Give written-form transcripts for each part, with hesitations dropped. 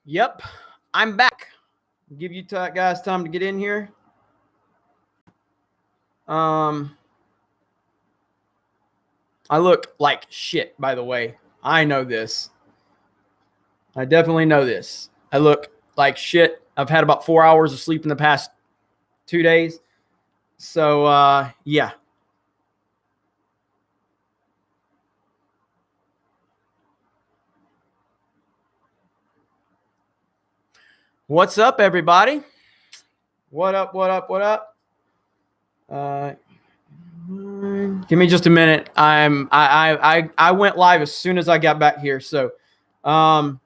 Yep, I'm back. Give you guys time to get in here. I look like shit, by the way. I know this. I definitely know this. I look like shit. I've had about 4 hours of sleep in the past 2 days. So, yeah. What's up, everybody? What up, what up, what up? Give me just a minute. I went live as soon as I got back here. So, my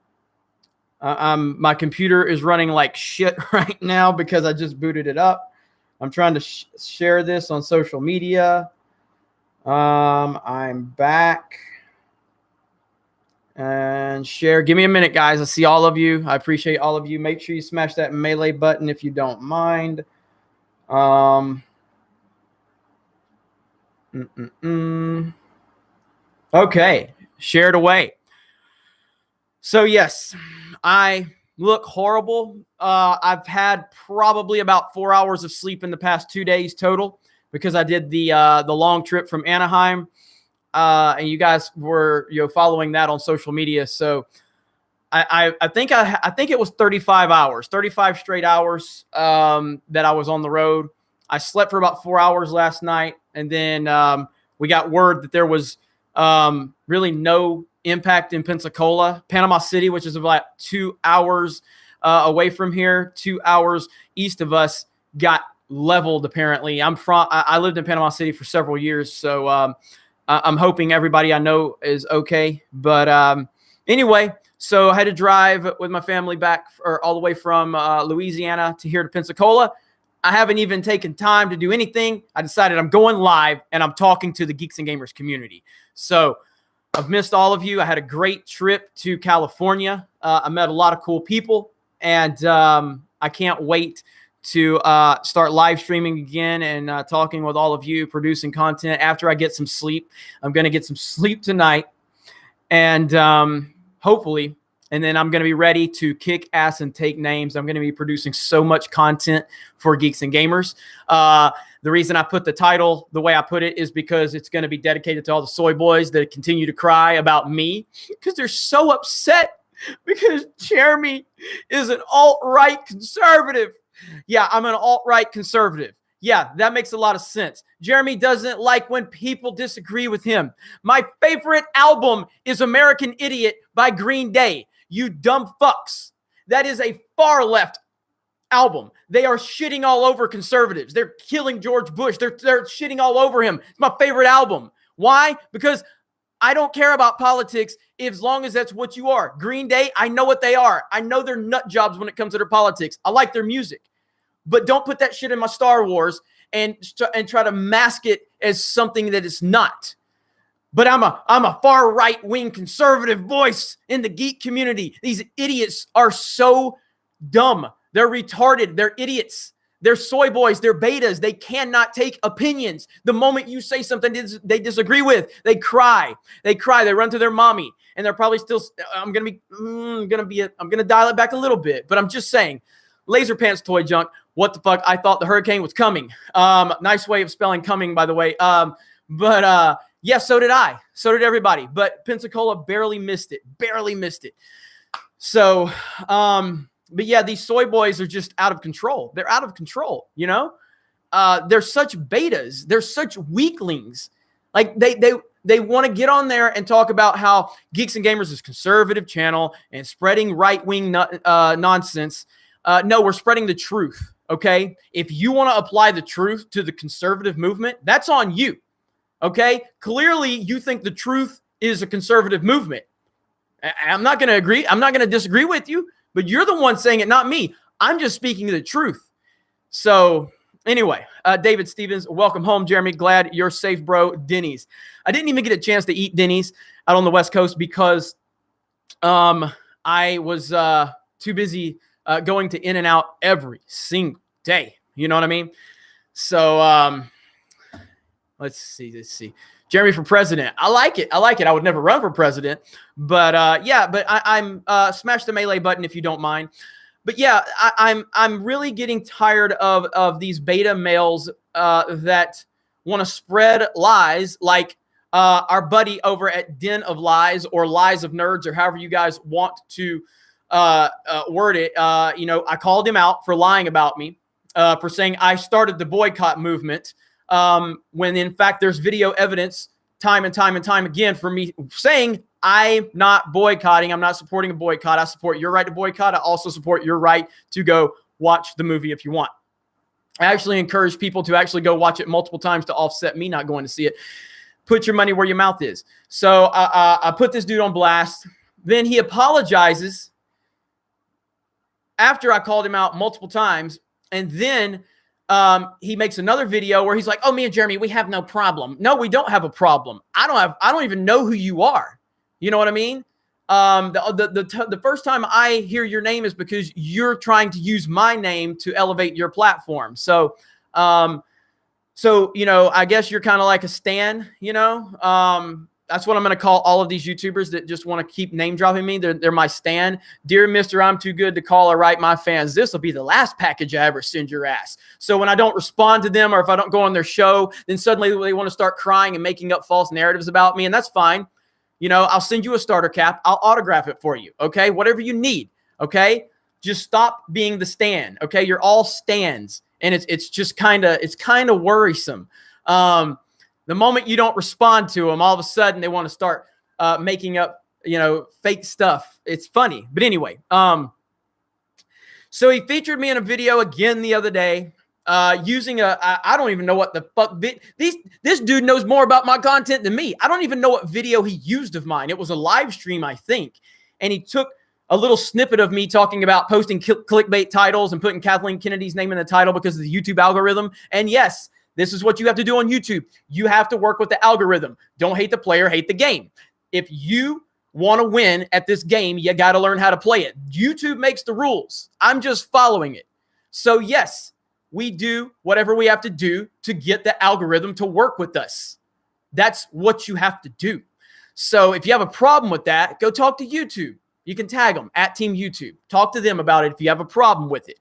computer is running like shit right now because I just booted it up. I'm trying to share this on social media. I'm back and share. Give me a minute, guys. I see all of you. I appreciate all of you. Make sure you smash that melee button if you don't mind. Okay, shared away. So yes, I look horrible. I've had probably about 4 hours of sleep in the past 2 days total because I did the long trip from Anaheim, and you guys were following that on social media. So I think it was 35 hours, 35 straight hours that I was on the road. I slept for about 4 hours last night, and then we got word that there was really no impact in Pensacola. Panama City, which is about 2 hours away from here, 2 hours east of us, got leveled. Apparently, I lived in Panama City for several years, so I'm hoping everybody I know is okay. But anyway, so I had to drive with my family back all the way from Louisiana to here to Pensacola. I haven't even taken time to do anything. I decided I'm going live and I'm talking to the Geeks and Gamers community. So I've missed all of you. I had a great trip to California. I met a lot of cool people, and I can't wait to start live streaming again and talking with all of you, producing content after I get some sleep. I'm going to get some sleep tonight, and hopefully, and then I'm going to be ready to kick ass and take names. I'm going to be producing so much content for Geeks and Gamers. The reason I put the title the way I put it is because it's going to be dedicated to all the soy boys that continue to cry about me because they're so upset because Jeremy is an alt-right conservative. Yeah, I'm an alt-right conservative. Yeah, that makes a lot of sense. Jeremy doesn't like when people disagree with him. My favorite album is American Idiot by Green Day. You dumb fucks. That is a far left album. They are shitting all over conservatives. They're killing George Bush. They're shitting all over him. It's my favorite album. Why? Because I don't care about politics as long as that's what you are. Green Day, I know what they are. I know they're nut jobs when it comes to their politics. I like their music. But don't put that shit in my Star Wars and try to mask it as something that it's not. But I'm a far right wing conservative voice in the geek community. These idiots are so dumb. They're retarded. They're idiots. They're soy boys. They're betas. They cannot take opinions. The moment you say something they disagree with, they cry. They cry. They run to their mommy, and they're probably still. I'm gonna dial it back a little bit, but I'm just saying. Laser Pants Toy Junk. What the fuck? I thought the hurricane was coming. Nice way of spelling coming, by the way. But yeah, so did I. So did everybody. But Pensacola barely missed it. Barely missed it. So, but yeah, these soy boys are just out of control. They're out of control, you know? They're such betas. They're such weaklings. Like, they want to get on there and talk about how Geeks and Gamers is a conservative channel and spreading right-wing nonsense. No, we're spreading the truth, okay? If you want to apply the truth to the conservative movement, that's on you, okay? Clearly, you think the truth is a conservative movement. I'm not going to agree. I'm not going to disagree with you, but you're the one saying it, not me. I'm just speaking the truth. So anyway, David Stevens, welcome home, Jeremy. Glad you're safe, bro. Denny's. I didn't even get a chance to eat Denny's out on the West Coast because I was too busy going to In-N-Out every single day. You know what I mean? So let's see. Jeremy for president. I like it. I like it. I would never run for president, but yeah, but I'm smash the melee button if you don't mind. But yeah, I'm really getting tired of these beta males that want to spread lies, like our buddy over at Den of Lies or Lies of Nerds, or however you guys want to word it. You know, I called him out for lying about me, for saying I started the boycott movement, when in fact there's video evidence time and time and time again for me saying I'm not boycotting. I'm not supporting a boycott. I support your right to boycott. I also support your right to go watch the movie if you want. I actually encourage people to actually go watch it multiple times to offset me not going to see it. Put your money where your mouth is. So I put this dude on blast. Then he apologizes after I called him out multiple times. And then he makes another video where he's like, oh, me and Jeremy, we have no problem. No, we don't have a problem. I don't even know who you are. You know what I mean? The first time I hear your name is because you're trying to use my name to elevate your platform. So, you know, I guess you're kind of like a stan, you know, that's what I'm going to call all of these YouTubers that just want to keep name dropping me. They're my stan. Dear Mr. I'm too good to call or write my fans. This will be the last package I ever send your ass. So when I don't respond to them or if I don't go on their show, then suddenly they want to start crying and making up false narratives about me. And that's fine. You know, I'll send you a starter cap. I'll autograph it for you. Okay. Whatever you need. Okay. Just stop being the stan. Okay. You're all stans. And it's just kind of worrisome. The moment you don't respond to them, all of a sudden they want to start making up, you know, fake stuff. It's funny. But anyway, so he featured me in a video again the other day using I don't even know what the fuck. This dude knows more about my content than me. I don't even know what video he used of mine. It was a live stream, I think. And he took a little snippet of me talking about posting clickbait titles and putting Kathleen Kennedy's name in the title because of the YouTube algorithm. And yes, this is what you have to do on YouTube. You have to work with the algorithm. Don't hate the player, hate the game. If you want to win at this game, you got to learn how to play it. YouTube makes the rules. I'm just following it. So yes, we do whatever we have to do to get the algorithm to work with us. That's what you have to do. So if you have a problem with that, go talk to YouTube. You can tag them at Team YouTube. Talk to them about it if you have a problem with it.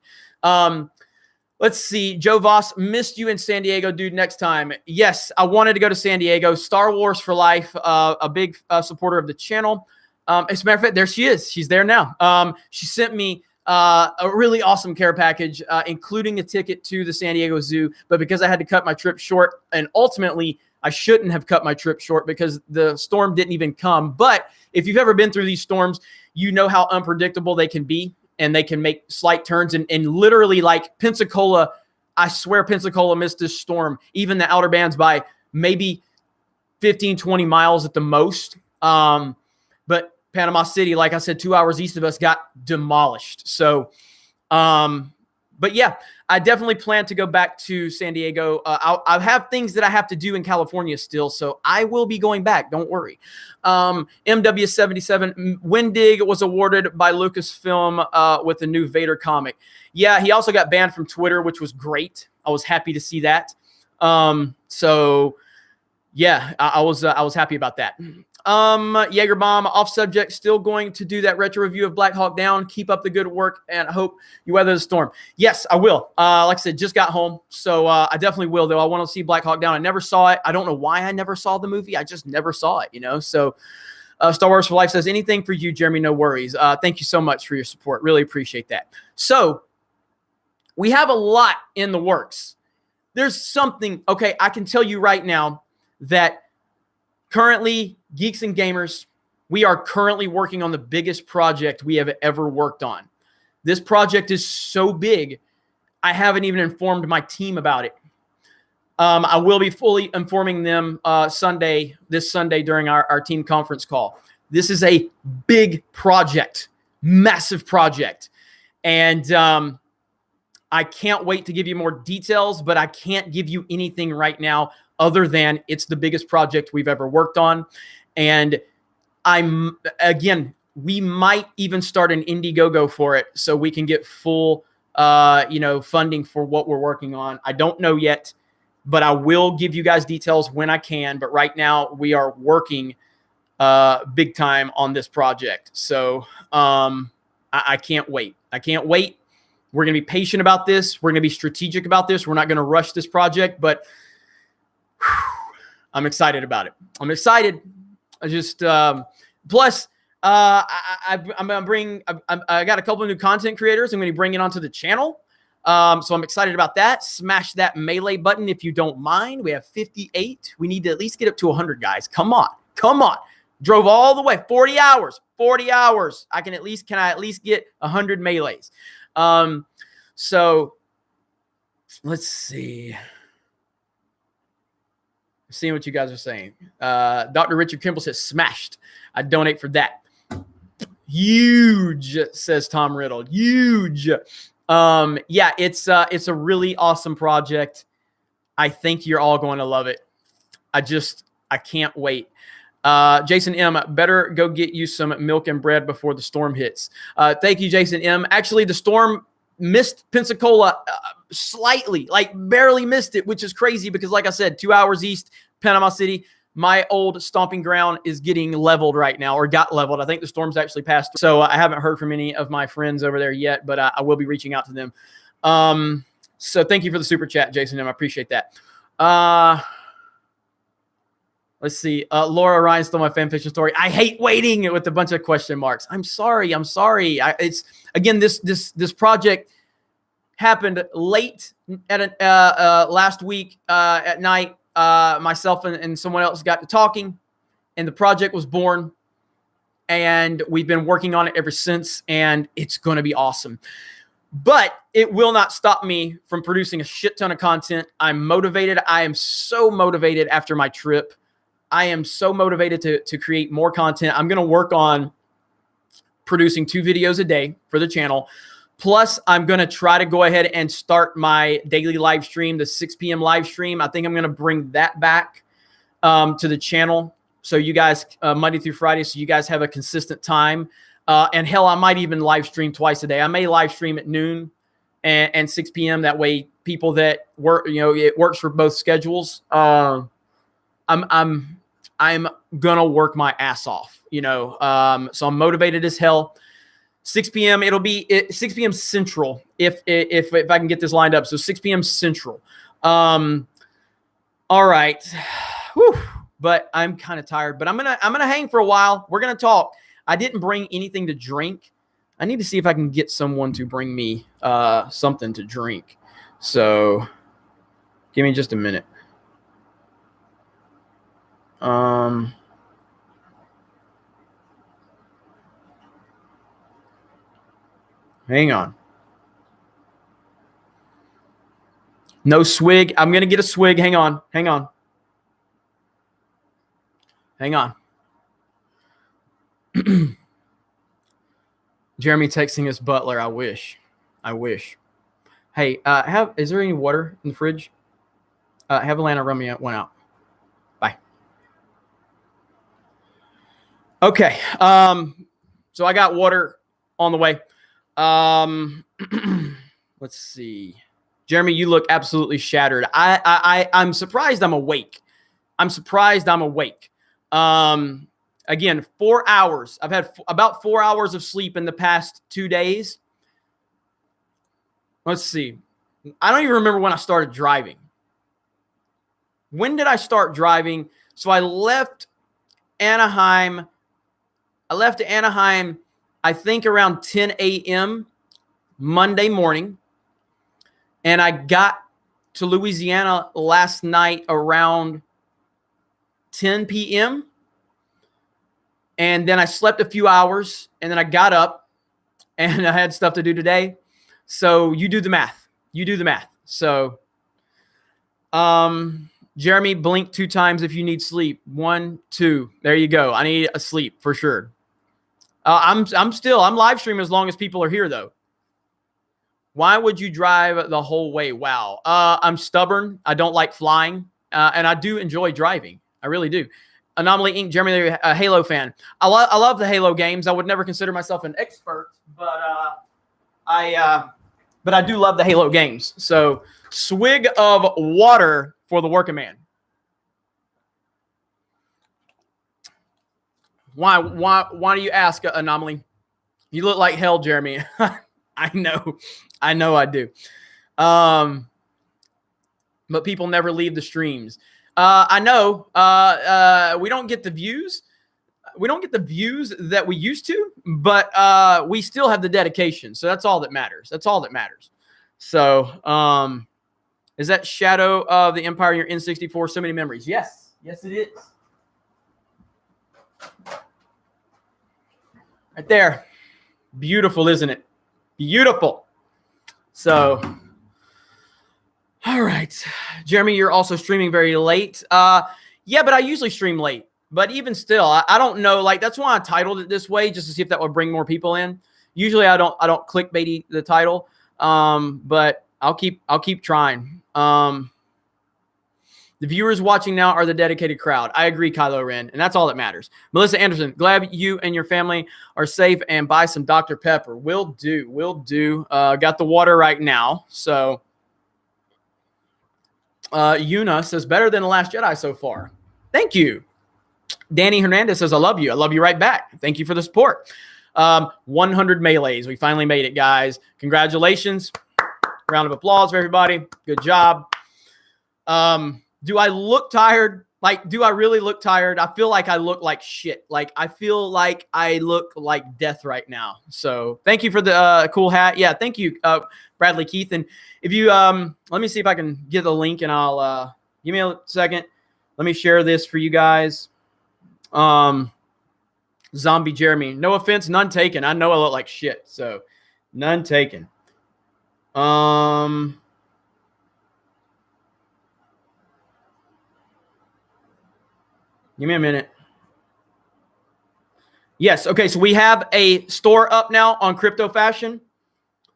Let's see. Joe Voss, missed you in San Diego, dude. Next time. Yes, I wanted to go to San Diego. Star Wars for life. A big supporter of the channel. As a matter of fact, there she is. She's there now. She sent me a really awesome care package, including a ticket to the San Diego Zoo. But because I had to cut my trip short, and ultimately I shouldn't have cut my trip short because the storm didn't even come. But if you've ever been through these storms, you know how unpredictable they can be. And they can make slight turns and literally like Pensacola. I swear Pensacola missed this storm, even the outer bands by maybe 15, 20 miles at the most. But Panama City, like I said, 2 hours east of us got demolished. So, but yeah, I definitely plan to go back to San Diego. I have things that I have to do in California still, so I will be going back. Don't worry. MW77, Wendig was awarded by Lucasfilm with the new Vader comic. Yeah, he also got banned from Twitter, which was great. I was happy to see that. So yeah, I was happy about that. Jaegerbomb, off subject, still going to do that retro review of Black Hawk Down. Keep up the good work, and I hope you weather the storm. Yes, I will. Like I said, just got home, so I definitely will, though. I want to see Black Hawk Down. I never saw it. I don't know why I never saw the movie. I just never saw it, you know? So Star Wars for Life says, anything for you, Jeremy, no worries. Thank you so much for your support. Really appreciate that. So we have a lot in the works. There's something, okay, I can tell you right now that currently, Geeks and Gamers, we are currently working on the biggest project we have ever worked on. This project is so big, I haven't even informed my team about it. I will be fully informing them this Sunday during our team conference call. This is a big project, massive project. And I can't wait to give you more details, but I can't give you anything right now other than it's the biggest project we've ever worked on. And we might even start an Indiegogo for it so we can get full, funding for what we're working on. I don't know yet, but I will give you guys details when I can. But right now we are working big time on this project. So I can't wait. I can't wait. We're going to be patient about this. We're going to be strategic about this. We're not going to rush this project, but I'm excited about it. I'm excited. I just, plus, I got a couple of new content creators I'm going to be bringing onto the channel. So I'm excited about that. Smash that melee button if you don't mind. We have 58. We need to at least get up to 100, guys. Come on. Come on. Drove all the way. 40 hours. 40 hours. Can I at least get 100 melees? So let's see. Seeing what you guys are saying. Dr. Richard Kimball says smashed. I donate for that. Huge, says Tom Riddle. Huge. Yeah, it's a really awesome project. I think you're all going to love it. I can't wait. Jason M, better go get you some milk and bread before the storm hits. Thank you, Jason M. Actually, the storm missed Pensacola slightly, like barely missed it, which is crazy because, like I said, 2 hours east, Panama City, my old stomping ground is getting leveled right now, or got leveled. I think the storm's actually passed. So I haven't heard from any of my friends over there yet, but I will be reaching out to them. So thank you for the super chat, Jason M. I appreciate that. Let's see. Laura Ryan stole my fan fiction story. I hate waiting with a bunch of question marks. I'm sorry. It's again, this project happened late at last week at night. Myself and someone else got to talking, and the project was born. And we've been working on it ever since, and it's going to be awesome. But it will not stop me from producing a shit ton of content. I'm motivated. I am so motivated after my trip. I am so motivated to create more content. I'm going to work on producing 2 videos a day for the channel. Plus, I'm going to try to go ahead and start my daily live stream, the 6 p.m. live stream. I think I'm going to bring that back to the channel. So you guys, Monday through Friday, so you guys have a consistent time. And hell, I might even live stream twice a day. I may live stream at noon and 6 p.m. That way people that work, it works for both schedules. I'm gonna work my ass off, so I'm motivated as hell. 6 p.m. It'll be 6 p.m. Central if I can get this lined up. So 6 p.m. Central. All right. Whew. But I'm kind of tired. But I'm gonna hang for a while. We're gonna talk. I didn't bring anything to drink. I need to see if I can get someone to bring me something to drink. So give me just a minute. Hang on. No swig. I'm going to get a swig. Hang on. Jeremy texting his butler. I wish. Hey, is there any water in the fridge? Have Alana run me one out. Bye. Okay. So I got water on the way. Let's see. Jeremy, you look absolutely shattered. I'm surprised I'm awake. Again, 4 hours. I've had about 4 hours of sleep in the past 2 days. Let's see. I don't even remember when I started driving. When did I start driving? So I left Anaheim. I think around 10 a.m. Monday morning. And I got to Louisiana last night around 10 p.m. And then I slept a few hours, and then I got up, and I had stuff to do today. So you do the math. So, Jeremy, blink 2 times if you need sleep. 1, 2. There you go. I need a sleep for sure. I'm live streaming as long as people are here, though. Why would you drive the whole way? Wow. I'm stubborn. I don't like flying, and I do enjoy driving. I really do. Anomaly Inc. Jeremy, a Halo fan. I love the Halo games. I would never consider myself an expert, but I do love the Halo games. So swig of water for the working man. Why do you ask, Anomaly? You look like hell, Jeremy. I know I do. But people never leave the streams. I know. We don't get the views. We don't get the views that we used to, but we still have the dedication. So that's all that matters. That's all that matters. So, is that Shadow of the Empire in your N64? So many memories. Yes. Yes, it is. Right there. Beautiful, isn't it? Beautiful. So, all right. Jeremy, you're also streaming very late. Yeah, but I usually stream late. But even still, I don't know. Like, that's why I titled it this way, just to see if that would bring more people in. Usually I don't clickbaity the title. But I'll keep trying. The viewers watching now are the dedicated crowd. I agree, Kylo Ren, and that's all that matters. Melissa Anderson, glad you and your family are safe, and buy some Dr. Pepper. Will do. Got the water right now. So Yuna says, better than The Last Jedi so far. Thank you. Danny Hernandez says, I love you. I love you right back. Thank you for the support. 100 melees. We finally made it, guys. Congratulations. Round of applause for everybody. Good job. Do I look tired? Like, do I really look tired? I feel like I look like shit. Like, I feel like I look like death right now. So thank you for the cool hat. Yeah, thank you, Bradley Keith. And if you, let me see if I can get the link, and I'll, give me a second. Let me share this for you guys. Zombie Jeremy. No offense, none taken. I know I look like shit, so none taken. Give me a minute. Yes. Okay. So we have a store up now on Crypto Fashion.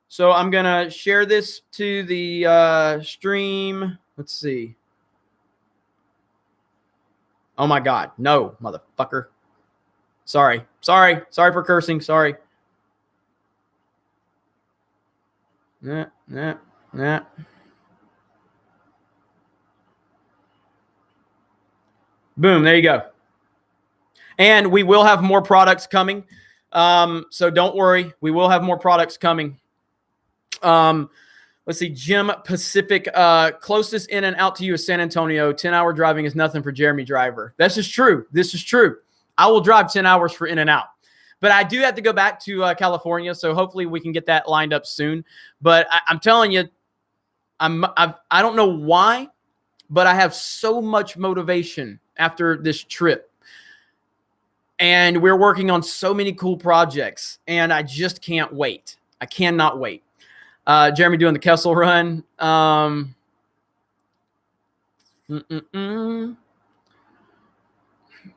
So I'm going to share this to the stream. Let's see. Oh my God. No, motherfucker. Sorry for cursing. Sorry. Nah. Boom, there you go. And we will have more products coming. So don't worry. We will have more products coming. Let's see. Jim Pacific, closest in and out to you is San Antonio. 10-hour driving is nothing for Jeremy Driver. This is true. I will drive 10 hours for in and out. But I do have to go back to California, so hopefully we can get that lined up soon. But I'm telling you, I don't know why, but I have so much motivation after this trip. And we're working on so many cool projects, and I just can't wait. I cannot wait. Jeremy doing the Kessel run.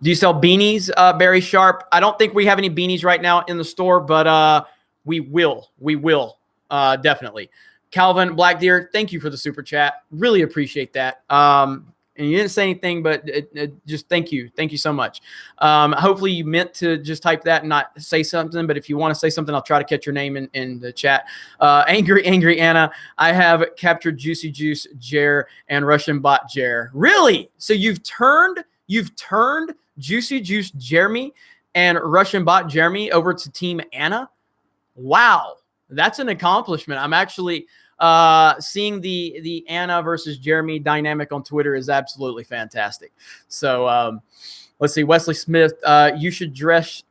Do you sell beanies, Barry Sharp? I don't think we have any beanies right now in the store, but we will. We will, definitely. Calvin Black Deer, thank you for the super chat. Really appreciate that. And you didn't say anything, but just thank you. Thank you so much. Hopefully you meant to just type that and not say something, but if you want to say something, I'll try to catch your name in the chat. Angry Anna, I have captured Juicy Juice Jer and Russian Bot Jer. Really? So you've turned Juicy Juice Jeremy and Russian Bot Jeremy over to Team Anna? Wow. That's an accomplishment. I'm actually seeing the Anna versus Jeremy dynamic on Twitter is absolutely fantastic. So let's see. Wesley Smith, you should dress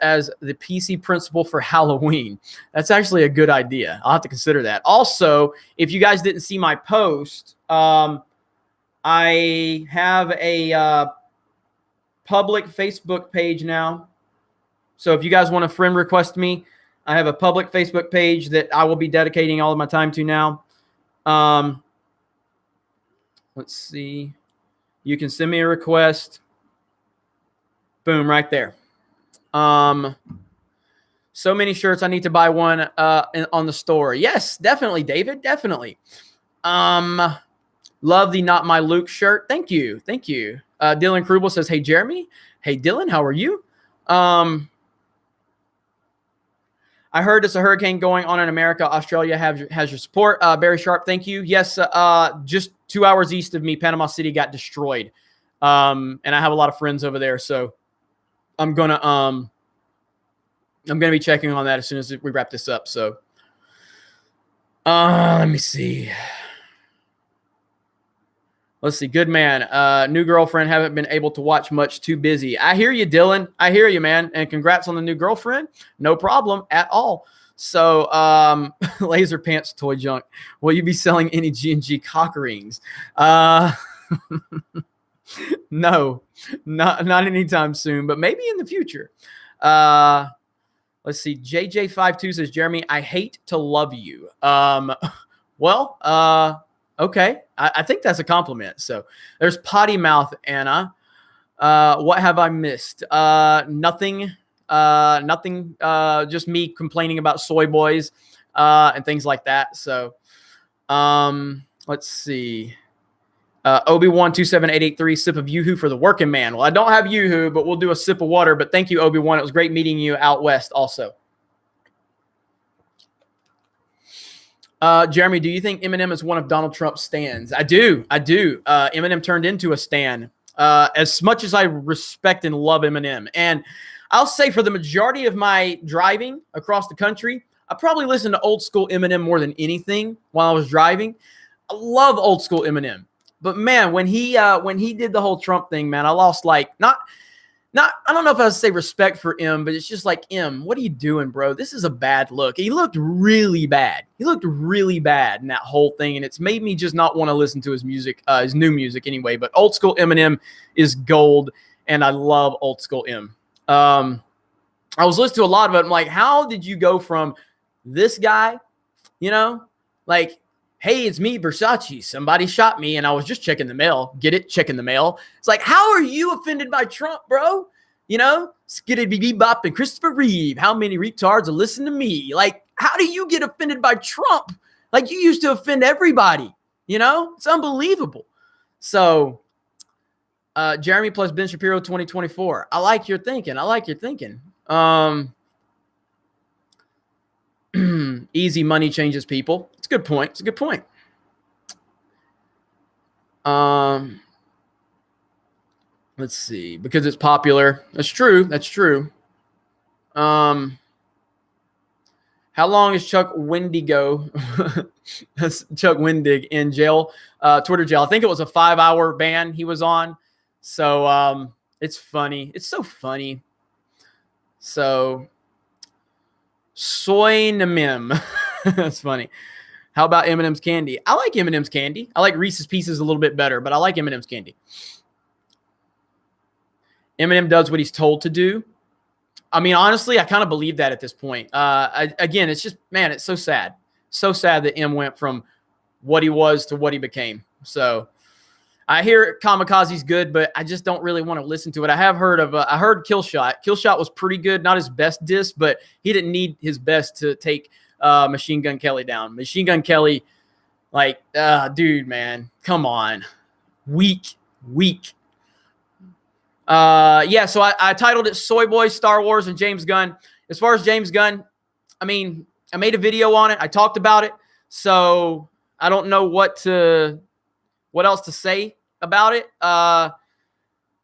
as the PC principal for Halloween. That's actually a good idea. I'll have to consider that. Also, if you guys didn't see my post, I have a public Facebook page now. So if you guys want to friend request me, I have a public Facebook page that I will be dedicating all of my time to now. Let's see. You can send me a request. Boom, right there. So many shirts. I need to buy one on the store. Yes, definitely, David. Definitely. Love the Not My Luke shirt. Thank you. Dylan Krubel says, hey, Jeremy. Hey, Dylan, how are you? I heard it's a hurricane going on in America. Australia has your support. Barry Sharp, thank you. Yes, just 2 hours east of me, Panama City got destroyed. And I have a lot of friends over there, so I'm gonna be checking on that as soon as we wrap this up. So let me see. Let's see. Good man. New girlfriend. Haven't been able to watch much. Too busy. I hear you, Dylan. I hear you, man. And congrats on the new girlfriend. No problem at all. So, laser pants toy junk. Will you be selling any G&G cock rings? No, not anytime soon, but maybe in the future. Let's see. JJ52 says, Jeremy, I hate to love you. Okay. I think that's a compliment. So there's potty mouth, Anna. What have I missed? Nothing. Just me complaining about soy boys and things like that. So let's see. Obi-Wan 27883, sip of Yoo-Hoo for the working man. Well, I don't have Yoo-Hoo, but we'll do a sip of water. But thank you, Obi-Wan. It was great meeting you out west also. Jeremy, do you think Eminem is one of Donald Trump's stans? I do. Eminem turned into a stan. As much as I respect and love Eminem. And I'll say for the majority of my driving across the country, I probably listened to old school Eminem more than anything while I was driving. I love old school Eminem. But man, when he did the whole Trump thing, man, I lost like not I don't know if I would say respect for M, but it's just like, M, what are you doing, bro? This is a bad look. He looked really bad. He looked really bad in that whole thing, and it's made me just not want to listen to his music, his new music anyway. But old school Eminem is gold, and I love old school M. I was listening to a lot of it. I'm like, how did you go from this guy, like, hey, it's me, Versace. Somebody shot me, and I was just checking the mail. Get it? Checking the mail. It's like, how are you offended by Trump, bro? Skitty Bop and Christopher Reeve. How many retards will listen to me? Like, how do you get offended by Trump? Like, you used to offend everybody. It's unbelievable. So, Jeremy plus Ben Shapiro 2024. I like your thinking. Easy money changes people. It's a good point. Let's see. Because it's popular. That's true. How long is Chuck Wendigo? Chuck Wendig in jail, Twitter jail. I think it was a 5-hour ban he was on. So it's funny. It's so funny. So soy mim. That's funny. How about M&M's candy? I like M&M's candy. I like Reese's Pieces a little bit better, but I like M&M's candy. Eminem does what he's told to do. I mean, honestly, I kind of believe that at this point. Again, it's just, man, it's so sad. So sad that M went from what he was to what he became. So I hear Kamikaze's good, but I just don't really want to listen to it. I have heard of, I heard Killshot. Killshot was pretty good. Not his best diss, but he didn't need his best to take Machine Gun Kelly down. Machine Gun Kelly, like, dude, man, come on. Weak. Yeah, so I titled it Soy Boys, Star Wars, and James Gunn. As far as James Gunn, I mean, I made a video on it. I talked about it. So I don't know what else to say about it.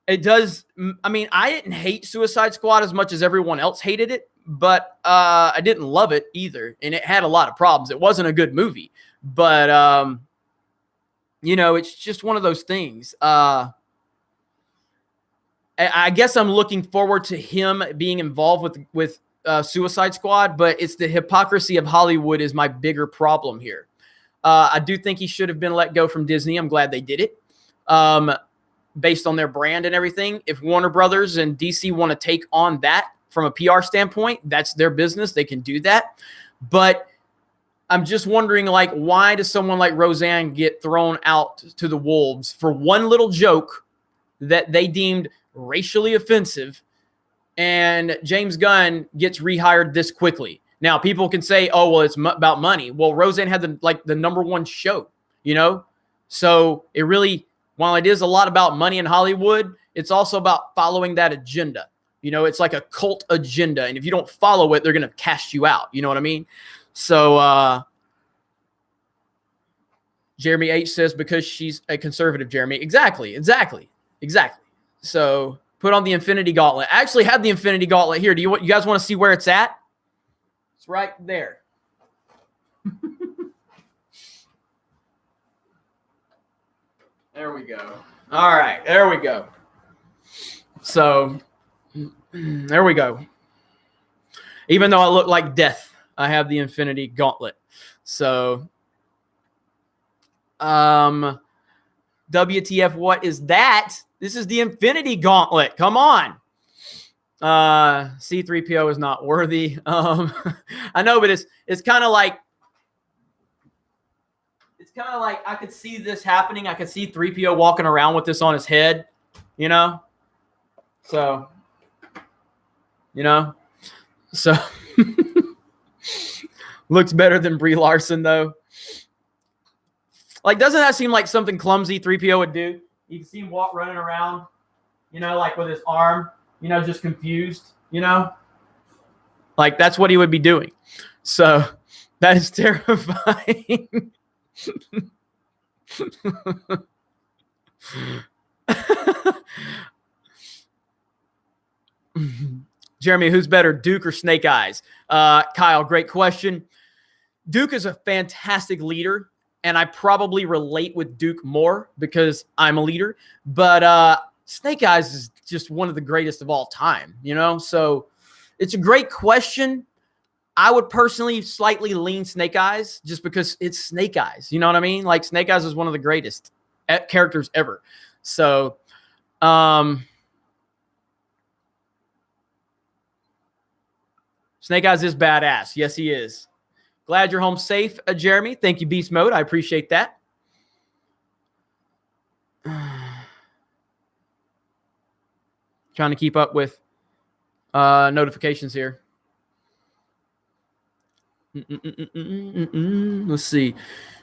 It does. I mean, I didn't hate Suicide Squad as much as everyone else hated it, but I didn't love it either. And it had a lot of problems. It wasn't a good movie, but it's just one of those things. I guess I'm looking forward to him being involved with Suicide Squad, but it's the hypocrisy of Hollywood is my bigger problem here. I do think he should have been let go from Disney. I'm glad they did it based on their brand and everything. If Warner Brothers and DC want to take on that from a PR standpoint, that's their business. They can do that. But I'm just wondering, like, why does someone like Roseanne get thrown out to the wolves for one little joke that they deemed racially offensive, and James Gunn gets rehired this quickly? Now, people can say, oh, well, it's about money. Well, Roseanne had the number one show, So it really, while it is a lot about money in Hollywood, it's also about following that agenda, You know, it's like a cult agenda. And if you don't follow it, they're going to cast you out. You know what I mean? So Jeremy H says, because she's a conservative, Jeremy. Exactly. So put on the Infinity Gauntlet. I actually have the Infinity Gauntlet here. You guys want to see where it's at? It's right there. There we go. All right. There we go. So there we go. Even though I look like death, I have the Infinity Gauntlet. So WTF, what is that? This is the Infinity Gauntlet. Come on. C3PO is not worthy. I know, but it's kind of like I could see this happening. I could see 3PO walking around with this on his head, you know? So, looks better than Brie Larson, though. Like, doesn't that seem like something clumsy 3PO would do? You can see him running around, like with his arm, just confused, Like, that's what he would be doing. So, that is terrifying. Jeremy, who's better, Duke or Snake Eyes? Kyle, great question. Duke is a fantastic leader, and I probably relate with Duke more because I'm a leader. But Snake Eyes is just one of the greatest of all time, So it's a great question. I would personally slightly lean Snake Eyes just because it's Snake Eyes. You know what I mean? Like, Snake Eyes is one of the greatest characters ever. So, Snake Eyes is badass. Yes, he is. Glad you're home safe, Jeremy. Thank you, Beast Mode. I appreciate that. Trying to keep up with notifications here. Let's see.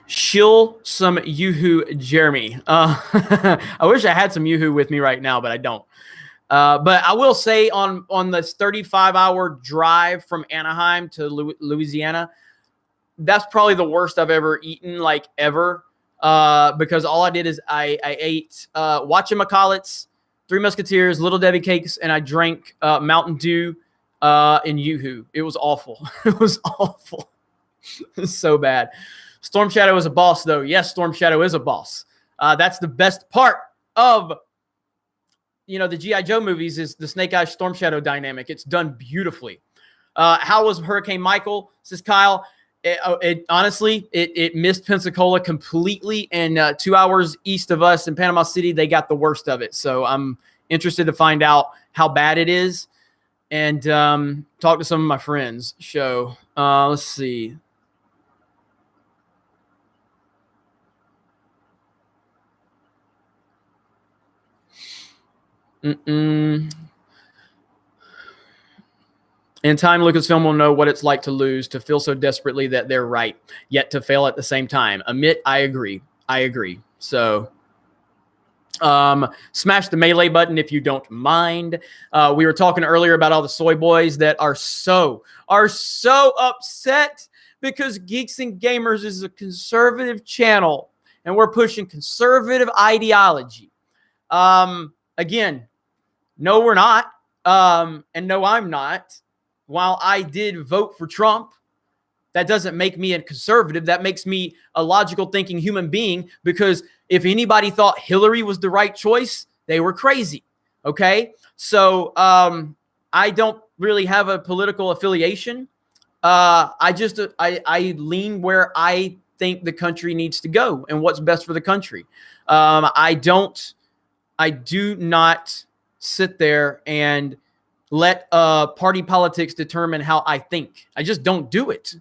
Shill some Yoo-hoo, Jeremy. I wish I had some Yoo-hoo with me right now, but I don't. But I will say on this 35-hour drive from Anaheim to Louisiana, that's probably the worst I've ever eaten, like ever. Because all I did is I ate whatchamacallits, Three Musketeers, Little Debbie cakes, and I drank Mountain Dew and Yoo-hoo. It was awful. It was awful. It's so bad. Storm Shadow is a boss, though. Yes, Storm Shadow is a boss. That's the best part of the G.I. Joe movies is the Snake Eyes Storm Shadow dynamic. It's done beautifully. How was Hurricane Michael? Says Kyle. Honestly, it missed Pensacola completely, and 2 hours east of us in Panama City, they got the worst of it. So I'm interested to find out how bad it is and talk to some of my friends. Let's see. In time, Lucasfilm will know what it's like to lose, to feel so desperately that they're right, yet to fail at the same time. I agree. So smash the melee button if you don't mind. We were talking earlier about all the soy boys that are so upset because Geeks and Gamers is a conservative channel and we're pushing conservative ideology. Again, no, we're not. And no, I'm not. While I did vote for Trump, that doesn't make me a conservative. That makes me a logical thinking human being, because if anybody thought Hillary was the right choice, they were crazy. Okay? So I don't really have a political affiliation. I lean where I think the country needs to go and what's best for the country. I do not sit there and let party politics determine how I think. I just don't do it.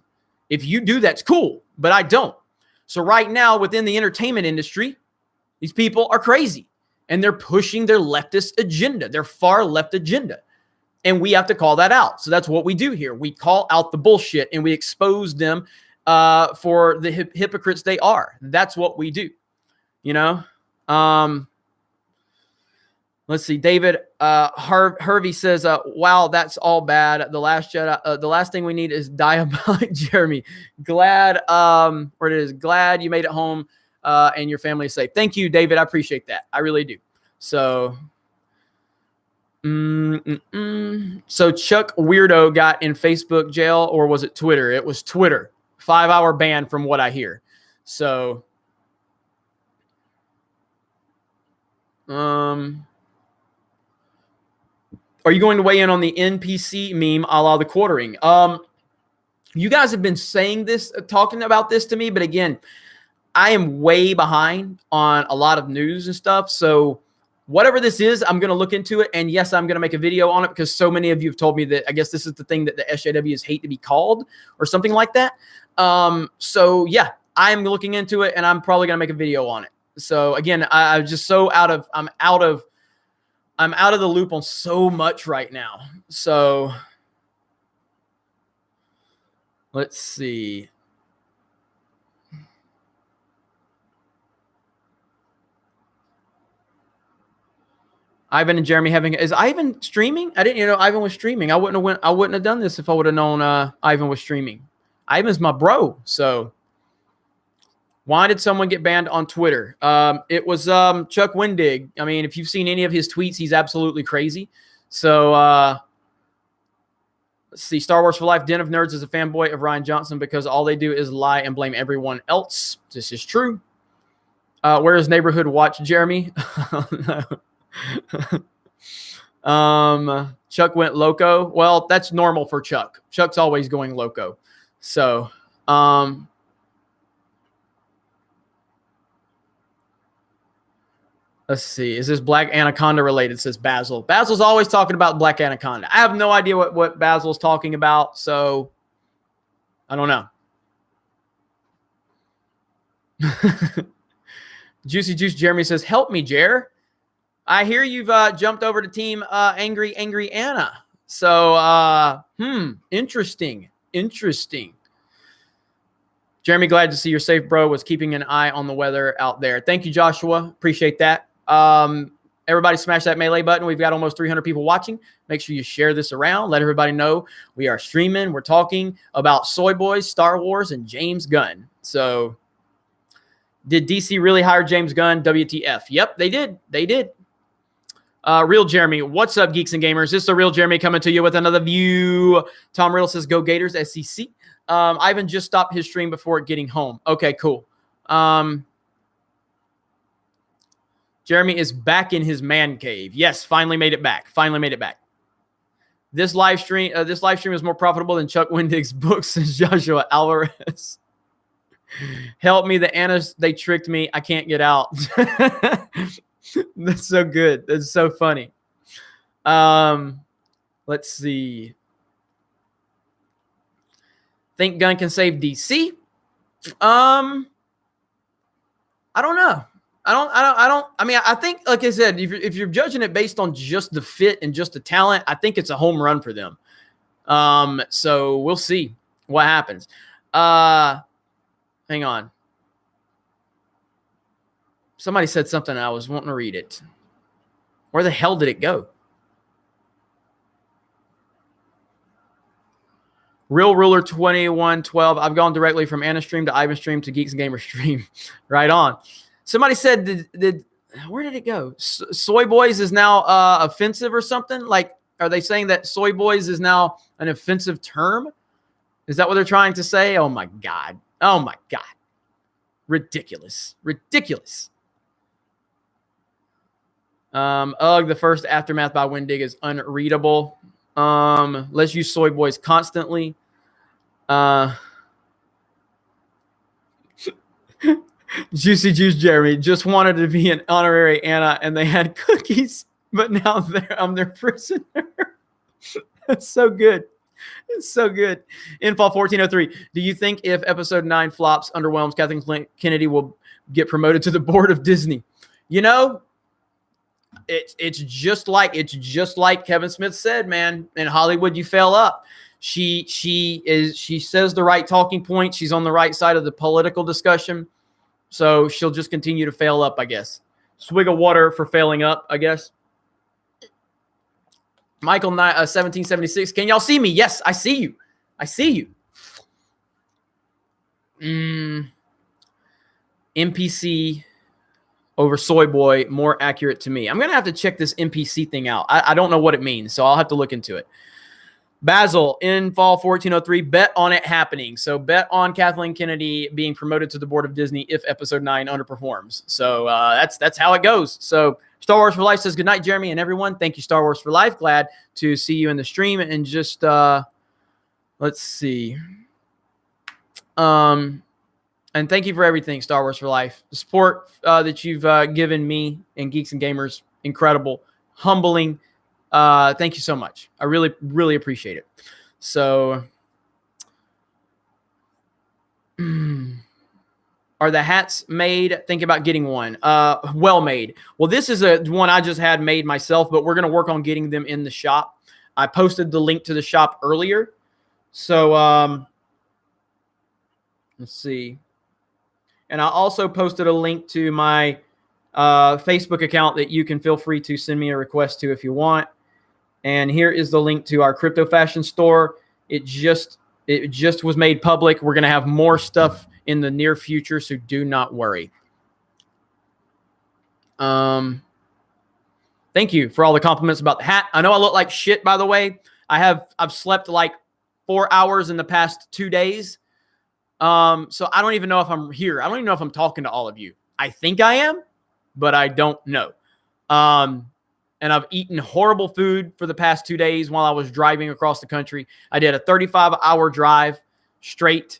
If you do, that's cool, but I don't. So right now within the entertainment industry, these people are crazy and they're pushing their leftist agenda, their far left agenda. And we have to call that out. So that's what we do here. We call out the bullshit and we expose them for the hypocrites they are. That's what we do. Let's Let's see. David Hervey says, "Wow, that's all bad. The last Jedi. The last thing we need is diabolic." Jeremy, glad. Where it is. Glad you made it home, and your family is safe. Thank you, David. I appreciate that. I really do. So, so Chuck Weirdo got in Facebook jail, or was it Twitter? It was Twitter. 5-hour ban, from what I hear. So, are you going to weigh in on the NPC meme a la the quartering? You guys have been saying this, talking about this to me, but again, I am way behind on a lot of news and stuff. So whatever this is, I'm going to look into it. And yes, I'm going to make a video on it because so many of you have told me that I guess this is the thing that the SJWs hate to be called or something like that. So yeah, I'm looking into it and I'm probably going to make a video on it. So again, I'm just so I'm out of the loop on so much right now. So let's see. Ivan and Jeremy is Ivan streaming? I didn't know Ivan was streaming. I wouldn't have done this if I would have known Ivan was streaming. Ivan's my bro. So why did someone get banned on Twitter? It was Chuck Wendig. I mean, if you've seen any of his tweets, he's absolutely crazy. So let's see. Star Wars for Life. Den of Nerds is a fanboy of Rian Johnson because all they do is lie and blame everyone else. This is true. Where is Neighborhood Watch, Jeremy? Chuck went loco. Well, that's normal for Chuck. Chuck's always going loco. So, let's see. Is this Black Anaconda related? Says Basil. Basil's always talking about Black Anaconda. I have no idea what Basil's talking about, so I don't know. Juicy Juice Jeremy says, "Help me, Jer. I hear you've jumped over to Team Angry Anna. So, interesting. Jeremy, glad to see you're safe, bro. Was keeping an eye on the weather out there. Thank you, Joshua. Appreciate that. Everybody smash that melee button. We've got almost 300 people watching. Make sure you share this around. Let everybody know we are streaming. We're talking about Soy Boys, Star Wars, and James Gunn. So, did DC really hire James Gunn? WTF. Yep, they did. Real Jeremy, what's up, geeks and gamers? This is the Real Jeremy coming to you with another view. Tom Riddle says, "Go Gators, SEC." Ivan just stopped his stream before getting home. Okay, cool. Jeremy is back in his man cave. Yes, finally made it back. This live stream is more profitable than Chuck Wendig's books, says Joshua Alvarez. Help me, the Annas, they tricked me. I can't get out. That's so good. That's so funny. Let's see. Think Gunn can save DC? I don't know. I mean, I think, like I said, if you're judging it based on just the fit and just the talent, I think it's a home run for them. So we'll see what happens. Hang on. Somebody said something. I was wanting to read it. Where the hell did it go? Real Ruler 2112. I've gone directly from Anna stream to Ivan stream to Geeks and Gamers stream. Right on. Somebody said, where did it go? Soy Boys is now offensive or something? Like, are they saying that Soy Boys is now an offensive term? Is that what they're trying to say? Oh, my God. Ridiculous. The first Aftermath by Wendig is unreadable. Let's use Soy Boys constantly. Juicy Juice Jeremy just wanted to be an honorary Anna and they had cookies, but now I'm their prisoner. That's so good. It's so good. Infall 1403. Do you think if episode 9 flops, underwhelms, Kathleen Kennedy will get promoted to the board of Disney? You know, it's just like Kevin Smith said, man. In Hollywood, you fail up. She says the right talking points. She's on the right side of the political discussion. So she'll just continue to fail up, I guess. Swig of water for failing up, I guess. Michael 1776. Can y'all see me? Yes, I see you. I see you. NPC over Soy Boy, more accurate to me. I'm going to have to check this NPC thing out. I don't know what it means, so I'll have to look into it. Basil, in fall 1403, bet on it happening. So bet on Kathleen Kennedy being promoted to the board of Disney if episode 9 underperforms. So that's how it goes. So Star Wars for Life says good night, Jeremy and everyone. Thank you, Star Wars for Life. Glad to see you in the stream. And just let's see. And thank you for everything, Star Wars for Life. The support that you've given me and Geeks and Gamers, incredible, humbling. Thank you so much. I really, really appreciate it. So, are the hats made? Think about getting one. Well made. Well, this is one I just had made myself, but we're going to work on getting them in the shop. I posted the link to the shop earlier. So, let's see. And I also posted a link to my Facebook account that you can feel free to send me a request to if you want. And here is the link to our crypto fashion store. It just was made public. We're going to have more stuff in the near future, so do not worry. Thank you for all the compliments about the hat. I know I look like shit, by the way. I've slept like 4 hours in the past 2 days. So I don't even know if I'm here. I don't even know if I'm talking to all of you. I think I am, but I don't know. And I've eaten horrible food for the past 2 days while I was driving across the country. I did a 35-hour drive straight.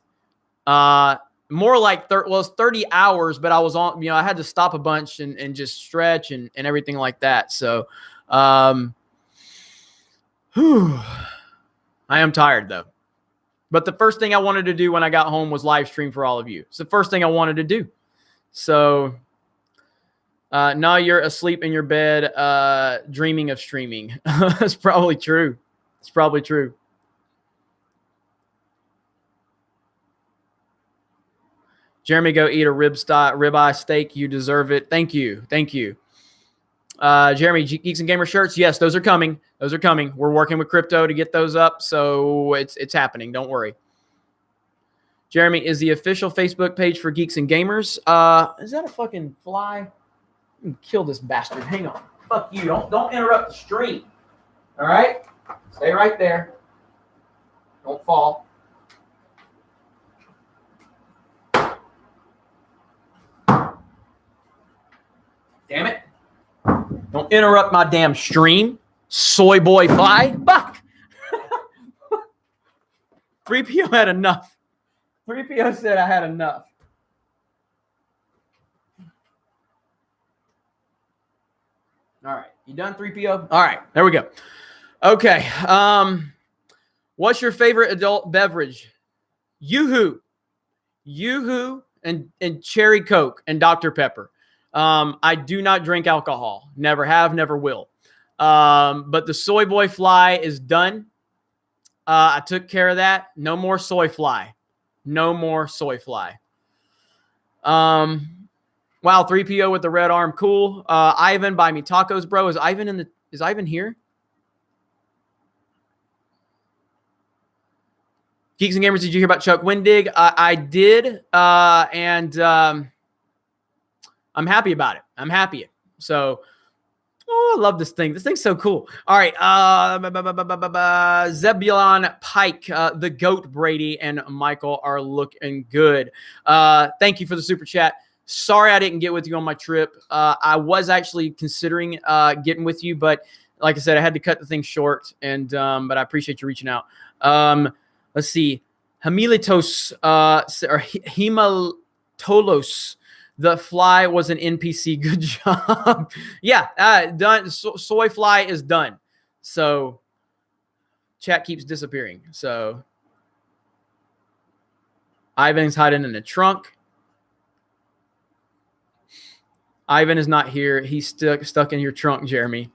More like it was 30 hours, but I was on, I had to stop a bunch and just stretch and everything like that. So, I am tired though. But the first thing I wanted to do when I got home was live stream for all of you. It's the first thing I wanted to do. So, now you're asleep in your bed, dreaming of streaming. That's probably true. It's probably true. Jeremy, go eat a ribeye steak. You deserve it. Thank you. Thank you. Jeremy, Geeks and Gamer shirts. Yes, those are coming. Those are coming. We're working with crypto to get those up. So it's happening. Don't worry. Jeremy, is the official Facebook page for Geeks and Gamers. Is that a fucking fly? Kill this bastard. Hang on. Fuck you. Don't interrupt the stream. All right? Stay right there. Don't fall. Damn it. Don't interrupt my damn stream. Soy boy fly. Fuck. 3PO had enough. 3PO said I had enough. All right. You done, 3PO? All right. There we go. Okay. What's your favorite adult beverage? Yoo-hoo. Yoo-hoo and cherry Coke and Dr. Pepper. I do not drink alcohol. Never have, never will. But the soy boy fly is done. I took care of that. No more soy fly. No more soy fly. Wow, 3PO with the red arm. Cool. Ivan, buy me tacos, bro. Is Ivan here? Geeks and Gamers, did you hear about Chuck Wendig? I did. And I'm happy about it. I'm happy. So, I love this thing. This thing's so cool. All right. Zebulon Pike, the GOAT Brady, and Michael are looking good. Thank you for the super chat. Sorry I didn't get with you on my trip. I was actually considering getting with you, but like I said, I had to cut the thing short. And but I appreciate you reaching out. Let's see. Hamilitos or Hematolos. The fly was an NPC. Good job. Yeah, done. Soy fly is done. So chat keeps disappearing. So Ivan's hiding in the trunk. Ivan is not here. He's stuck in your trunk, Jeremy.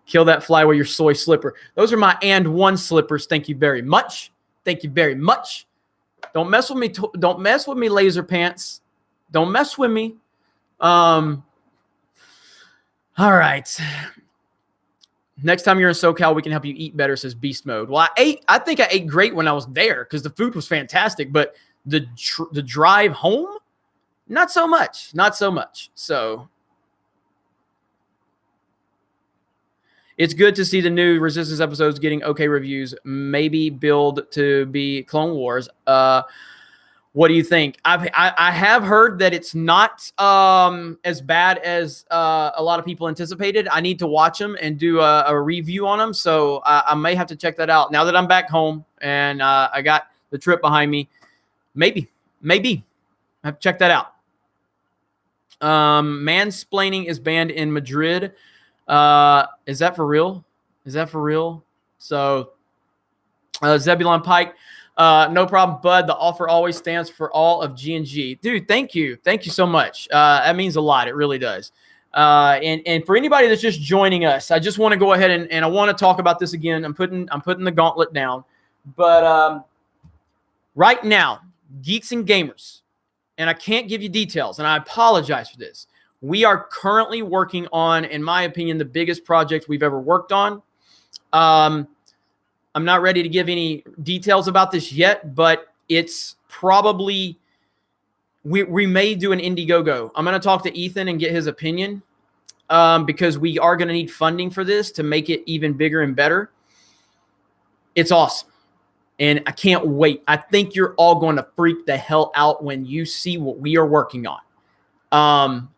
Kill that fly with your soy slipper. Those are my and one slippers. Thank you very much. Thank you very much. Don't mess with me. Don't mess with me, laser pants. Don't mess with me. All right. Next time you're in SoCal, we can help you eat better, says Beast Mode. Well, I think I ate great when I was there because the food was fantastic, but the drive home, not so much. Not so much. So it's good to see the new Resistance episodes getting okay reviews. Maybe build to be Clone Wars. What do you think? I have heard that it's not as bad as a lot of people anticipated. I need to watch them and do a review on them. So I may have to check that out now that I'm back home and I got the trip behind me. Maybe I have to check that out. Mansplaining is banned in Madrid. Is that for real? So Zebulon Pike. No problem, bud. The offer always stands for all of G&G. Dude, thank you. Thank you so much. That means a lot. It really does. And for anybody that's just joining us, I just want to go ahead and I want to talk about this again. I'm putting the gauntlet down. But right now, Geeks and Gamers, and I can't give you details, and I apologize for this. We are currently working on, in my opinion, the biggest project we've ever worked on. I'm not ready to give any details about this yet, but it's probably we may do an Indiegogo. I'm going to talk to Ethan and get his opinion because we are going to need funding for this to make it even bigger and better. It's awesome, and I can't wait. I think you're all going to freak the hell out when you see what we are working on.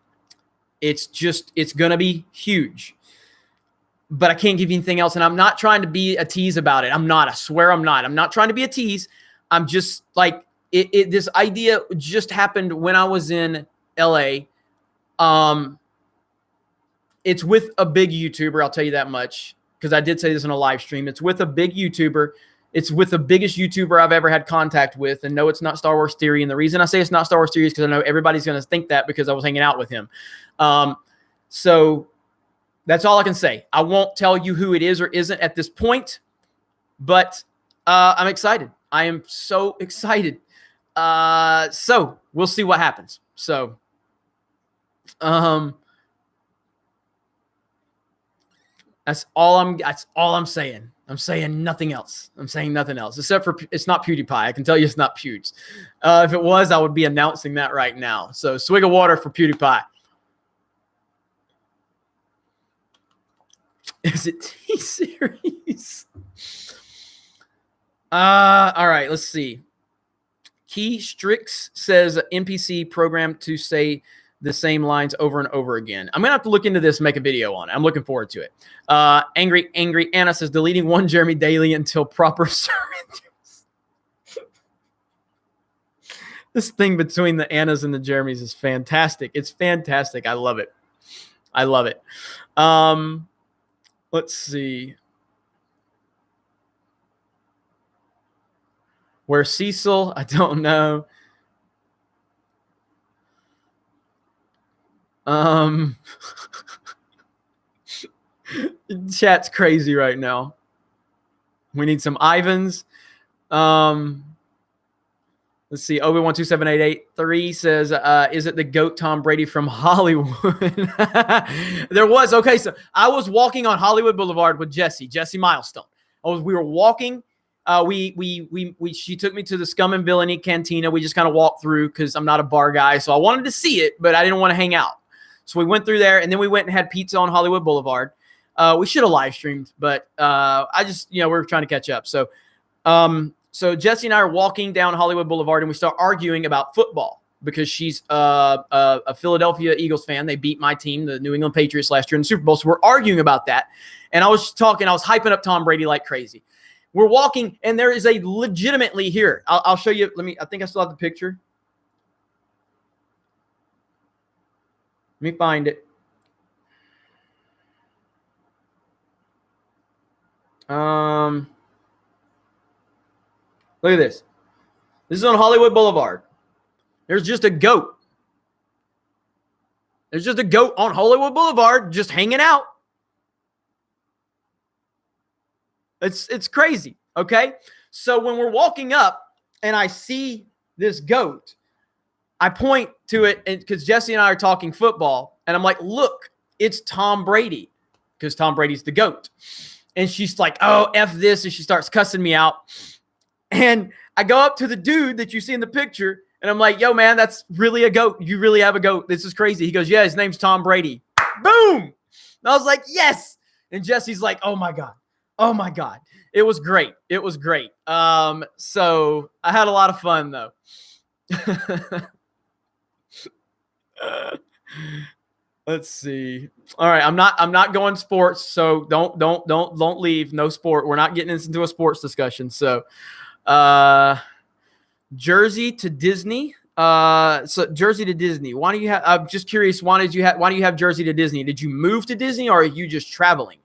It's going to be huge. But I can't give you anything else. And I'm not trying to be a tease about it. I'm not. I swear I'm not. I'm not trying to be a tease. I'm just like, this idea just happened when I was in LA. It's with a big YouTuber. I'll tell you that much because I did say this in a live stream. It's with a big YouTuber. It's with the biggest YouTuber I've ever had contact with. And no, it's not Star Wars Theory. And the reason I say it's not Star Wars Theory is because I know everybody's going to think that because I was hanging out with him. So that's all I can say. I won't tell you who it is or isn't at this point, but I'm excited. I am so excited. So we'll see what happens. So, that's all I'm saying. I'm saying nothing else. Except for it's not PewDiePie. I can tell you it's not Pewds. If it was, I would be announcing that right now. So swig of water for PewDiePie. Is it T-Series? All right, let's see. Key Strix says NPC programmed to say the same lines over and over again. I'm going to have to look into this and make a video on it. I'm looking forward to it. Angry Anna says deleting one Jeremy daily until proper surrenders. This thing between the Annas and the Jeremys is fantastic. It's fantastic. I love it. Let's see. Where Cecil? I don't know. Chat's crazy right now. We need some Ivans. Let's see. Obi-Wan27883 says, is it the GOAT Tom Brady from Hollywood? There was. Okay, so I was walking on Hollywood Boulevard with Jesse Milestone. We were walking. She took me to the Scum and Villainy Cantina. We just kind of walked through because I'm not a bar guy. So I wanted to see it, but I didn't want to hang out. So we went through there, and then we went and had pizza on Hollywood Boulevard. We should have live streamed, but I just, we were trying to catch up. So, so Jesse and I are walking down Hollywood Boulevard, and we start arguing about football because she's a Philadelphia Eagles fan. They beat my team, the New England Patriots, last year in the Super Bowl. So we're arguing about that. And I was hyping up Tom Brady like crazy. We're walking, and there is a legitimately here. I'll show you. I think I still have the picture. Let me find it. Look at this. This is on Hollywood Boulevard. There's just a goat. There's just a goat on Hollywood Boulevard just hanging out. It's crazy, okay? So when we're walking up and I see this goat, I point to it because Jesse and I are talking football, and I'm like, look, it's Tom Brady. because Tom Brady's the GOAT. And she's like, oh, F this. And she starts cussing me out. And I go up to the dude that you see in the picture, and I'm like, yo, man, that's really a GOAT. You really have a GOAT. This is crazy. He goes, yeah, his name's Tom Brady. Boom. And I was like, yes. And Jesse's like, oh, my God. Oh, my God. It was great. It was great. So I had a lot of fun, though. Let's see. All right, I'm not going sports, so don't leave. No sport. We're not getting into a sports discussion. So, Jersey to Disney. So Jersey to Disney. Why do you have? I'm just curious. Why do you have Jersey to Disney? Did you move to Disney, or are you just traveling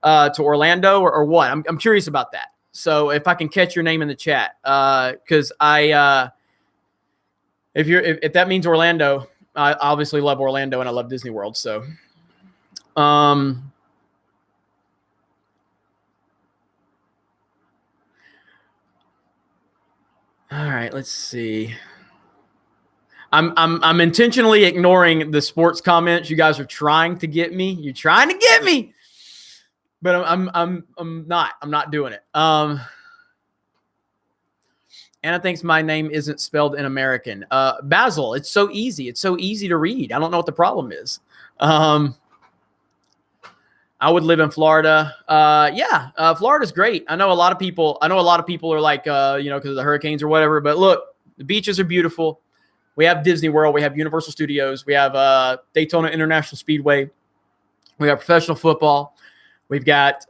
to Orlando, or what? I'm curious about that. So if I can catch your name in the chat, because if that means Orlando. I obviously love Orlando and I love Disney World. So, all right, let's see. I'm intentionally ignoring the sports comments. You guys are trying to get me. You're trying to get me, but I'm not doing it. Anna thinks my name isn't spelled in American. Basil, it's so easy. It's so easy to read. I don't know what the problem is. I would live in Florida. Florida's great. I know a lot of people are like, because of the hurricanes or whatever. But look, the beaches are beautiful. We have Disney World. We have Universal Studios. We have Daytona International Speedway. We have professional football. We've got,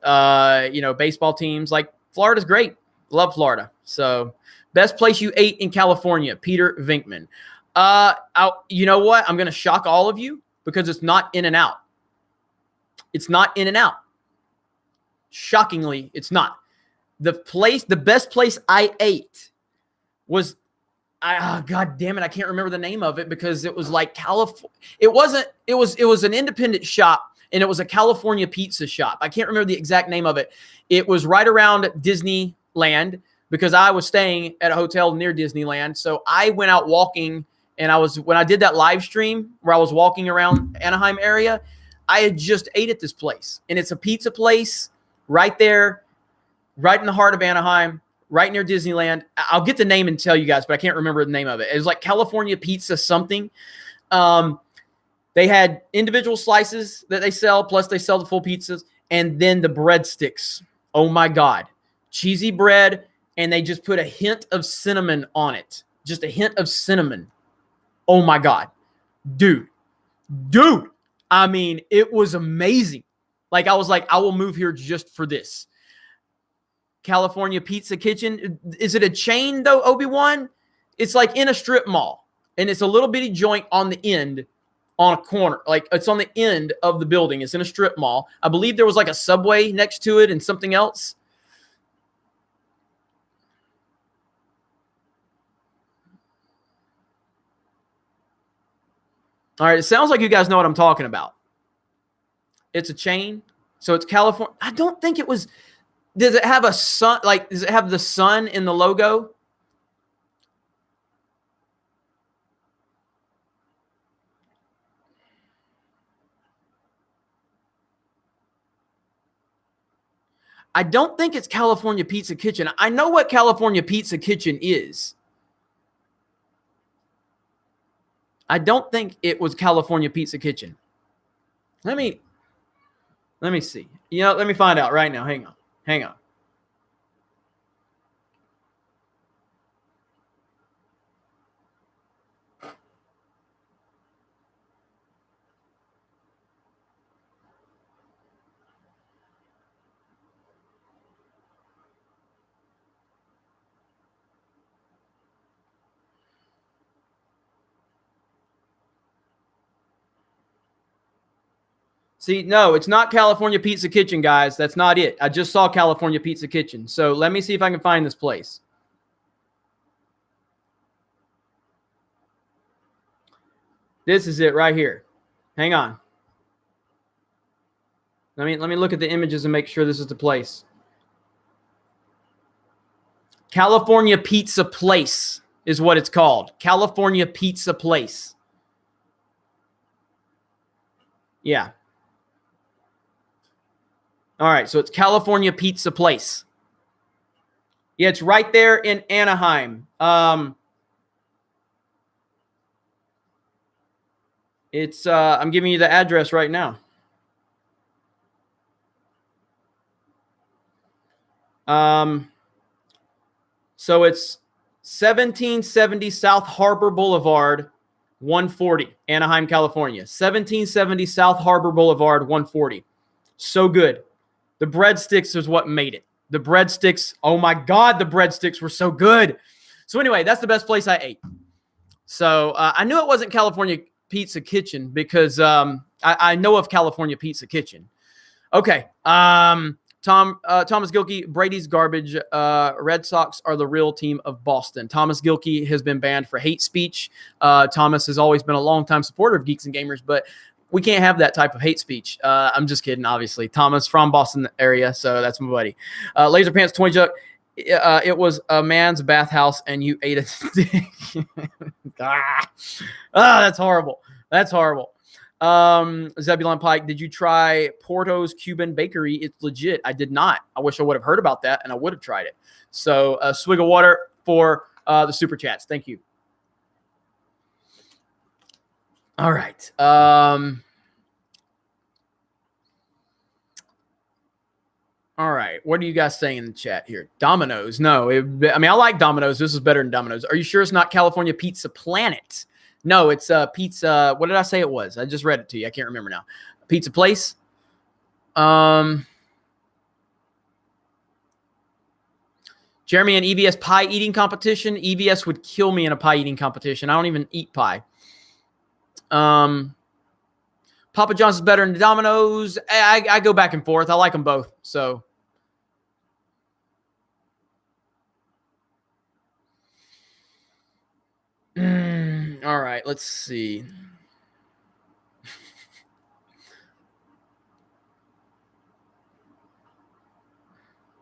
baseball teams. Like, Florida's great. Love Florida. So, best place you ate in California, Peter Vinkman. You know what? I'm going to shock all of you because it's not In-N-Out. It's not In-N-Out. Shockingly, it's not. The best place I ate was, God damn it, I can't remember the name of it because it was like California. It was an independent shop, and it was a California pizza shop. I can't remember the exact name of it. It was right around Disneyland, because I was staying at a hotel near Disneyland. So I went out walking, and when I did that live stream where I was walking around Anaheim area, I had just ate at this place. And it's a pizza place right there, right in the heart of Anaheim, right near Disneyland. I'll get the name and tell you guys, but I can't remember the name of it. It was like California Pizza something. They had individual slices that they sell, plus they sell the full pizzas, and then the breadsticks. Oh, my God. Cheesy bread. And they just put a hint of cinnamon on it. Just a hint of cinnamon. Oh, my God. Dude. I mean, it was amazing. Like, I was like, I will move here just for this. California Pizza Kitchen. Is it a chain, though, Obi-Wan? It's like in a strip mall. And it's a little bitty joint on the end, on a corner. Like, it's on the end of the building. It's in a strip mall. I believe there was like a Subway next to it and something else. All right, it sounds like you guys know what I'm talking about. It's a chain, so it's California. I don't think it was. Does it have a sun? Like, does it have the sun in the logo? I don't think it's California Pizza Kitchen. I know what California Pizza Kitchen is. I don't think it was California Pizza Kitchen. Let me see. Let me find out right now. Hang on. See, no, it's not California Pizza Kitchen, guys. That's not it. I just saw California Pizza Kitchen. So let me see if I can find this place. This is it right here. Hang on. Let me look at the images and make sure this is the place. California Pizza Place is what it's called. California Pizza Place. Yeah. All right, so it's California Pizza Place. Yeah, it's right there in Anaheim. It's I'm giving you the address right now. So it's 1770 South Harbor Boulevard, 140, Anaheim, California. 1770 South Harbor Boulevard, 140. So good. The breadsticks is what made it. The breadsticks, oh my God, the breadsticks were so good. So anyway, that's the best place I ate. So I knew it wasn't California Pizza Kitchen because I know of California Pizza Kitchen. Okay. Thomas Gilkey, Brady's garbage. Red Sox are the real team of Boston. Thomas Gilkey has been banned for hate speech. Thomas has always been a longtime supporter of Geeks and Gamers, but we can't have that type of hate speech. I'm just kidding, obviously. Thomas from Boston area, so that's my buddy. Laser Pants 20 Juck. It was a man's bathhouse, and you ate a dick. That's horrible. That's horrible. Zebulon Pike, did you try Porto's Cuban Bakery? It's legit. I did not. I wish I would have heard about that, and I would have tried it. So a swig of water for the super chats. Thank you. All right. All right. What are you guys saying in the chat here? Domino's. No. I like Domino's. This is better than Domino's. Are you sure it's not California Pizza Planet? No, it's Pizza. What did I say it was? I just read it to you. I can't remember now. Pizza Place. Jeremy, an EVS pie eating competition. EVS would kill me in a pie eating competition. I don't even eat pie. Papa John's is better than Domino's. I go back and forth. I like them both. So. All right, let's see.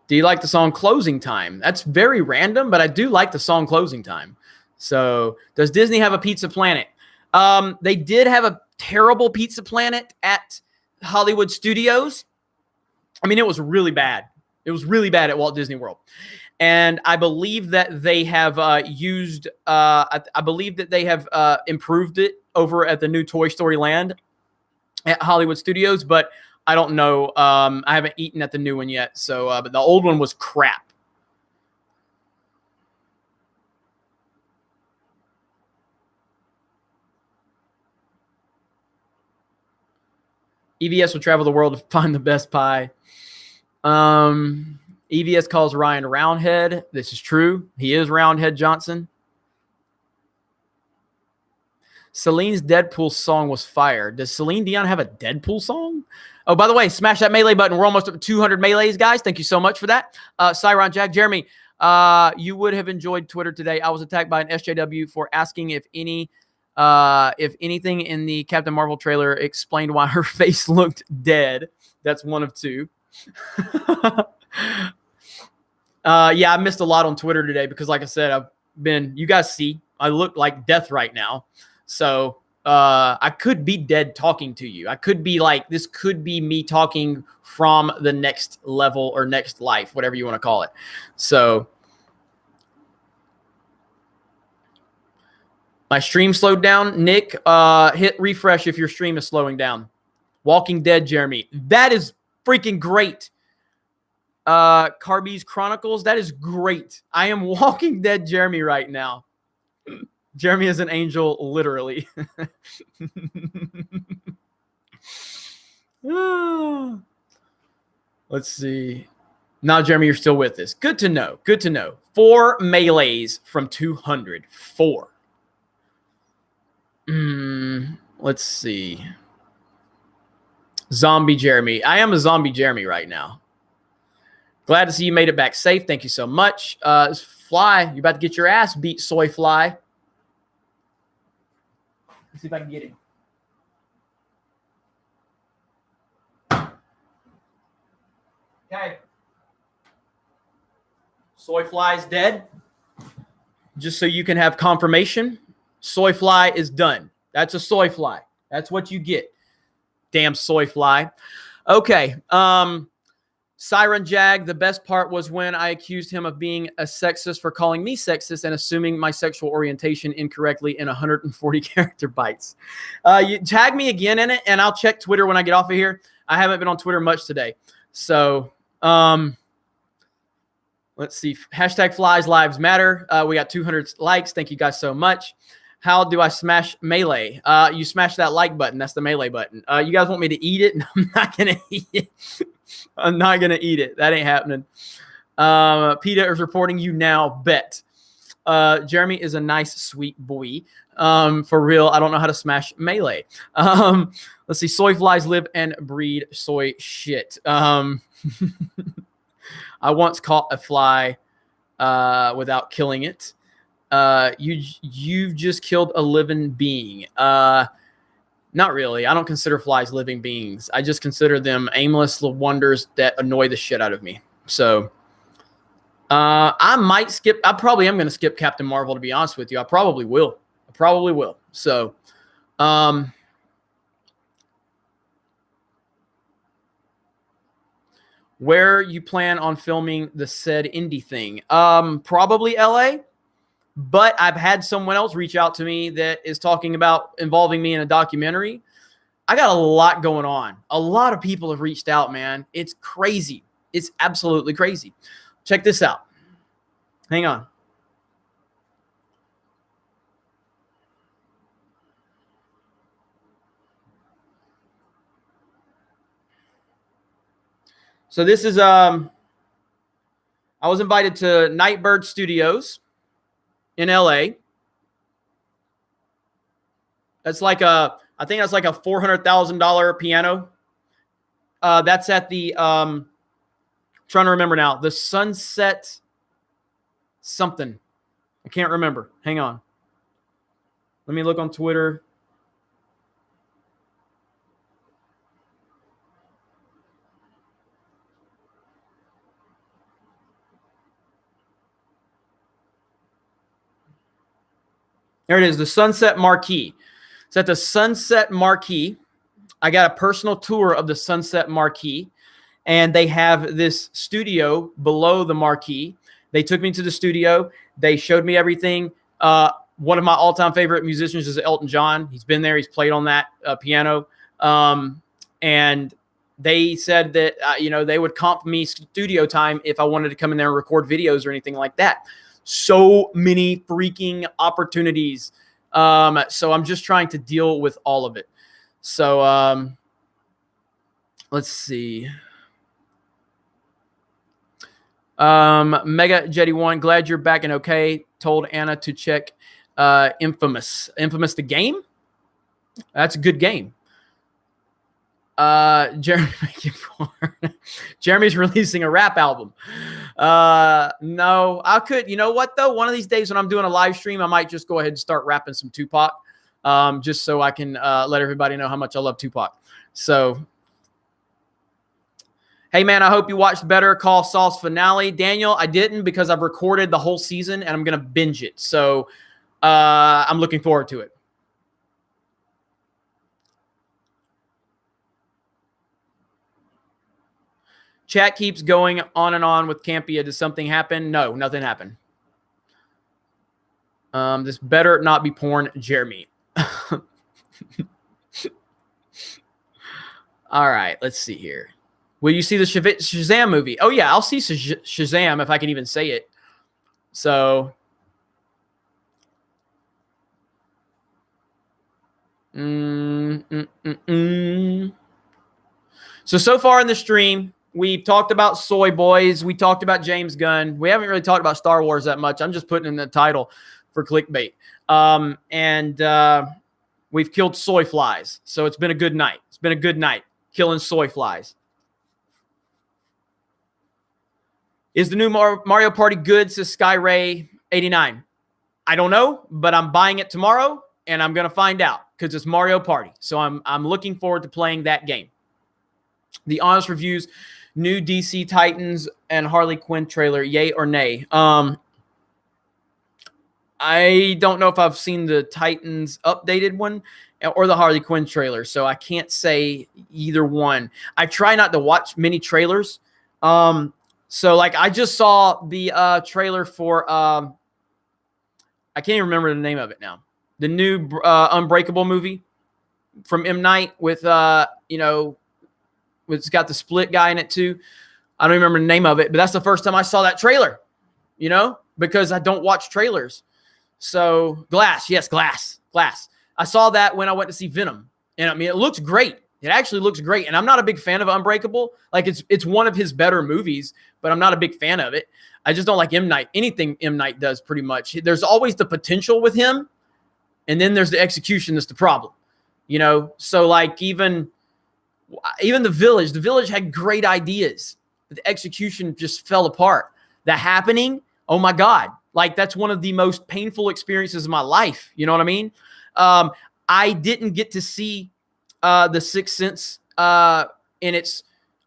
Do you like the song Closing Time? That's very random, but I do like the song Closing Time. So, does Disney have a Pizza Planet? They did have a terrible Pizza Planet at Hollywood Studios. I mean, it was really bad. It was really bad at Walt Disney World. And I believe that they have improved it over at the new Toy Story Land at Hollywood Studios, but I don't know. I haven't eaten at the new one yet. So, but the old one was crap. EVS will travel the world to find the best pie. EVS calls Ryan Roundhead. This is true. He is Roundhead Johnson. Celine's Deadpool song was fire. Does Celine Dion have a Deadpool song? Oh, by the way, smash that melee button. We're almost up to 200 melees, guys. Thank you so much for that. Cyron Jack, Jeremy, you would have enjoyed Twitter today. I was attacked by an SJW for asking if anything in the Captain Marvel trailer explained why her face looked dead. That's one of two. Yeah, I missed a lot on Twitter today because, like I said, you guys see, I look like death right now. So I could be dead talking to you. I could be like, this could be me talking from the next level or next life, whatever you want to call it. So my stream slowed down. Nick, hit refresh if your stream is slowing down. Walking Dead, Jeremy. That is freaking great. Carby's Chronicles. That is great. I am Walking Dead Jeremy right now. Jeremy is an angel, literally. Let's see. Now, Jeremy, you're still with us. Good to know. Good to know. 4 melees from 200. 4. Let's see. Zombie Jeremy. I am a zombie Jeremy right now. Glad to see you made it back safe. Thank you so much. Fly, you about to get your ass beat, Soy Fly. Let's see if I can get him. Okay. Soy Fly is dead. Just so you can have confirmation, Soy Fly is done. That's a Soy Fly. That's what you get. Damn Soy Fly. Okay. Siren Jag, the best part was when I accused him of being a sexist for calling me sexist and assuming my sexual orientation incorrectly in 140 character bytes. You tag me again in it, and I'll check Twitter when I get off of here. I haven't been on Twitter much today. So let's see. Hashtag Flies Lives Matter. We got 200 likes. Thank you guys so much. How do I smash Melee? You smash that like button. That's the Melee button. You guys want me to eat it? I'm not going to eat it. I'm not going to eat it. That ain't happening. PETA is reporting you now. Bet. Jeremy is a nice, sweet boy. For real, I don't know how to smash Melee. Let's see. Soy flies live and breed soy shit. I once caught a fly without killing it. You've just killed a living being. Not really. I don't consider flies living beings. I just consider them aimless little wonders that annoy the shit out of me. So I might skip. I probably am going to skip Captain Marvel, to be honest with you. I probably will. So where you plan on filming the said indie thing? Probably LA. But I've had someone else reach out to me that is talking about involving me in a documentary. I got a lot going on. A lot of people have reached out, man. It's crazy. It's absolutely crazy. Check this out. Hang on. So this is I was invited to Nightbird Studios in LA. That's like I think that's like a $400,000 piano. That's at the trying to remember now, the Sunset something. I can't remember. Hang on. Let me look on Twitter. There it is, the Sunset Marquee. It's at the Sunset Marquee. I got a personal tour of the Sunset Marquee, and they have this studio below the marquee. They took me to the studio. They showed me everything. One of my all-time favorite musicians is Elton John. He's been there. He's played on that piano. And they said that, they would comp me studio time if I wanted to come in there and record videos or anything like that. So many freaking opportunities. So I'm just trying to deal with all of it. So let's see. Mega Jetty 1, glad you're back and okay. Told Anna to check Infamous. Infamous the game? That's a good game. Jeremy Jeremy's releasing a rap album. No, I could. You know what though? One of these days when I'm doing a live stream, I might just go ahead and start rapping some Tupac, just so I can let everybody know how much I love Tupac. So, hey man, I hope you watched Better Call Saul's finale. Daniel, I didn't because I've recorded the whole season and I'm gonna binge it. So, I'm looking forward to it. Chat keeps going on and on with Campia. Does something happen? No, nothing happened. This better not be porn, Jeremy. All right, let's see here. Will you see the Shazam movie? Oh, yeah, I'll see Shazam if I can even say it. So, So far in the stream, we've talked about Soy Boys. We talked about James Gunn. We haven't really talked about Star Wars that much. I'm just putting in the title for clickbait. And we've killed soy flies. So it's been a good night. It's been a good night killing soy flies. Is the new Mario Party good, says Skyray89? I don't know, but I'm buying it tomorrow, and I'm going to find out because it's Mario Party. So I'm looking forward to playing that game. The honest reviews, new DC Titans and Harley Quinn trailer, yay or nay? I don't know if I've seen the Titans updated one or the Harley Quinn trailer, so I can't say either one. I try not to watch many trailers So like I just saw the trailer for I can't even remember the name of it now. The new Unbreakable movie from M. Night with it's got the Split guy in it too. I don't even remember the name of it, but that's the first time I saw that trailer, because I don't watch trailers. So Glass. I saw that when I went to see Venom. And I mean, it looks great. It actually looks great. And I'm not a big fan of Unbreakable. Like it's one of his better movies, but I'm not a big fan of it. I just don't like M. Night. Anything M. Night does pretty much. There's always the potential with him. And then there's the execution that's the problem, So like even The Village had great ideas. But the execution just fell apart. The Happening, oh my God. Like that's one of the most painful experiences of my life. You know what I mean? I didn't get to see The Sixth Sense in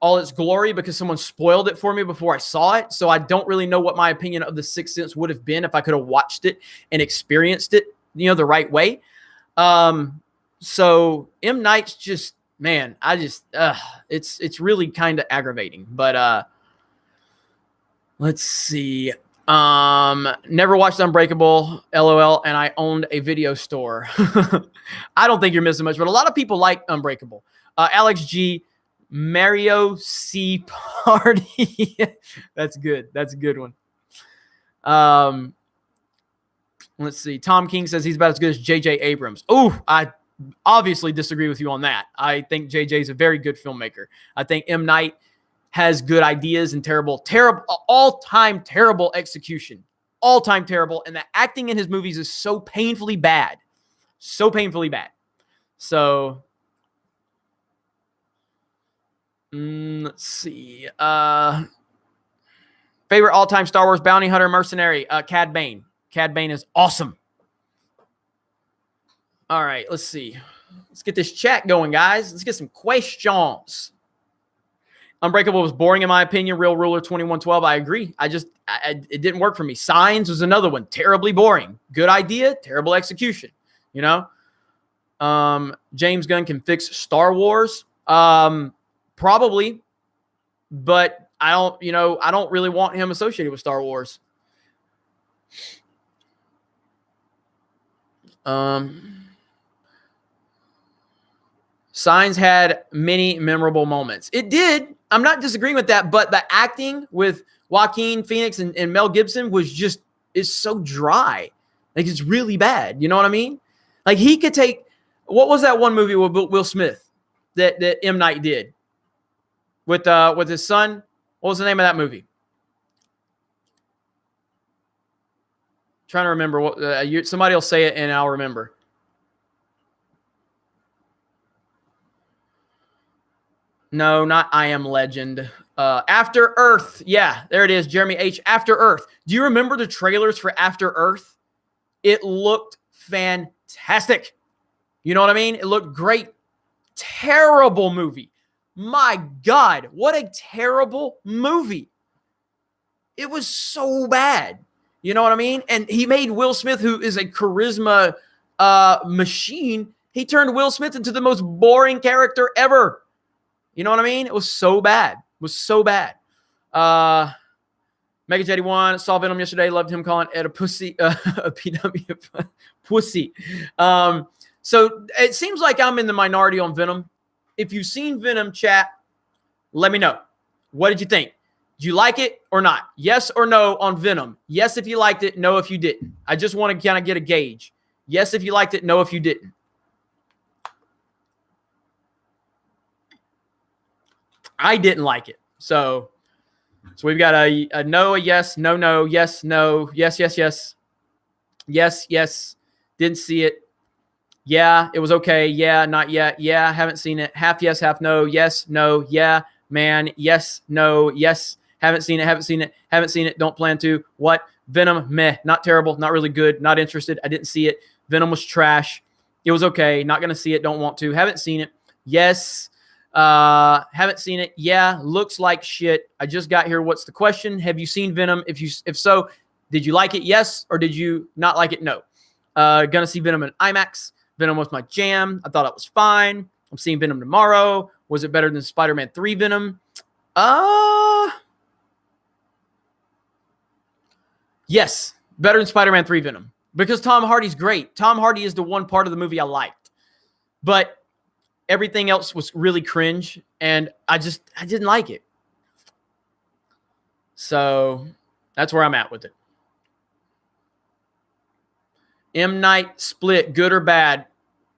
all its glory because someone spoiled it for me before I saw it. So I don't really know what my opinion of The Sixth Sense would have been if I could have watched it and experienced it, the right way. So M. Night's just, man, it's really kind of aggravating. But let's see. Never watched Unbreakable, LOL, and I owned a video store. I don't think you're missing much, but a lot of people like Unbreakable. Alex G, Mario C Party. That's good. That's a good one. Let's see. Tom King says he's about as good as J.J. Abrams. Oh, I obviously disagree with you on that. I think J.J. is a very good filmmaker. I think M. Night has good ideas and all-time terrible execution. All-time terrible. And the acting in his movies is so painfully bad. So painfully bad. So, let's see. Favorite all-time Star Wars bounty hunter mercenary, Cad Bane. Cad Bane is awesome. All right, let's see. Let's get this chat going, guys. Let's get some questions. Unbreakable was boring in my opinion. Real Ruler 2112. I agree. It didn't work for me. Signs was another one. Terribly boring. Good idea. Terrible execution. James Gunn can fix Star Wars. Probably, but I don't really want him associated with Star Wars. Signs had many memorable moments. It did. I'm not disagreeing with that, but the acting with Joaquin Phoenix and Mel Gibson is so dry. Like it's really bad. You know what I mean? Like he could take, what was that one movie with Will Smith that M. Night did with his son? What was the name of that movie? Trying to remember what somebody will say it and I'll remember. No, not I Am Legend. After Earth. Yeah, there it is. Jeremy H. After Earth. Do you remember the trailers for After Earth? It looked fantastic. You know what I mean? It looked great. Terrible movie. My God, what a terrible movie. It was so bad. You know what I mean? And he made Will Smith, who is a charisma machine, he turned Will Smith into the most boring character ever. You know what I mean? It was so bad. It was so bad. Mega Jetty 1 saw Venom yesterday. Loved him calling Ed a pussy. A PW pussy. So it seems like I'm in the minority on Venom. If you've seen Venom, chat, let me know. What did you think? Did you like it or not? Yes or no on Venom? Yes if you liked it, no if you didn't. I just want to kind of get a gauge. Yes if you liked it, no if you didn't. I didn't like it. So we've got a no, a yes, no, no, yes, no, yes, yes, yes. Yes, yes. Didn't see it. Yeah, it was okay. Yeah, not yet. Yeah, haven't seen it. Half yes, half no. Yes, no, yeah, man. Yes, no, yes. Haven't seen it, haven't seen it, haven't seen it. Don't plan to. What? Venom, meh. Not terrible, not really good, not interested. I didn't see it. Venom was trash. It was okay. Not going to see it. Don't want to. Haven't seen it. Yes. Haven't seen it. Yeah. Looks like shit. I just got here. What's the question? Have you seen Venom? If so, did you like it? Yes. Or did you not like it? No. Gonna see Venom in IMAX. Venom was my jam. I thought it was fine. I'm seeing Venom tomorrow. Was it better than Spider-Man 3 Venom? Yes, better than Spider-Man 3 Venom. Because Tom Hardy's great. Tom Hardy is the one part of the movie I liked. But everything else was really cringe, and I didn't like it. So that's where I'm at with it. M. Night Split, good or bad?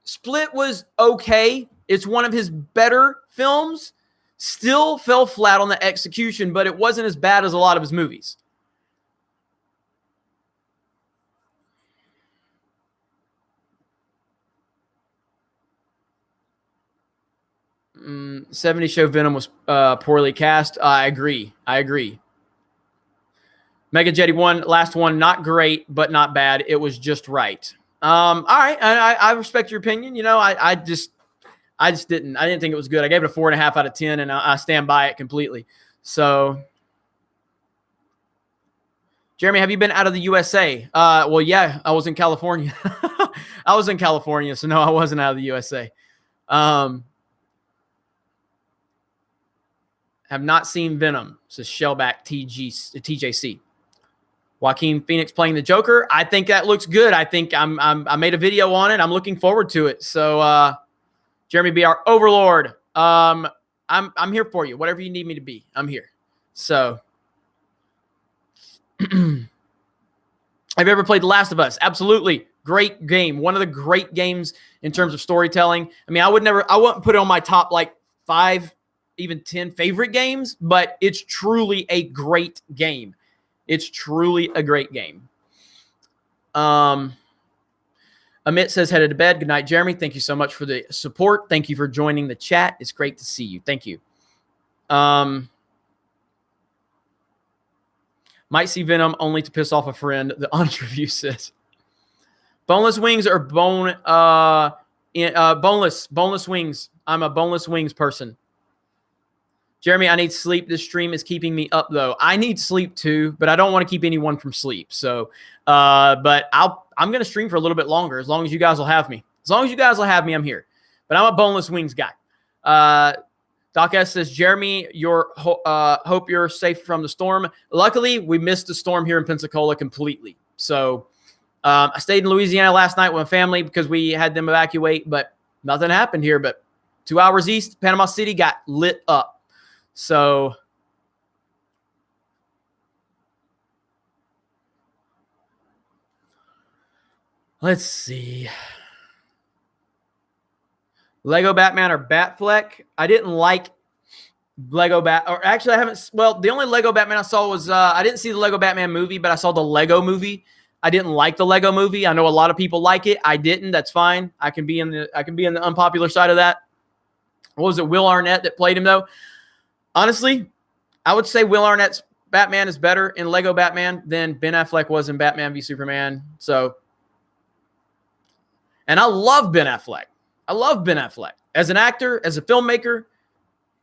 Split was okay. It's one of his better films. Still fell flat on the execution, but it wasn't as bad as a lot of his movies. '70s Show Venom was poorly cast. I agree. Mega Jetty one, last one, not great, but not bad. It was just right. All right. I respect your opinion. You know, I didn't think it was good. I gave it a 4.5 out of 10, and I stand by it completely. So, Jeremy, have you been out of the USA? Well, yeah, I was in California. So no, I wasn't out of the USA. Have not seen Venom, says Shellback TJC. Joaquin Phoenix playing the Joker. I think that looks good. I think I made a video on it. I'm looking forward to it. So, Jeremy B, our overlord. I'm here for you. Whatever you need me to be, I'm here. So, have you ever played The Last of Us? Absolutely. Great game. One of the great games in terms of storytelling. I mean, I wouldn't put it on my top like 5, even 10 favorite games, but it's truly a great game. It's truly a great game. Amit says, headed to bed. Good night, Jeremy. Thank you so much for the support. Thank you for joining the chat. It's great to see you. Thank you. Might see Venom only to piss off a friend. The honest review says. Boneless wings or boneless wings. I'm a boneless wings person. Jeremy, I need sleep. This stream is keeping me up, though. I need sleep, too, but I don't want to keep anyone from sleep. So, but I'm going to stream for a little bit longer as long as you guys will have me. As long as you guys will have me, I'm here. But I'm a boneless wings guy. Doc S says, Jeremy, hope you're safe from the storm. Luckily, we missed the storm here in Pensacola completely. So, I stayed in Louisiana last night with my family because we had them evacuate, but nothing happened here. But 2 hours east, Panama City got lit up. So, let's see. Lego Batman or Batfleck? I didn't like Lego or actually I haven't. Well, the only Lego Batman I saw was I didn't see the Lego Batman movie, but I saw the Lego movie. I didn't like the Lego movie. I know a lot of people like it. I didn't. That's fine. I can be in the unpopular side of that. What was it? Will Arnett that played him though? Honestly, I would say Will Arnett's Batman is better in Lego Batman than Ben Affleck was in Batman v Superman. So, and I love Ben Affleck. As an actor, as a filmmaker.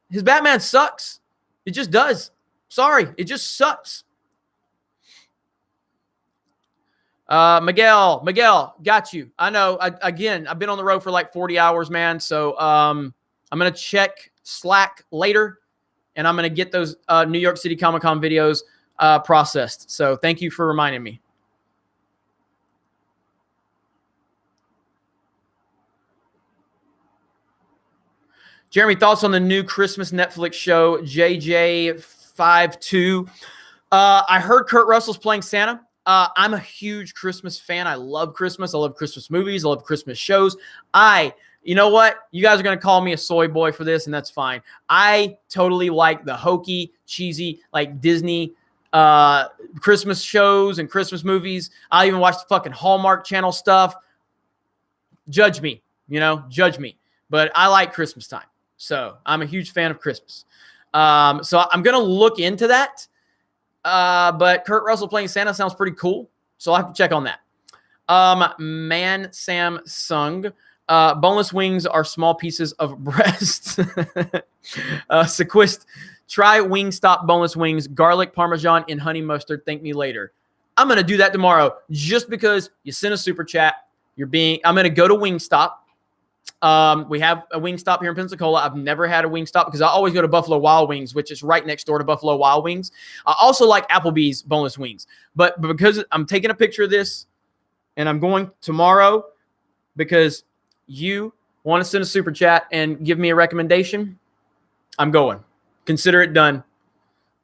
His Batman sucks. It just does. Sorry, it just sucks. Miguel, got you. I know. I've been on the road for like 40 hours, man. So I'm gonna check Slack later. And I'm going to get those New York City Comic-Con videos processed. So thank you for reminding me. Jeremy, thoughts on the new Christmas Netflix show, JJ52? I heard Kurt Russell's playing Santa. I'm a huge Christmas fan. I love Christmas. I love Christmas movies. I love Christmas shows. You know what? You guys are going to call me a soy boy for this, and that's fine. I totally like the hokey, cheesy, like Disney Christmas shows and Christmas movies. I even watch the fucking Hallmark Channel stuff. Judge me, judge me. But I like Christmas time. So I'm a huge fan of Christmas. So I'm going to look into that. But Kurt Russell playing Santa sounds pretty cool. So I'll have to check on that. Man Samsung. Boneless wings are small pieces of breasts. Sequist, try Wingstop boneless wings, garlic, Parmesan, and honey mustard. Thank me later. I'm going to do that tomorrow just because you sent a super chat. I'm going to go to Wingstop. We have a Wingstop here in Pensacola. I've never had a Wingstop because I always go to Buffalo Wild Wings, which is right next door to Buffalo Wild Wings. I also like Applebee's boneless wings. But because I'm taking a picture of this and I'm going tomorrow because you want to send a super chat and give me a recommendation, I'm going. Consider it done.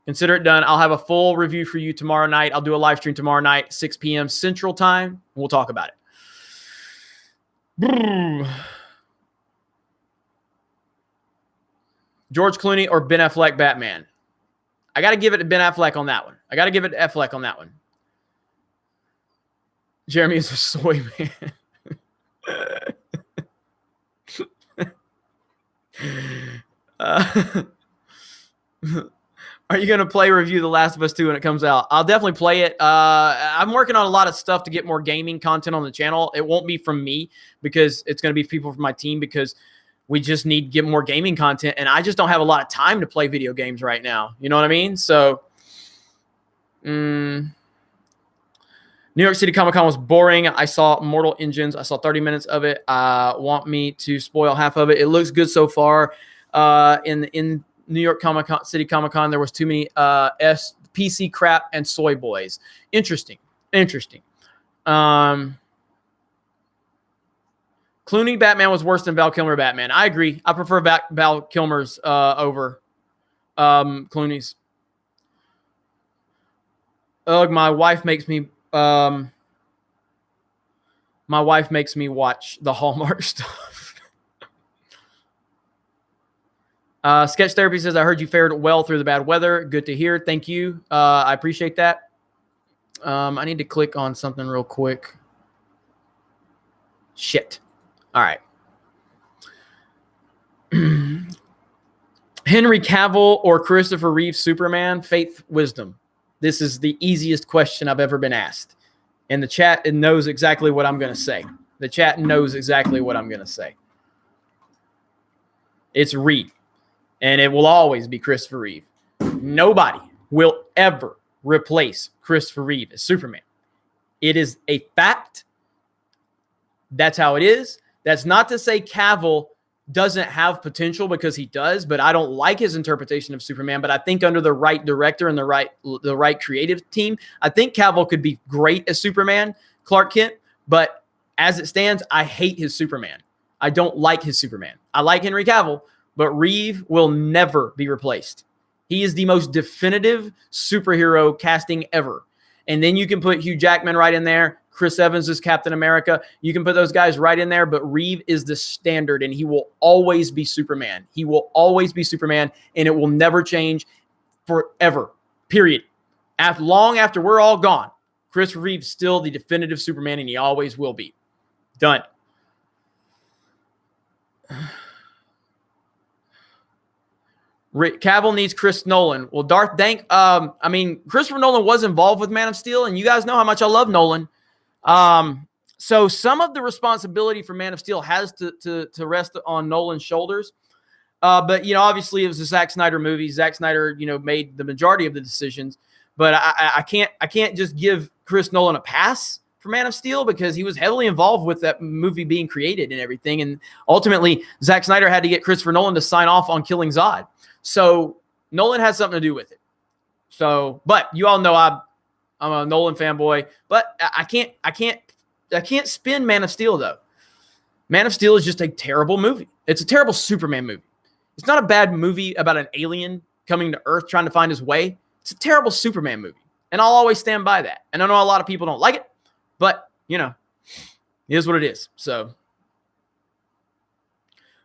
Consider it done. I'll have a full review for you tomorrow night. I'll do a live stream tomorrow night, 6 p.m. Central Time. And we'll talk about it. George Clooney or Ben Affleck Batman? I got to give it to Ben Affleck on that one. I got to give it to Affleck on that one. Jeremy is a soy man. Are you going to play review The Last of Us 2 when it comes out? I'll definitely play it. I'm working on a lot of stuff to get more gaming content on the channel. It won't be from me because it's going to be people from my team because we just need to get more gaming content. And I just don't have a lot of time to play video games right now. You know what I mean? So, New York City Comic-Con was boring. I saw Mortal Engines. I saw 30 minutes of it. Want me to spoil half of it? It looks good so far. In New York City Comic-Con, there was too many PC crap and soy boys. Interesting. Clooney Batman was worse than Val Kilmer Batman. I agree. I prefer Val Kilmer's over Clooney's. Ugh, my wife makes me watch the Hallmark stuff. Sketch Therapy says, I heard you fared well through the bad weather. Good to hear. Thank you. I appreciate that. I need to click on something real quick. Shit. All right. Henry Cavill or Christopher Reeve Superman? Faith, wisdom. This is the easiest question I've ever been asked. And the chat knows exactly what I'm going to say. The chat knows exactly what I'm going to say. It's Reeve. And it will always be Christopher Reeve. Nobody will ever replace Christopher Reeve as Superman. It is a fact. That's how it is. That's not to say Cavill doesn't have potential, because he does, but I don't like his interpretation of Superman. But I think under the right director and the right creative team, I think Cavill could be great as Superman, Clark Kent. But as it stands, I hate his Superman. I don't like his Superman. I like Henry Cavill, but Reeve will never be replaced. He is the most definitive superhero casting ever. And then you can put Hugh Jackman right in there. Chris Evans is Captain America. You can put those guys right in there, but Reeve is the standard, and he will always be Superman. He will always be Superman, and it will never change forever, period. Long after we're all gone, Chris Reeve's still the definitive Superman, and he always will be. Done. Cavill needs Chris Nolan. Well, Darth Dank, Christopher Nolan was involved with Man of Steel, and you guys know how much I love Nolan. So some of the responsibility for Man of Steel has to rest on Nolan's shoulders. But, obviously it was a Zack Snyder movie. Zack Snyder, made the majority of the decisions. But I can't just give Chris Nolan a pass for Man of Steel, because he was heavily involved with that movie being created and everything. And ultimately, Zack Snyder had to get Christopher Nolan to sign off on killing Zod. So Nolan had something to do with it. So, but you all know I'm a Nolan fanboy, but I can't spin Man of Steel though. Man of Steel is just a terrible movie. It's a terrible Superman movie. It's not a bad movie about an alien coming to Earth trying to find his way. It's a terrible Superman movie. And I'll always stand by that. And I know a lot of people don't like it, but it is what it is. So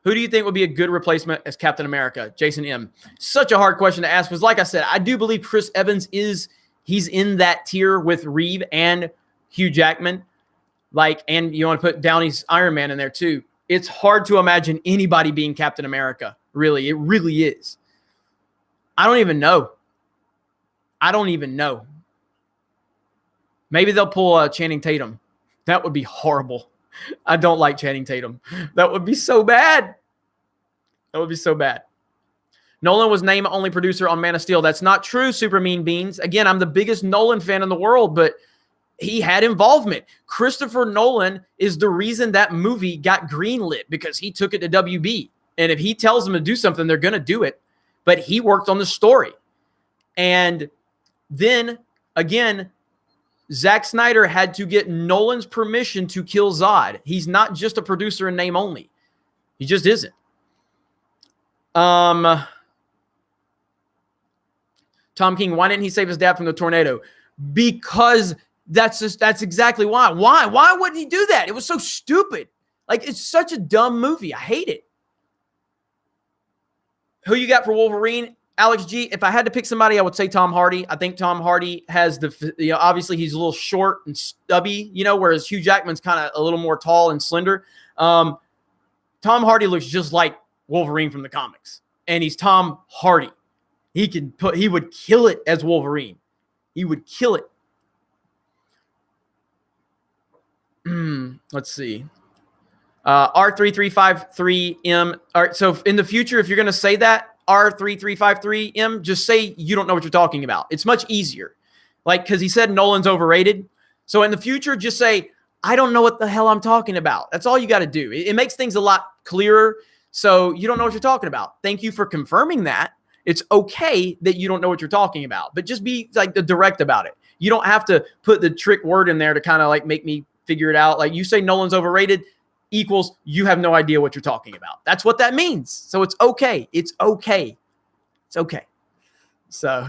who do you think would be a good replacement as Captain America? Jason M. Such a hard question to ask, because like I said, I do believe Chris Evans he's in that tier with Reeve and Hugh Jackman. And you want to put Downey's Iron Man in there too. It's hard to imagine anybody being Captain America. Really, it really is. I don't even know. Maybe they'll pull Channing Tatum. That would be horrible. I don't like Channing Tatum. That would be so bad. Nolan was name only producer on Man of Steel. That's not true, Super Mean Beans. Again, I'm the biggest Nolan fan in the world, but he had involvement. Christopher Nolan is the reason that movie got greenlit, because he took it to WB. And if he tells them to do something, they're going to do it. But he worked on the story. And then, again, Zack Snyder had to get Nolan's permission to kill Zod. He's not just a producer in name only. He just isn't. Tom King, why didn't he save his dad from the tornado? Because that's exactly why. Why wouldn't he do that? It was so stupid. Like, it's such a dumb movie. I hate it. Who you got for Wolverine? Alex G, if I had to pick somebody, I would say Tom Hardy. I think Tom Hardy has obviously he's a little short and stubby, whereas Hugh Jackman's kind of a little more tall and slender. Tom Hardy looks just like Wolverine from the comics, and he's Tom Hardy. He would kill it as Wolverine. He would kill it. Let's see. R3353M. All right, so in the future, if you're going to say that, R3353M, just say you don't know what you're talking about. It's much easier. Because he said Nolan's overrated. So in the future, just say, I don't know what the hell I'm talking about. That's all you got to do. It makes things a lot clearer. So you don't know what you're talking about. Thank you for confirming that. It's okay that you don't know what you're talking about, but just be direct about it. You don't have to put the trick word in there to kind of make me figure it out. Like, you say Nolan's overrated equals you have no idea what you're talking about. That's what that means. So it's okay. It's okay. It's okay. So,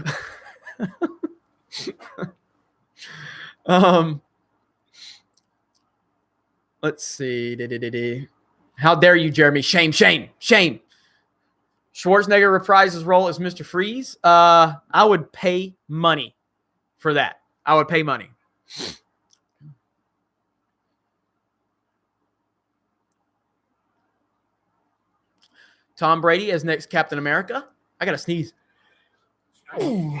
let's see. How dare you, Jeremy? Shame, shame, shame. Schwarzenegger reprised his role as Mr. Freeze. I would pay money for that. I would pay money. Tom Brady as next Captain America. I got to sneeze. Whew.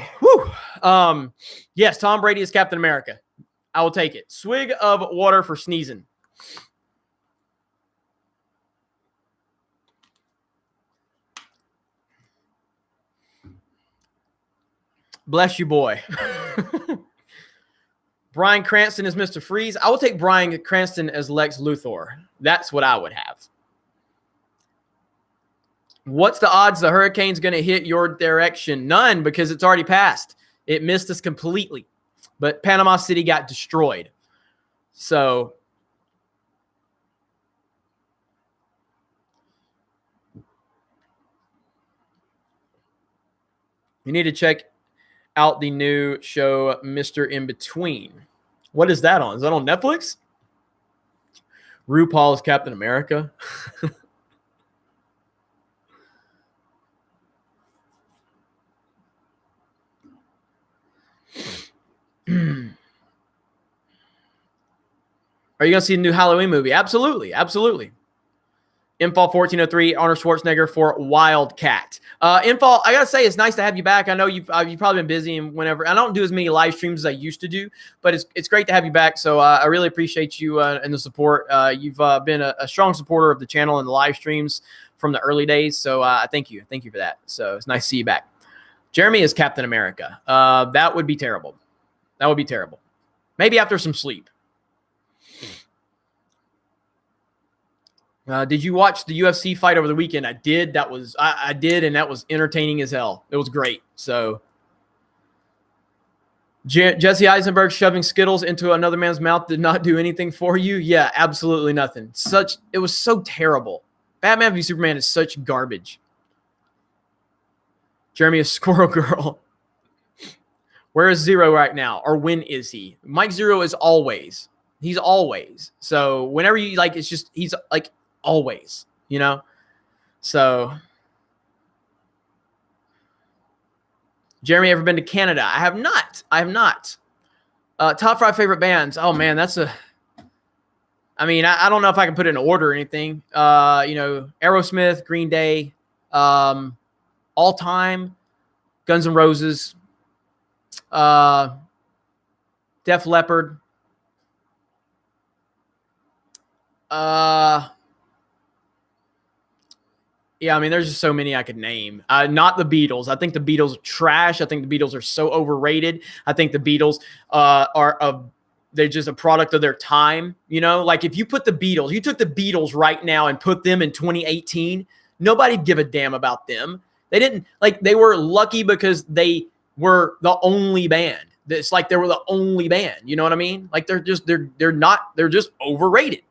Yes, Tom Brady is Captain America. I will take it. Swig of water for sneezing. Bless you, boy. Bryan Cranston is Mr. Freeze. I will take Bryan Cranston as Lex Luthor. That's what I would have. What's the odds the hurricane's going to hit your direction? None, because it's already passed. It missed us completely. But Panama City got destroyed. So you need to check out the new show, Mr. In Between. What is that on? Is that on Netflix? RuPaul is Captain America. Are you going to see the new Halloween movie? Absolutely. Absolutely. Infall 1403, Arnold Schwarzenegger for Wildcat. Infall, I got to say, it's nice to have you back. I know you've probably been busy, and whenever I don't do as many live streams as I used to do, but it's great to have you back. So I really appreciate you and the support. You've been a strong supporter of the channel and the live streams from the early days. So thank you. Thank you for that. So it's nice to see you back. Jeremy is Captain America. That would be terrible. That would be terrible. Maybe after some sleep. Did you watch the UFC fight over the weekend? I did. I did, and that was entertaining as hell. It was great. So Jesse Eisenberg shoving Skittles into another man's mouth did not do anything for you? Yeah, absolutely nothing. It was so terrible. Batman v Superman is such garbage. Jeremy is Squirrel Girl. Where is Zero right now? Or when is he? Mike Zero is always. He's always. So whenever you it's just he's always, So Jeremy, ever been to Canada? I have not. Top 5 favorite bands. Oh man, I don't know if I can put it in order or anything. Aerosmith, Green Day, all time, Guns N' Roses, Def Leppard, yeah, there's just so many I could name. Not the Beatles. I think the Beatles are trash. I think the Beatles are so overrated. I think the Beatles are they're just a product of their time. You know, like if you took the Beatles right now and put them in 2018, nobody'd give a damn about them. They were lucky because they were the only band. It's like they were the only band. You know what I mean? Like they're just overrated.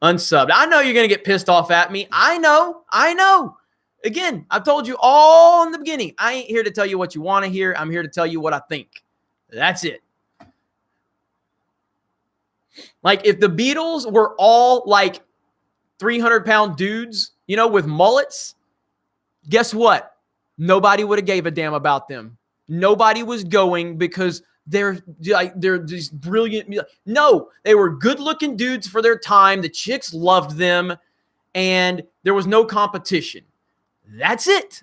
Unsubbed. I know you're going to get pissed off at me. I know. Again, I've told you all in the beginning. I ain't here to tell you what you want to hear. I'm here to tell you what I think. That's it. Like if the Beatles were all like 300-pound dudes, you know, with mullets, guess what? Nobody would have gave a damn about them. Nobody was going because they're these brilliant. No, they were good-looking dudes for their time. The chicks loved them, and there was no competition. That's it.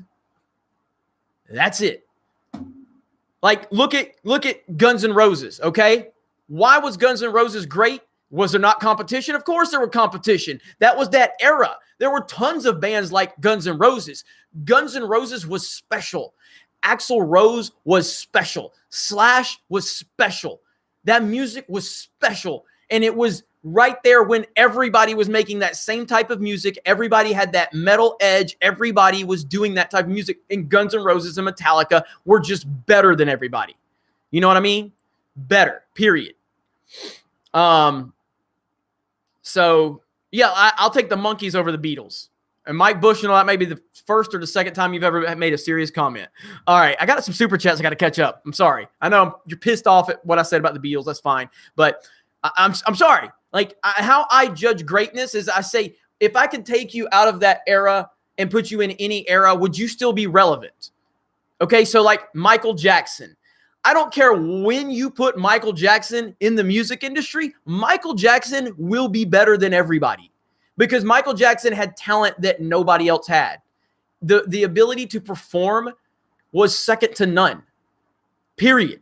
Like look at Guns N' Roses. Okay, why was Guns N' Roses great? Was there not competition? Of course there were competition. That was that era. There were tons of bands like Guns N' Roses. Guns N' Roses was special. Axl Rose was special. Slash was special. That music was special. And it was right there when everybody was making that same type of music. Everybody had that metal edge. Everybody was doing that type of music. And Guns N' Roses and Metallica were just better than everybody. You know what I mean? Better, period. So, yeah, I'll take the Monkees over the Beatles. And Mike Bush, that may be the first or the second time you've ever made a serious comment. All right, I got some super chats I got to catch up. I'm sorry. I know you're pissed off at what I said about the Beatles. That's fine. But I'm sorry. Like, how I judge greatness is I say, if I could take you out of that era and put you in any era, would you still be relevant? Okay, so like Michael Jackson. I don't care when you put Michael Jackson in the music industry, Michael Jackson will be better than everybody because Michael Jackson had talent that nobody else had. The ability to perform was second to none, period.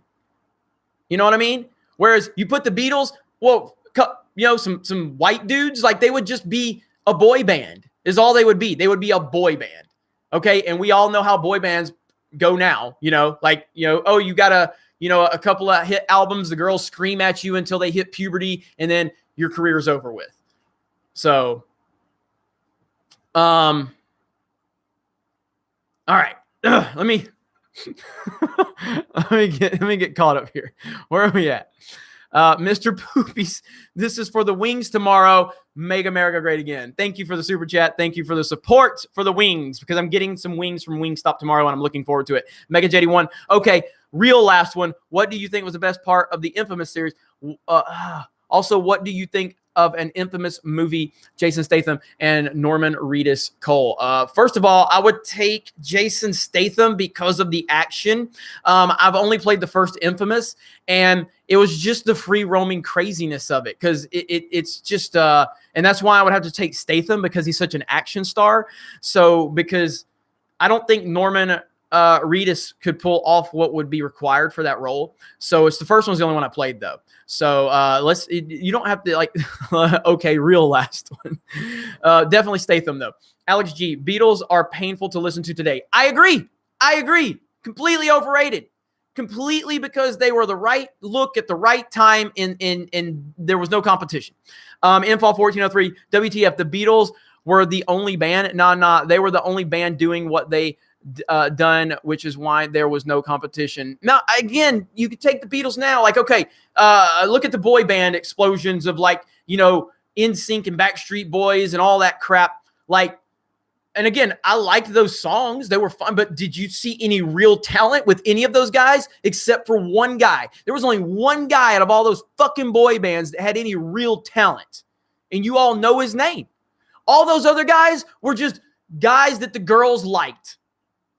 You know what I mean? Whereas you put the Beatles, well, you know, some white dudes, like they would just be a boy band is all they would be. They would be a boy band. Okay. And we all know how boy bands go now, you know, like, you know, oh, you got a couple of hit albums. The girls scream at you until they hit puberty and then your career's over with. So, all right, let me get caught up here. Where are we at? Mr. Poopies, this is for the wings tomorrow. Make America great again. Thank you for the super chat. Thank you for the support for the wings because I'm getting some wings from Wingstop tomorrow and I'm looking forward to it. Mega JD1. Okay, real last one. What do you think was the best part of the Infamous series? Also, what do you think of an Infamous movie, Jason Statham and Norman Reedus Cole? First of all, I would take Jason Statham because of the action. I've only played the first Infamous, and it was just the free roaming craziness of it because it's just and that's why I would have to take Statham because he's such an action star. So because I don't think Norman Reedus could pull off what would be required for that role. So it's the first one's the only one I played though. So you don't have to like, okay, real last one. Definitely Statham though. Alex G, Beatles are painful to listen to today. I agree. Completely overrated. Completely because they were the right look at the right time and there was no competition. Infall 1403, WTF, the Beatles were the only band. Nah, they were the only band doing what they done, which is why there was no competition. Now, again, you could take the Beatles now. Like, okay, look at the boy band explosions of like, you know, NSYNC and Backstreet Boys and all that crap. Like, and again, I liked those songs. They were fun, but did you see any real talent with any of those guys except for one guy? There was only one guy out of all those fucking boy bands that had any real talent. And you all know his name. All those other guys were just guys that the girls liked.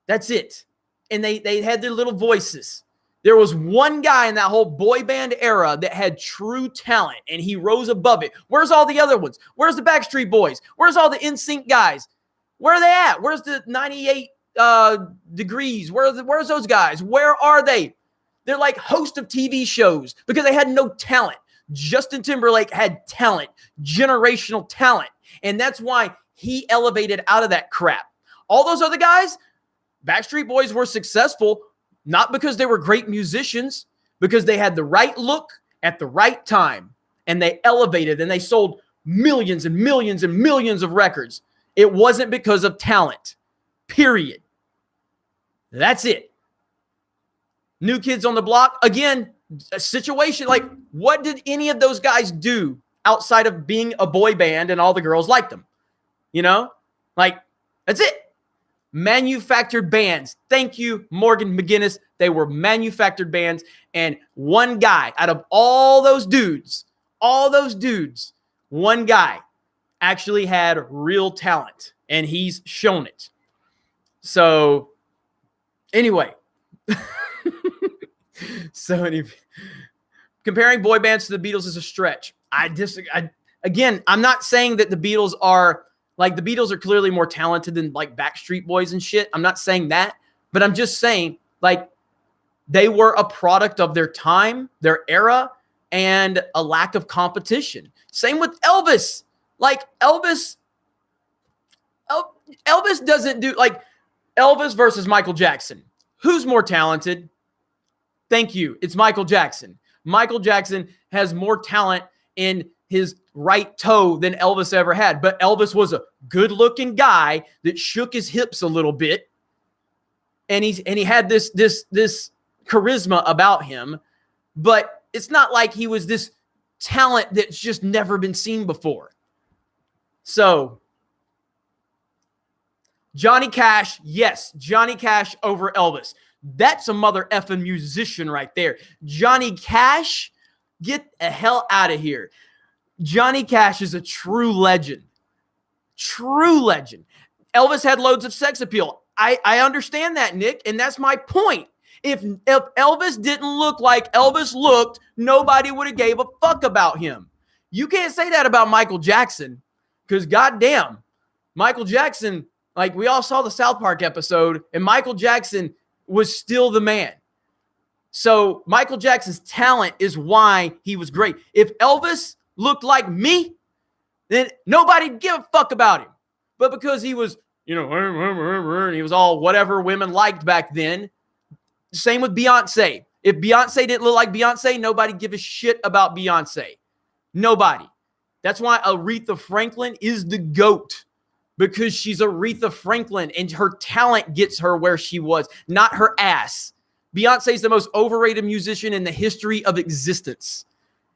That's it. And they had their little voices. There was one guy in that whole boy band era that had true talent, and he rose above it. Where's all the other ones? Where's the Backstreet Boys? Where's all the NSYNC guys? Where are they at? Where's the 98 Degrees? Where's those guys? Where are they? They're like host of TV shows because they had no talent. Justin Timberlake had talent, generational talent, and that's why he elevated out of that crap. All those other guys, Backstreet Boys were successful, not because they were great musicians, because they had the right look at the right time, and they elevated and they sold millions and millions and millions of records, it wasn't because of talent. Period. That's it. New Kids on the Block, again, a situation like, what did any of those guys do outside of being a boy band and all the girls liked them? You know, like, that's it. Manufactured bands. Thank you, Morgan McGinnis. They were manufactured bands. And one guy out of all those dudes, one guy actually had real talent, and he's shown it. So anyway, comparing boy bands to the Beatles is a stretch. Again, I'm not saying that the Beatles are clearly more talented than like Backstreet Boys and shit. I'm not saying that, but I'm just saying like they were a product of their time, their era, and a lack of competition. Same with Elvis. Like Elvis doesn't do like Elvis versus Michael Jackson. Who's more talented? Thank you. It's Michael Jackson. Michael Jackson has more talent in his right toe than Elvis ever had. But Elvis was a good-looking guy that shook his hips a little bit, and he had this charisma about him. But it's not like he was this talent that's just never been seen before. So Johnny Cash, yes, Johnny Cash over Elvis. That's a mother effing musician right there. Johnny Cash, get the hell out of here. Johnny Cash is a true legend. True legend. Elvis had loads of sex appeal. I understand that, Nick, and that's my point. If Elvis didn't look like Elvis looked, nobody would have gave a fuck about him. You can't say that about Michael Jackson, because goddamn, Michael Jackson, like we all saw the South Park episode, and Michael Jackson was still the man. So Michael Jackson's talent is why he was great. If Elvis looked like me, then nobody'd give a fuck about him. But because he was, and he was all whatever women liked back then. Same with Beyonce. If Beyonce didn't look like Beyonce, nobody'd give a shit about Beyonce. Nobody. That's why Aretha Franklin is the GOAT. Because she's Aretha Franklin and her talent gets her where she was, not her ass. Beyonce's the most overrated musician in the history of existence.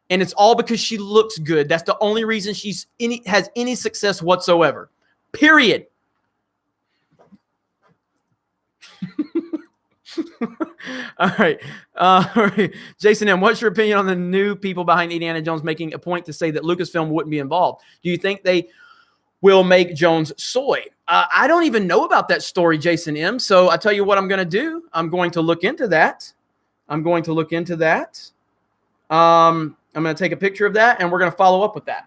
And it's all because she looks good. That's the only reason has any success whatsoever. Period. All right. Jason M., what's your opinion on the new people behind Indiana Jones making a point to say that Lucasfilm wouldn't be involved? Do you think they will make Jones soy? I don't even know about that story, Jason M. So I tell you what I'm going to do. I'm going to look into that. I'm going to take a picture of that, and we're going to follow up with that.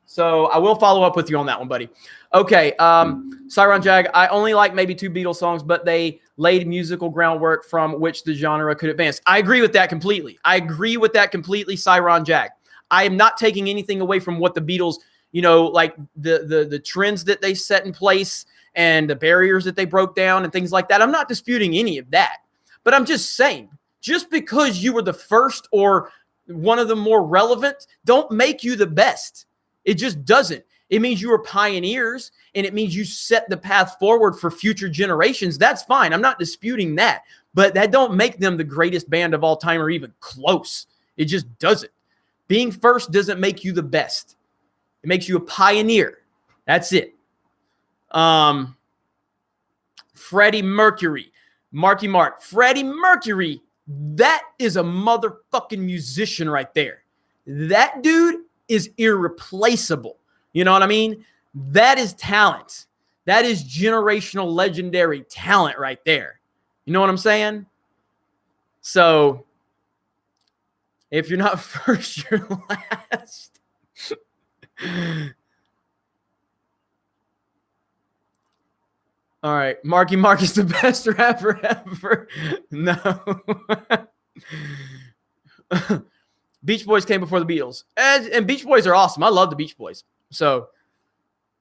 So I will follow up with you on that one, buddy. Okay. Cyron Jag, I only like maybe 2 Beatles songs, but they laid musical groundwork from which the genre could advance. I agree with that completely. Cyron Jag. I am not taking anything away from what the Beatles, like the trends that they set in place and the barriers that they broke down and things like that. I'm not disputing any of that. But I'm just saying, just because you were the first or one of the more relevant, don't make you the best. It just doesn't. It means you were pioneers, and it means you set the path forward for future generations. That's fine. I'm not disputing that. But that don't make them the greatest band of all time or even close. It just doesn't. Being first doesn't make you the best. It makes you a pioneer. That's it. Freddie Mercury. Marky Mark. Freddie Mercury, that is a motherfucking musician right there. That dude is irreplaceable. You know what I mean? That is talent. That is generational legendary talent right there. You know what I'm saying? So if you're not first, you're last. All right. Marky Mark is the best rapper ever. No. Beach Boys came before the Beatles. And Beach Boys are awesome. I love the Beach Boys. So,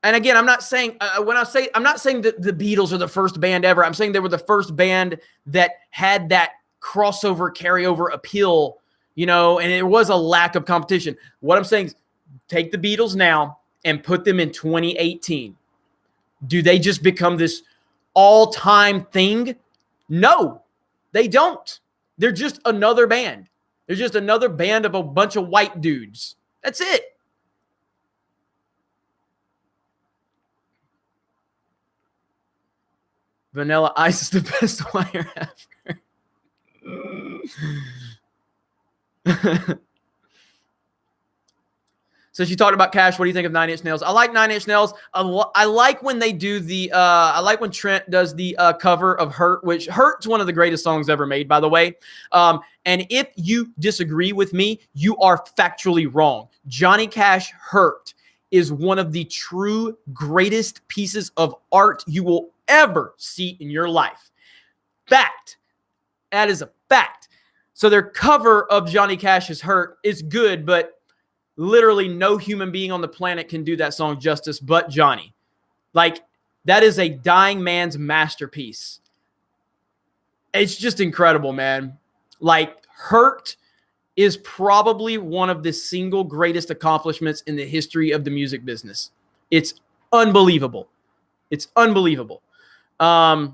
and again, I'm not saying, I'm not saying that the Beatles are the first band ever. I'm saying they were the first band that had that crossover, carryover appeal, and it was a lack of competition. What I'm saying is take the Beatles now and put them in 2018. Do they just become this all-time thing? No, they don't. They're just another band. They're just another band of a bunch of white dudes. That's it. Vanilla Ice is the best player ever. So she talked about Cash. What do you think of Nine Inch Nails? I like Nine Inch Nails. I like when they do I like when Trent does the cover of Hurt, which Hurt's one of the greatest songs ever made, by the way. And if you disagree with me, you are factually wrong. Johnny Cash Hurt is one of the true greatest pieces of art you will ever see in your life. Fact. That is a fact. So their cover of Johnny Cash's Hurt is good, but literally no human being on the planet can do that song justice but Johnny. Like, that is a dying man's masterpiece. It's just incredible, man. Like, Hurt is probably one of the single greatest accomplishments in the history of the music business. It's unbelievable. It's unbelievable. Let's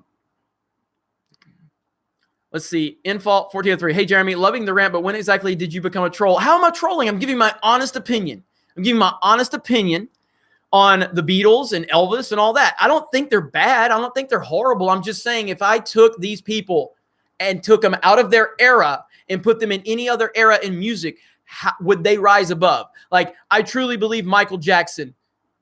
see. Infault 1403. Hey, Jeremy, loving the rant, but when exactly did you become a troll? How am I trolling? I'm giving my honest opinion. I'm giving my honest opinion on the Beatles and Elvis and all that. I don't think they're bad. I don't think they're horrible. I'm just saying if I took these people and took them out of their era and put them in any other era in music, would they rise above? Like, I truly believe Michael Jackson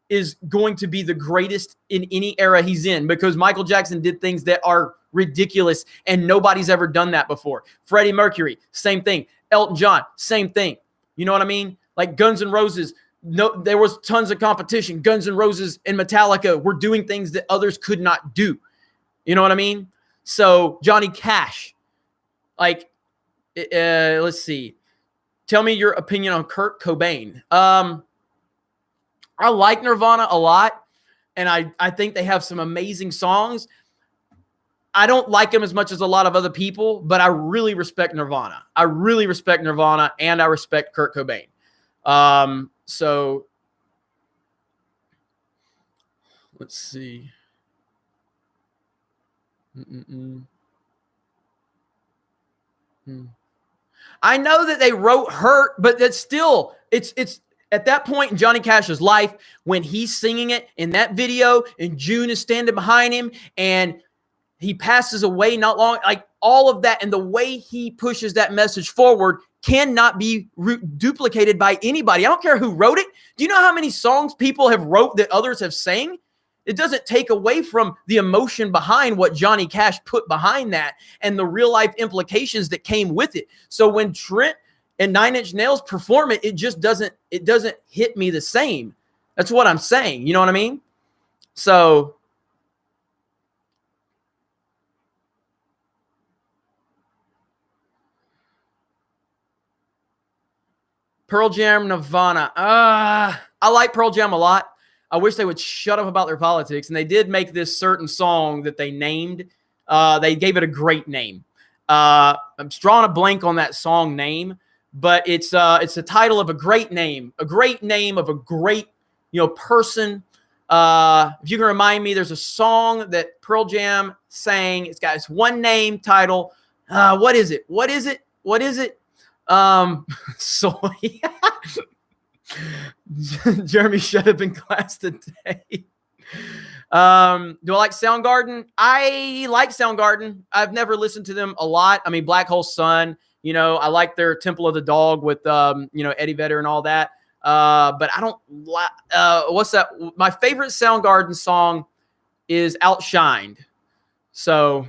is going to be the greatest in any era he's in because Michael Jackson did things that are ridiculous and nobody's ever done that before. Freddie Mercury, same thing. Elton John, same thing. You know what I mean? Like Guns N' Roses, no, there was tons of competition. Guns N' Roses and Metallica were doing things that others could not do. You know what I mean? So Johnny Cash, like, let's see. Tell me your opinion on Kurt Cobain. I like Nirvana a lot, and I think they have some amazing songs. I don't like them as much as a lot of other people, but I really respect Nirvana. I really respect Nirvana, and I respect Kurt Cobain. So let's see. I know that they wrote Hurt, but that's still, it's at that point in Johnny Cash's life when he's singing it in that video and June is standing behind him and he passes away not long, like all of that and the way he pushes that message forward cannot be duplicated by anybody. I don't care who wrote it. Do you know how many songs people have wrote that others have sang? It doesn't take away from the emotion behind what Johnny Cash put behind that and the real life implications that came with it. So when Trent and Nine Inch Nails perform it, it doesn't hit me the same. That's what I'm saying. You know what I mean? So Pearl Jam, Nirvana. I like Pearl Jam a lot. I wish they would shut up about their politics. And they did make this certain song that they named. They gave it a great name. I'm drawing a blank on that song name, but it's the title of a great name of a great, person. If you can remind me, there's a song that Pearl Jam sang. It's got its one name title. What is it? Soy. Jeremy should have been class today. Do I like Soundgarden? I like Soundgarden. I've never listened to them a lot. I mean, Black Hole Sun, I like their Temple of the Dog with, Eddie Vedder and all that. But I don't like, what's that? My favorite Soundgarden song is Outshined. So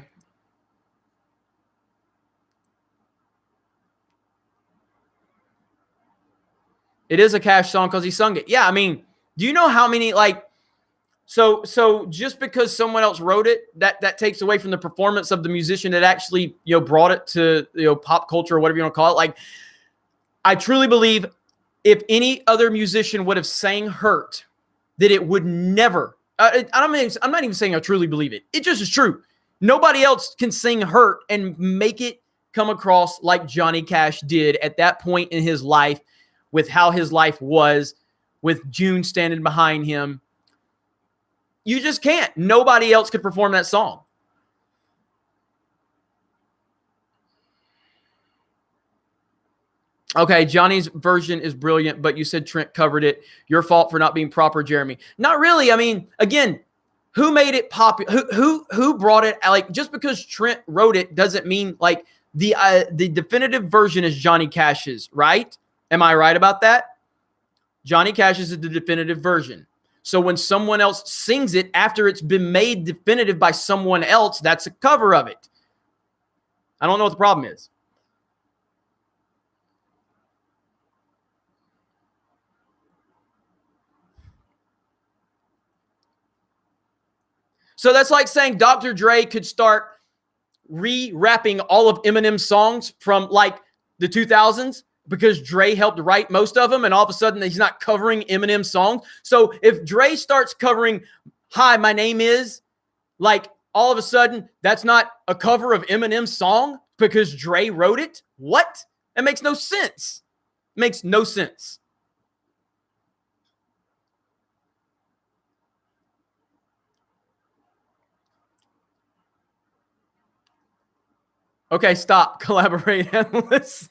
it is a Cash song because he sung it. Yeah, I mean, do you know how many, so just because someone else wrote it, that takes away from the performance of the musician that actually, brought it to, pop culture or whatever you want to call it. Like, I truly believe if any other musician would have sang Hurt, that it would never, I'm not even saying I truly believe it. It just is true. Nobody else can sing Hurt and make it come across like Johnny Cash did at that point in his life, with how his life was, with June standing behind him. You just can't. Nobody else could perform that song. Okay, Johnny's version is brilliant, but you said Trent covered it. Your fault for not being proper, Jeremy. Not really. I mean, again, who made it popular? Who brought it? Like, just because Trent wrote it doesn't mean like the definitive version is Johnny Cash's, right? Am I right about that? Johnny Cash's is the definitive version. So when someone else sings it after it's been made definitive by someone else, that's a cover of it. I don't know what the problem is. So that's like saying Dr. Dre could start re-rapping all of Eminem's songs from like the 2000s because Dre helped write most of them, and all of a sudden he's not covering Eminem's songs. So if Dre starts covering "Hi, My Name Is," like all of a sudden that's not a cover of Eminem's song because Dre wrote it? What? That makes no sense. Makes no sense. Okay, stop. Collaborate and listen.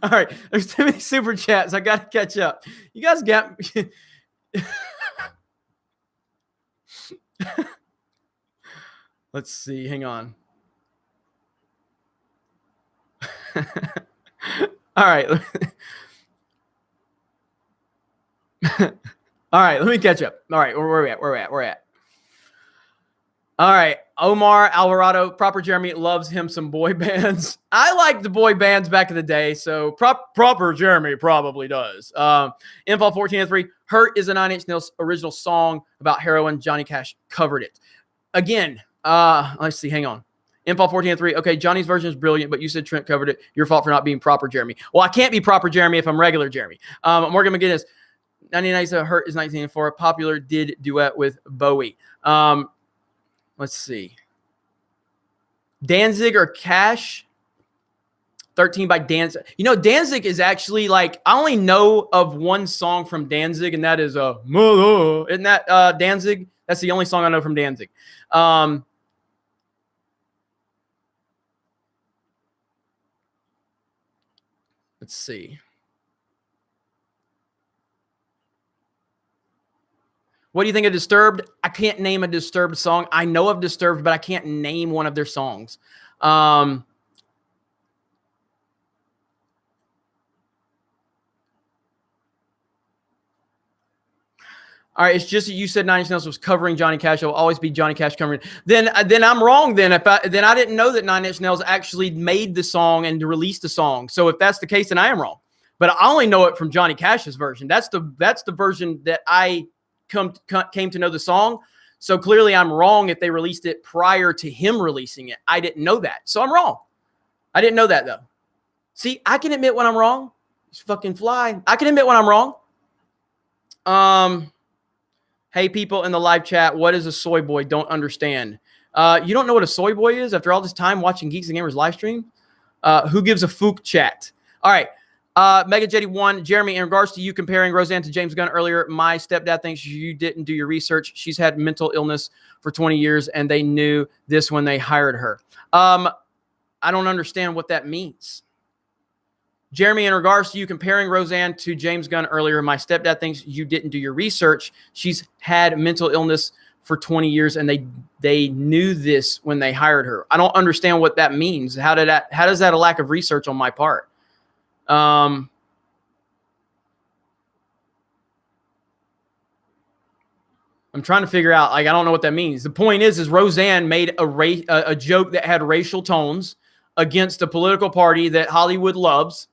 All right, there's too many super chats. I got to catch up. You guys got me. Let's see. Hang on. All right. All right, let me catch up. All right, where are we at? Where are we at? All right, Omar Alvarado, proper Jeremy loves him some boy bands. I liked the boy bands back in the day, so proper Jeremy probably does. Info 1403, Hurt is a Nine Inch Nails original song about heroin. Johnny Cash covered it. Again, let's see, hang on. Info 1403, okay, Johnny's version is brilliant, but you said Trent covered it. Your fault for not being proper Jeremy. Well, I can't be proper Jeremy if I'm regular Jeremy. Morgan McGinnis, 1990s Hurt is 1984. Popular did duet with Bowie. Let's see. Danzig or Cash? 13 by Danzig. You know, Danzig is actually like, I only know of one song from Danzig, and that is Mother. Isn't that Danzig? That's the only song I know from Danzig. Let's see. What do you think of Disturbed? I can't name a Disturbed song. I know of Disturbed, but I can't name one of their songs. All right, it's just that you said Nine Inch Nails was covering Johnny Cash. It will always be Johnny Cash covering. Then I'm wrong. Then I didn't know that Nine Inch Nails actually made the song and released the song. So if that's the case, then I am wrong. But I only know it from Johnny Cash's version. That's the version that I came to know the song. So clearly I'm wrong if they released it prior to him releasing it. I didn't know that. So I'm wrong. I didn't know that though. See, I can admit when I'm wrong. It's fucking fly. I can admit when I'm wrong. Hey, people in the live chat, what is a soy boy? Don't understand. You don't know what a soy boy is after all this time watching Geeks and Gamers live stream? Who gives a fook chat? All right. Mega Jetty 1, Jeremy, in regards to you comparing Roseanne to James Gunn earlier, my stepdad thinks you didn't do your research. She's had mental illness for 20 years, and they knew this when they hired her. I don't understand what that means. Jeremy, in regards to you comparing Roseanne to James Gunn earlier, my stepdad thinks you didn't do your research. She's had mental illness for 20 years, and they knew this when they hired her. I don't understand what that means. How does that a lack of research on my part? I'm trying to figure out, like, I don't know what that means. The point is Roseanne made a joke that had racial tones against a political party that Hollywood loves.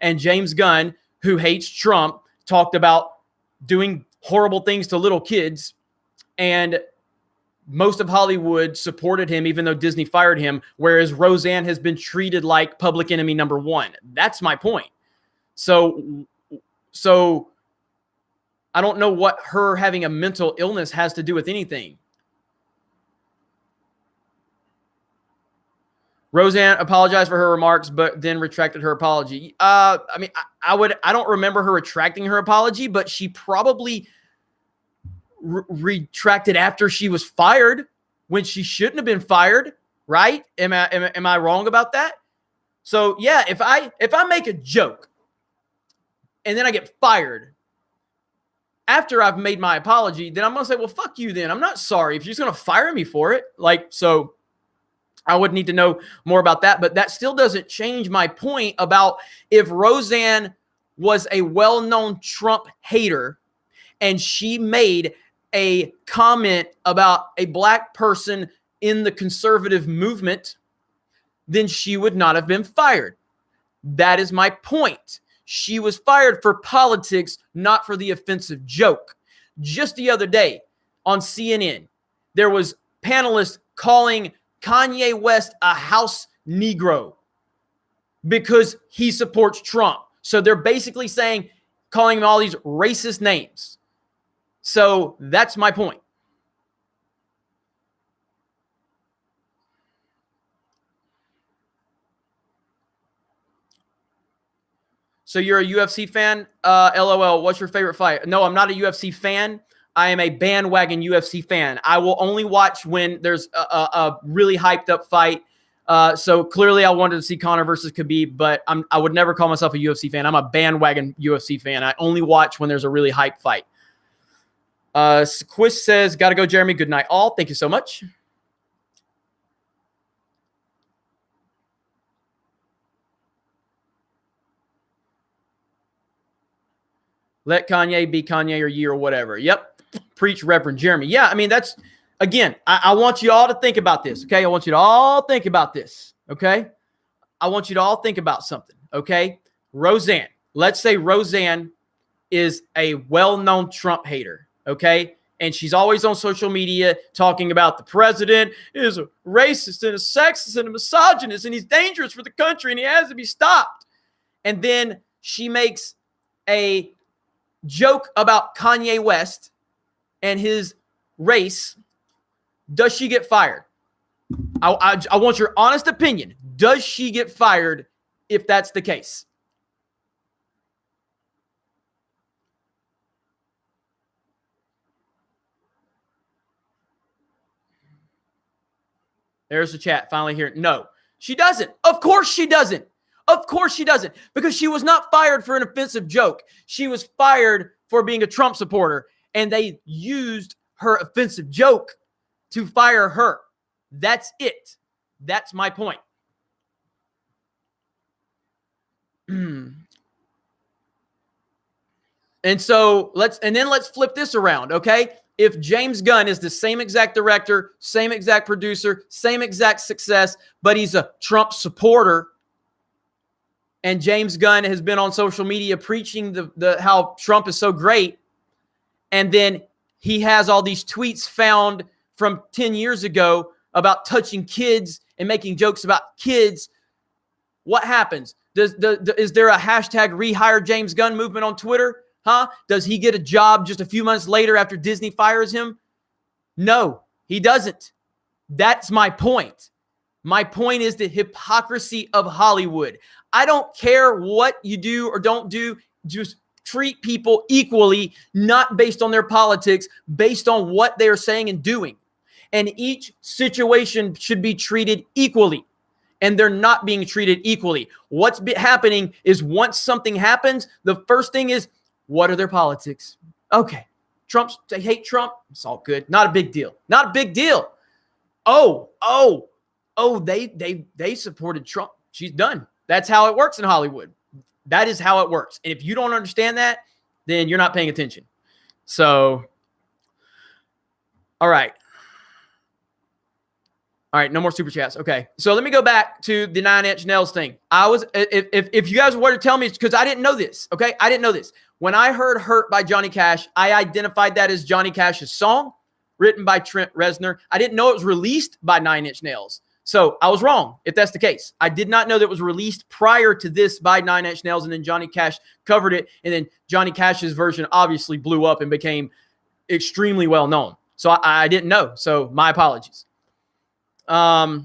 And James Gunn, who hates Trump, talked about doing horrible things to little kids. And most of Hollywood supported him, even though Disney fired him, whereas Roseanne has been treated like public enemy number one. That's my point. So I don't know what her having a mental illness has to do with anything. Roseanne apologized for her remarks, but then retracted her apology. I mean, I don't remember her retracting her apology, but she probably retracted after she was fired when she shouldn't have been fired, right? Am I wrong about that? So yeah, if I make a joke and then I get fired after I've made my apology, then I'm gonna say, well, fuck you. Then I'm not sorry if you're just gonna fire me for it. Like, so I would need to know more about that, but that still doesn't change my point about if Roseanne was a well-known Trump hater and she made a comment about a black person in the conservative movement, then she would not have been fired. That is my point. She was fired for politics, not for the offensive joke. Just the other day on CNN, there was panelists calling Kanye West a house Negro because he supports Trump. So they're basically saying, calling him all these racist names. So that's my point. So you're a UFC fan? LOL. What's your favorite fight? No, I'm not a UFC fan. I am a bandwagon UFC fan. I will only watch when there's a really hyped up fight. So clearly I wanted to see Conor versus Khabib, but I would never call myself a UFC fan. I'm a bandwagon UFC fan. I only watch when there's a really hyped fight. Squish says, gotta go, Jeremy. Good night, all. Thank you so much. Let Kanye be Kanye or ye or whatever. Yep. Preach, Reverend Jeremy. Yeah, I mean, that's, again, I want you all to think about this, okay? I want you to all think about this, okay? I want you to all think about something, okay? Roseanne. Let's say Roseanne is a well-known Trump hater, okay? And she's always on social media talking about the president is a racist and a sexist and a misogynist and he's dangerous for the country and he has to be stopped. And then she makes a joke about Kanye West and his race. Does she get fired? I want your honest opinion. Does she get fired if that's the case? There's the chat finally here. No, she doesn't. Of course she doesn't. Of course she doesn't. Because she was not fired for an offensive joke. She was fired for being a Trump supporter. And they used her offensive joke to fire her. That's it. That's my point. And so let's flip this around, okay? If James Gunn is the same exact director, same exact producer, same exact success, but he's a Trump supporter, and James Gunn has been on social media preaching the how Trump is so great, and then he has all these tweets found from 10 years ago about touching kids and making jokes about kids, what happens? Is there a hashtag rehire James Gunn movement on Twitter? Huh? Does he get a job just a few months later after Disney fires him? No, he doesn't. That's my point. My point is the hypocrisy of Hollywood. I don't care what you do or don't do. Just treat people equally, not based on their politics, based on what they are saying and doing. And each situation should be treated equally. And they're not being treated equally. What's happening is once something happens, the first thing is, what are their politics? Okay. They hate Trump. It's all good. Not a big deal. Not a big deal. They supported Trump. She's done. That's how it works in Hollywood. That is how it works. And if you don't understand that, then you're not paying attention. So, all right. All right, no more super chats. Okay, so let me go back to the 9 Inch Nails thing. If you guys were to tell me, it's because I didn't know this. Okay, I didn't know this. When I heard "Hurt" by Johnny Cash, I identified that as Johnny Cash's song, written by Trent Reznor. I didn't know it was released by 9 Inch Nails, so I was wrong. If that's the case, I did not know that it was released prior to this by 9 Inch Nails, and then Johnny Cash covered it, and then Johnny Cash's version obviously blew up and became extremely well known. So I didn't know. So my apologies. All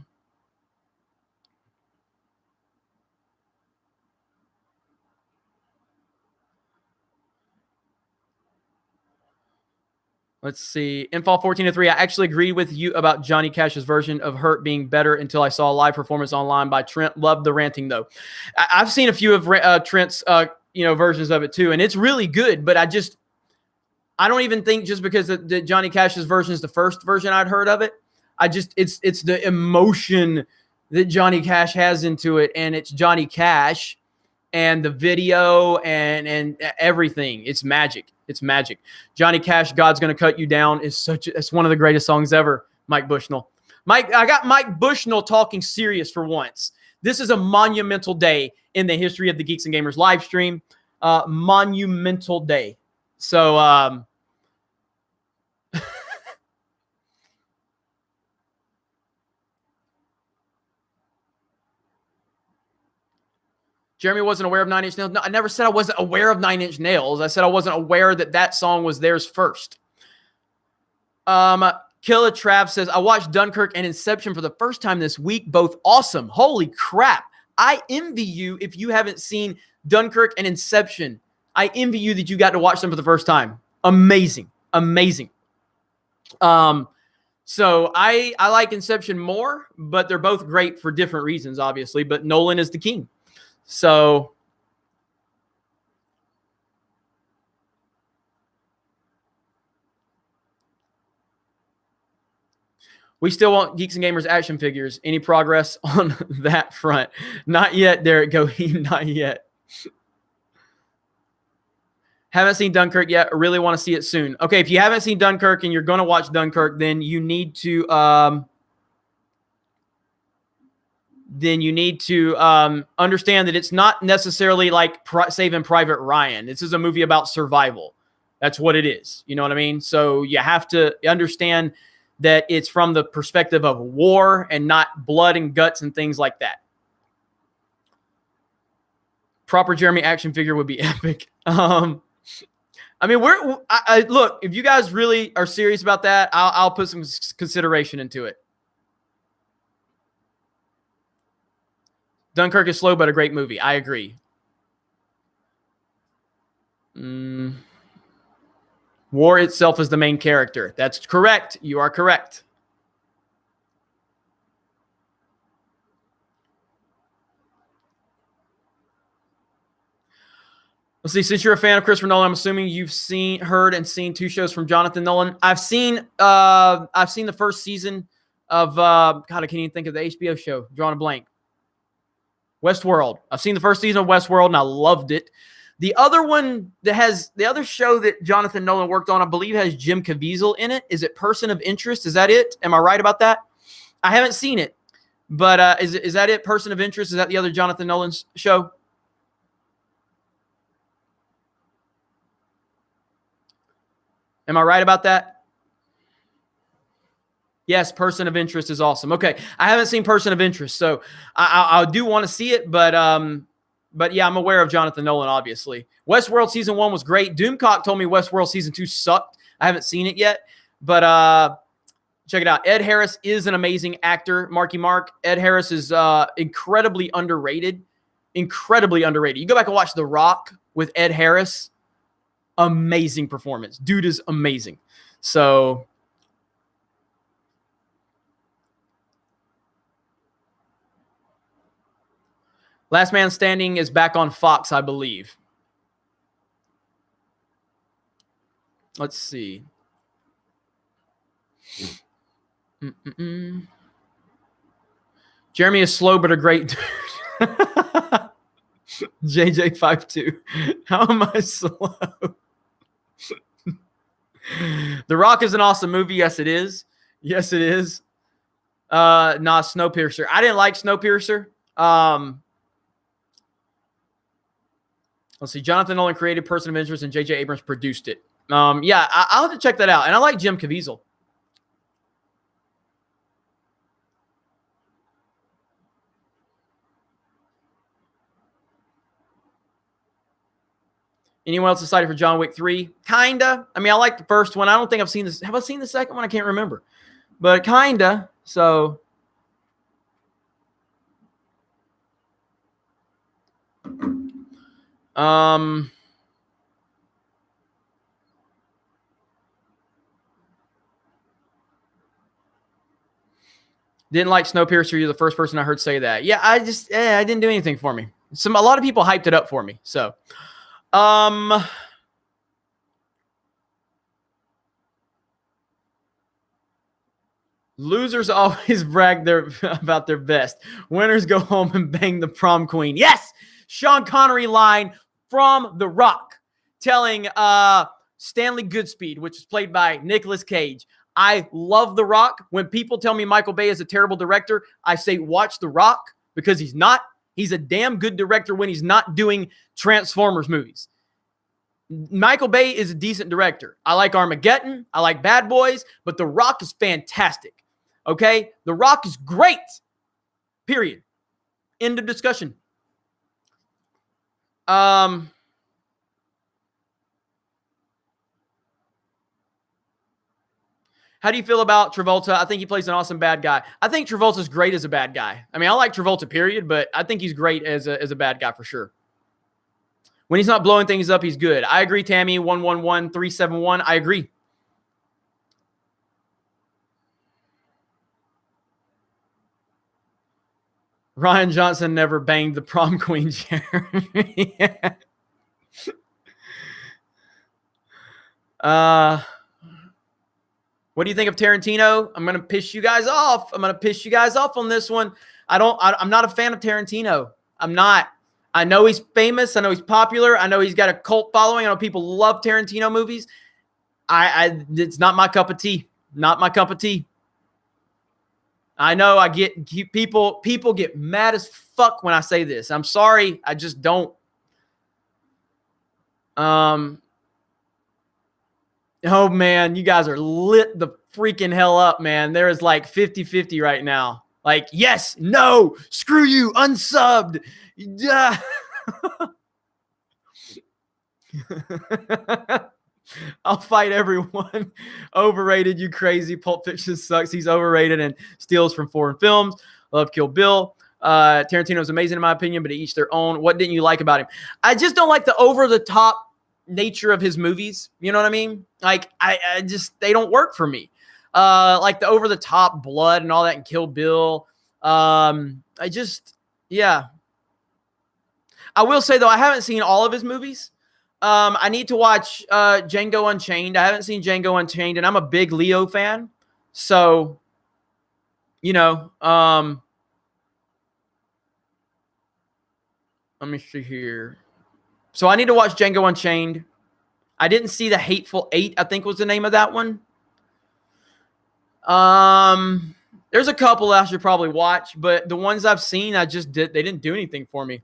Let's see. Infall 14-3. I actually agreed with you about Johnny Cash's version of Hurt being better until I saw a live performance online by Trent. Loved the ranting, though. I've seen a few of Trent's versions of it, too, and it's really good, but I don't even think just because the Johnny Cash's version is the first version I'd heard of it. It's the emotion that Johnny Cash has into it, and it's Johnny Cash and the video and everything. It's magic. It's magic. Johnny Cash, God's Gonna Cut You Down it's one of the greatest songs ever. Mike Bushnell. I got Mike Bushnell talking serious for once. This is a monumental day in the history of the Geeks and Gamers live stream. Monumental day. So, Jeremy wasn't aware of Nine Inch Nails. No, I never said I wasn't aware of Nine Inch Nails. I said I wasn't aware that song was theirs first. Killa Trav says, I watched Dunkirk and Inception for the first time this week. Both awesome. Holy crap. I envy you if you haven't seen Dunkirk and Inception. I envy you that you got to watch them for the first time. Amazing. Amazing. So I like Inception more, but they're both great for different reasons, obviously. But Nolan is the king. So we still want Geeks and Gamers action figures. Any progress on that front? Not yet, Derek Goheen. Not yet. Haven't seen Dunkirk yet. I really want to see it soon. Okay, if you haven't seen Dunkirk and you're going to watch Dunkirk, then you need to understand that it's not necessarily like Saving Private Ryan. This is a movie about survival. That's what it is. You know what I mean? So you have to understand that it's from the perspective of war and not blood and guts and things like that. Proper Jeremy action figure would be epic. I mean, look, if you guys really are serious about that, I'll put some consideration into it. Dunkirk is slow, but a great movie. I agree. War itself is the main character. That's correct. You are correct. Let's see. Since you're a fan of Christopher Nolan, I'm assuming you've heard and seen 2 shows from Jonathan Nolan. I've seen the first season of God. I can't even think of the HBO show. Drawing a blank. Westworld. I've seen the first season of Westworld and I loved it. The other one the other show that Jonathan Nolan worked on, I believe, has Jim Caviezel in it. Is it Person of Interest? Is that it? Am I right about that? I haven't seen it, but is that it? Person of Interest? Is that the other Jonathan Nolan's show? Am I right about that? Yes, Person of Interest is awesome. Okay, I haven't seen Person of Interest, so I do want to see it, but yeah, I'm aware of Jonathan Nolan, obviously. Westworld Season 1 was great. Doomcock told me Westworld Season 2 sucked. I haven't seen it yet, but check it out. Ed Harris is an amazing actor. Marky Mark. Ed Harris is incredibly underrated. Incredibly underrated. You go back and watch The Rock with Ed Harris. Amazing performance. Dude is amazing. So Last Man Standing is back on Fox, I believe. Let's see. Jeremy is slow, but a great dude. JJ52. How am I slow? The Rock is an awesome movie. Yes, it is. Yes, it is. Snowpiercer. I didn't like Snowpiercer. Let's see. Jonathan Nolan created Person of Interest and J.J. Abrams produced it. Yeah, I'll have to check that out. And I like Jim Caviezel. Anyone else excited for John Wick 3? Kinda. I mean, I like the first one. I don't think I've seen this. Have I seen the second one? I can't remember. But kinda. So Didn't like Snowpiercer. You're the first person I heard say that. Yeah, I didn't do anything for me. A lot of people hyped it up for me. So, losers always brag about their best. Winners go home and bang the prom queen. Yes, Sean Connery line from The Rock, telling Stanley Goodspeed, which is played by Nicolas Cage. I love The Rock. When people tell me Michael Bay is a terrible director, I say watch The Rock, because he's not. He's a damn good director when he's not doing Transformers movies. Michael Bay is a decent director. I like Armageddon. I like Bad Boys, but The Rock is fantastic. Okay? The Rock is great. Period. End of discussion. How do you feel about Travolta? I think he plays an awesome bad guy. I think Travolta's great as a bad guy. I mean, I like Travolta, period, but I think he's great as a bad guy for sure. When he's not blowing things up, he's good. I agree, Tammy. 111371. I agree. Ryan Johnson never banged the prom queen, Jeremy. Yeah. What do you think of Tarantino? I'm going to piss you guys off. I'm going to piss you guys off on this one. I'm not a fan of Tarantino. I'm not. I know he's famous. I know he's popular. I know he's got a cult following. I know people love Tarantino movies. It's not my cup of tea. Not my cup of tea. I know people get mad as fuck when I say this. I'm sorry. I just don't. Oh, man, you guys are lit the freaking hell up, man. There is like 50-50 right now. Like, yes, no, screw you, unsubbed. Yeah. I'll fight everyone. Overrated, you crazy. Pulp Fiction sucks. He's overrated and steals from foreign films. Love Kill Bill. Tarantino's amazing in my opinion, but to each their own. What didn't you like about him? I just don't like the over-the-top nature of his movies. You know what I mean? Like, I just, they don't work for me. Like the over the top blood and all that in Kill Bill. Yeah. I will say though, I haven't seen all of his movies. I need to watch Django Unchained. I haven't seen Django Unchained, and I'm a big Leo fan. So, you know, let me see here. So I need to watch Django Unchained. I didn't see The Hateful Eight, I think was the name of that one. There's a couple I should probably watch, but the ones I've seen, they didn't do anything for me.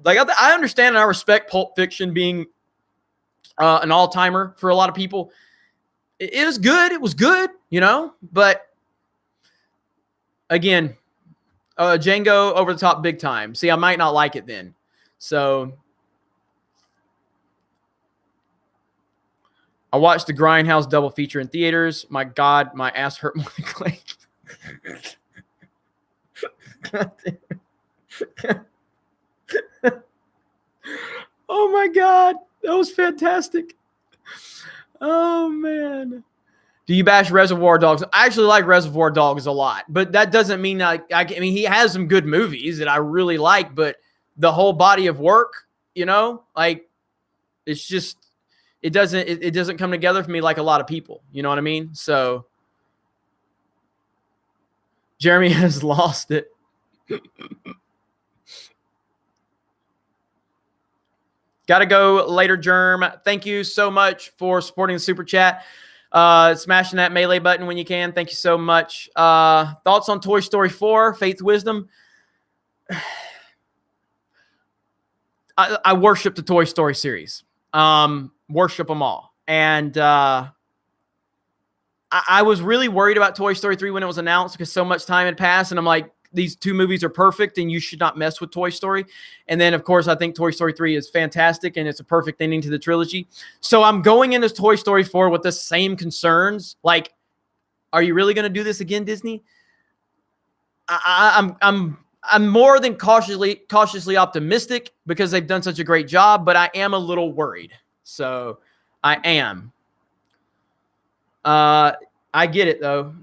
Like, I understand and I respect Pulp Fiction being an all-timer for a lot of people. It was good. It was good, you know, but again, Django over the top big time. See, I might not like it then. So I watched the Grindhouse double feature in theaters. My God, my ass hurt more than Clay. Oh my God, that was fantastic. Oh man. Do you bash Reservoir Dogs? I actually like Reservoir Dogs a lot, but that doesn't mean I mean, he has some good movies that I really like, but the whole body of work, you know, like it's just, it doesn't come together for me like a lot of people. You know what I mean? So Jeremy has lost it. Got to go later, Germ. Thank you so much for supporting the Super Chat. Smashing that melee button when you can. Thank you so much. Thoughts on Toy Story 4, Faith Wisdom? I worship the Toy Story series. Worship them all. And I was really worried about Toy Story 3 when it was announced because so much time had passed. And I'm like, these two movies are perfect and you should not mess with Toy Story. And then, of course, I think Toy Story 3 is fantastic and it's a perfect ending to the trilogy. So I'm going into Toy Story 4 with the same concerns. Like, are you really going to do this again, Disney? I'm more than cautiously optimistic because they've done such a great job, but I am a little worried. So I am. I get it, though.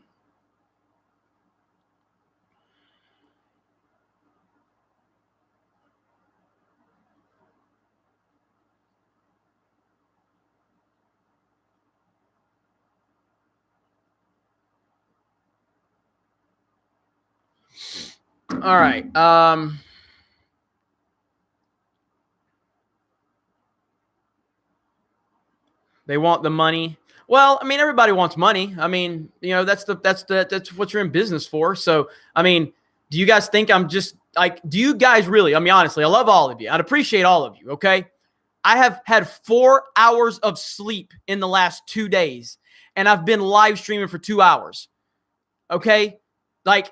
All right. They want the money. Well, I mean, everybody wants money. I mean, that's what you're in business for. So, I mean, do you guys think I'm just like, do you guys really, I mean, honestly, I love all of you. I'd appreciate all of you. Okay. I have had 4 hours of sleep in the last 2 days, and I've been live streaming for 2 hours. Okay. Like,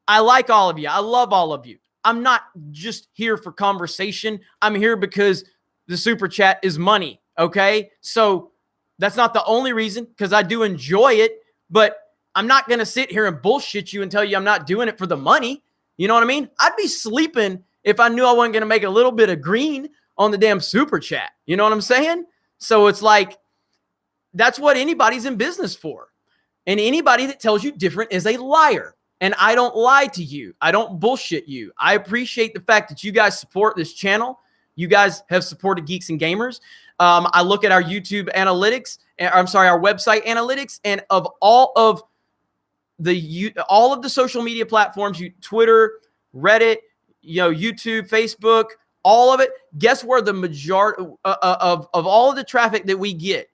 I like all of you. I love all of you. I'm not just here for conversation. I'm here because the super chat is money. Okay. So that's not the only reason, because I do enjoy it, but I'm not going to sit here and bullshit you and tell you I'm not doing it for the money. You know what I mean? I'd be sleeping if I knew I wasn't going to make a little bit of green on the damn super chat. You know what I'm saying? So it's like, that's what anybody's in business for. And anybody that tells you different is a liar. And I don't lie to you. I don't bullshit you. I appreciate the fact that you guys support this channel. You guys have supported Geeks and Gamers. I look at our YouTube analytics, our website analytics, and of all of the social media platforms, Twitter, Reddit, YouTube, Facebook, all of it. Guess where the majority of all of the traffic that we get,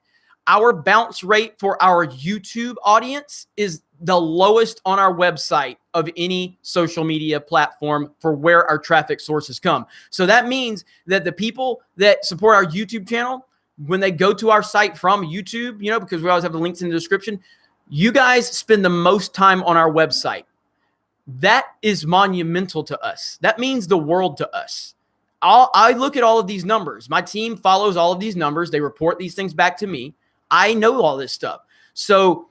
our bounce rate for our YouTube audience is the lowest on our website of any social media platform for where our traffic sources come. So that means that the people that support our YouTube channel, when they go to our site from YouTube, because we always have the links in the description, you guys spend the most time on our website. That is monumental to us. That means the world to us. I look at all of these numbers. My team follows all of these numbers. They report these things back to me. I know all this stuff. So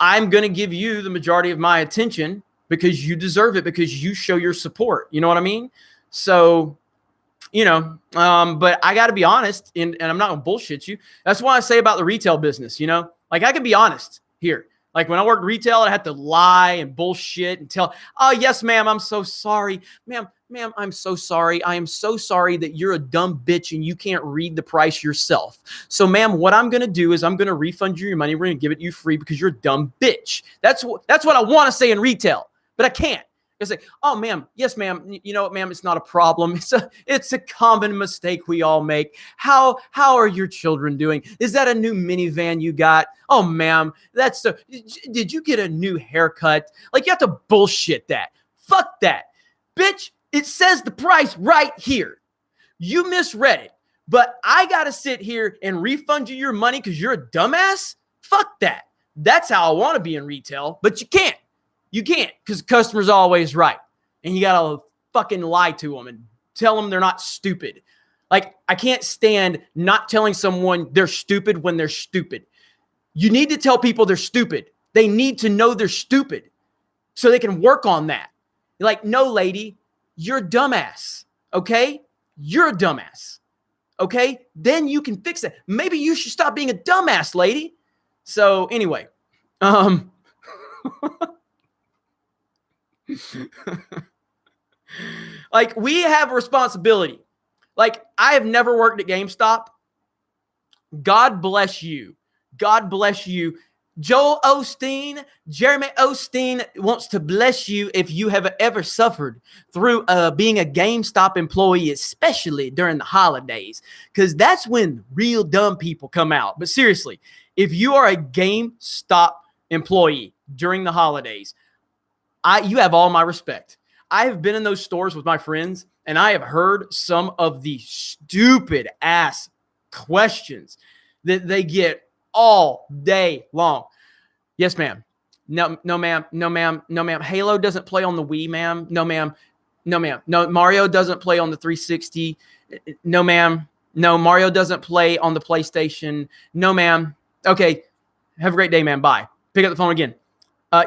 I'm going to give you the majority of my attention because you deserve it, because you show your support. You know what I mean? So, but I got to be honest, and I'm not going to bullshit you. That's why I say about the retail business, like I can be honest here. Like when I worked retail, I had to lie and bullshit and tell, oh, yes, ma'am, I'm so sorry. Ma'am, I'm so sorry. I am so sorry that you're a dumb bitch and you can't read the price yourself. So, ma'am, what I'm going to do is I'm going to refund you your money. We're going to give it you free because you're a dumb bitch. That's what I want to say in retail, but I can't. I say, oh, ma'am, yes, ma'am. You know what, ma'am? It's not a problem. It's a common mistake we all make. How are your children doing? Is that a new minivan you got? Oh, ma'am, did you get a new haircut? Like, you have to bullshit that. Fuck that. Bitch, it says the price right here. You misread it, but I got to sit here and refund you your money because you're a dumbass? Fuck that. That's how I want to be in retail, but you can't. You can't, because the customer's always right. And you got to fucking lie to them and tell them they're not stupid. Like, I can't stand not telling someone they're stupid when they're stupid. You need to tell people they're stupid. They need to know they're stupid so they can work on that. You're like, no, lady, you're a dumbass. Okay? You're a dumbass. Okay? Then you can fix it. Maybe you should stop being a dumbass, lady. So anyway, like, we have a responsibility. Like, I have never worked at GameStop. God bless you. God bless you. Joel Osteen, Jeremy Osteen wants to bless you if you have ever suffered through being a GameStop employee, especially during the holidays, because that's when real dumb people come out. But seriously, if you are a GameStop employee during the holidays, you have all my respect. I have been in those stores with my friends, and I have heard some of the stupid ass questions that they get all day long. Yes, ma'am. No, ma'am. No, ma'am. No, ma'am. Halo doesn't play on the Wii, ma'am. No, ma'am. No, ma'am. No, Mario doesn't play on the 360. No, ma'am. No, Mario doesn't play on the PlayStation. No, ma'am. Okay. Have a great day, ma'am. Bye. Pick up the phone again.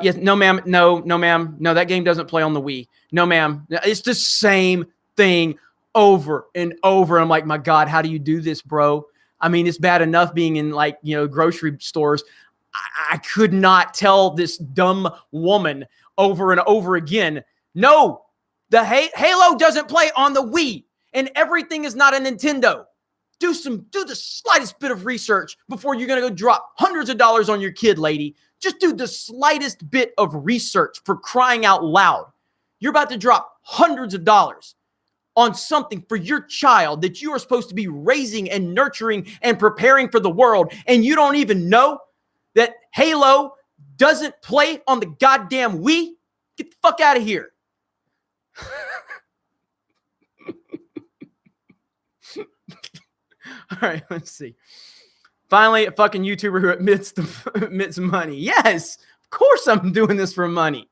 Yes, no, ma'am. No, ma'am. No, that game doesn't play on the Wii. No, ma'am. It's the same thing over and over. I'm like, my God, how do you do this, bro? I mean, it's bad enough being in grocery stores. I could not tell this dumb woman over and over again, no, the Halo doesn't play on the Wii and everything is not a Nintendo. Do the slightest bit of research before you're going to go drop hundreds of dollars on your kid, lady. Just do the slightest bit of research, for crying out loud. You're about to drop hundreds of dollars on something for your child that you are supposed to be raising and nurturing and preparing for the world. And you don't even know that Halo doesn't play on the goddamn Wii? Get the fuck out of here. All right, let's see. Finally, a fucking YouTuber who admits money. Yes, of course I'm doing this for money.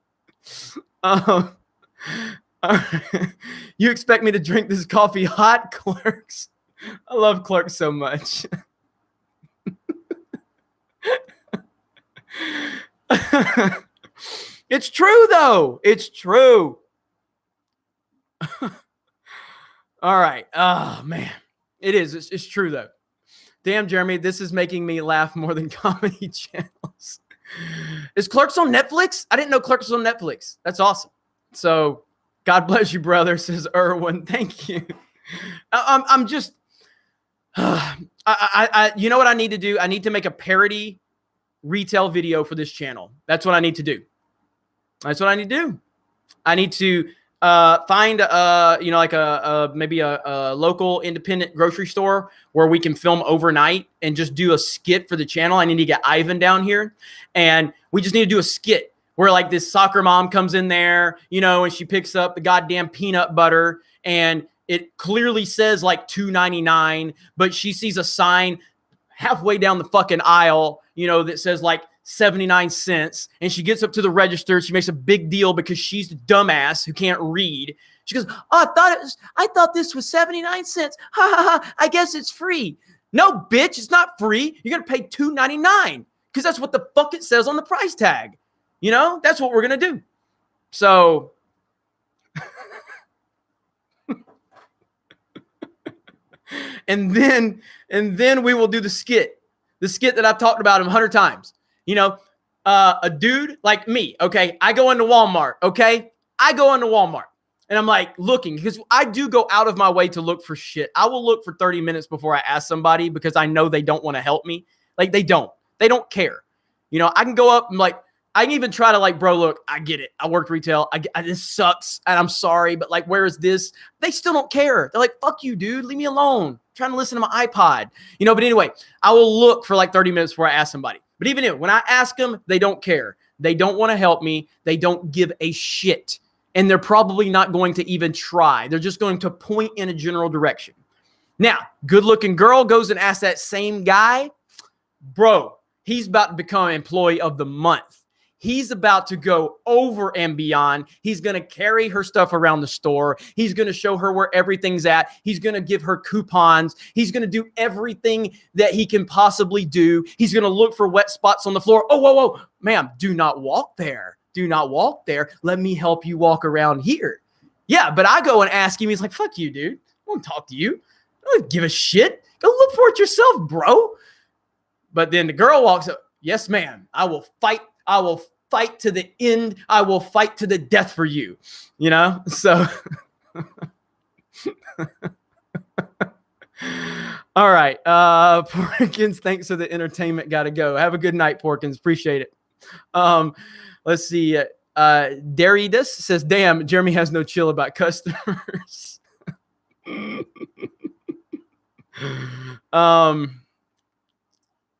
You expect me to drink this coffee hot, Clerks? I love Clerks so much. It's true, though. It's true. All right. Oh, man. It is. It's true, though. Damn, Jeremy, this is making me laugh more than comedy channels. Is Clerks on Netflix? I didn't know Clerks was on Netflix. That's awesome. So, God bless you, brother, says Erwin. Thank you. I'm just, you know what I need to do? I need to make a parody retail video for this channel. That's what I need to do. That's what I need to do. I need to find like maybe a local independent grocery store where we can film overnight and just do a skit for the channel. I need to get Ivan down here, and we just need to do a skit where like this soccer mom comes in there, and she picks up the goddamn peanut butter, and it clearly says like $2.99, but she sees a sign halfway down the fucking aisle, that says like 79 cents. And she gets up to the register. She makes a big deal because she's the dumbass who can't read. She goes, "Oh, I thought this was 79 cents. Ha ha ha. I guess it's free." No, bitch, it's not free. You're going to pay $2.99 because that's what the fuck it says on the price tag. That's what we're going to do. So and then we will do the skit that I've talked about 100 times. A dude like me, okay? I go into Walmart, okay? And I'm like looking, because I do go out of my way to look for shit. I will look for 30 minutes before I ask somebody because I know they don't want to help me. Like they don't care. I can go up and like, I can even try to like, bro, look, I get it. I worked retail. This sucks. And I'm sorry, but like, where is this? They still don't care. They're like, fuck you, dude. Leave me alone. I'm trying to listen to my iPod, but anyway, I will look for like 30 minutes before I ask somebody. But even when I ask them, they don't care. They don't want to help me. They don't give a shit. And they're probably not going to even try. They're just going to point in a general direction. Now, good-looking girl goes and asks that same guy, bro, he's about to become employee of the month. He's about to go over and beyond. He's going to carry her stuff around the store. He's going to show her where everything's at. He's going to give her coupons. He's going to do everything that he can possibly do. He's going to look for wet spots on the floor. Oh, whoa, ma'am, do not walk there. Do not walk there. Let me help you walk around here. Yeah, but I go and ask him. He's like, fuck you, dude. I won't talk to you. I don't give a shit. Go look for it yourself, bro. But then the girl walks up. Yes, ma'am. I will fight to the end. I will fight to the death for you. So all right. Porkins, thanks for the entertainment. Gotta go. Have a good night, Porkins. Appreciate it. Let's see. Darius says, damn, Jeremy has no chill about customers.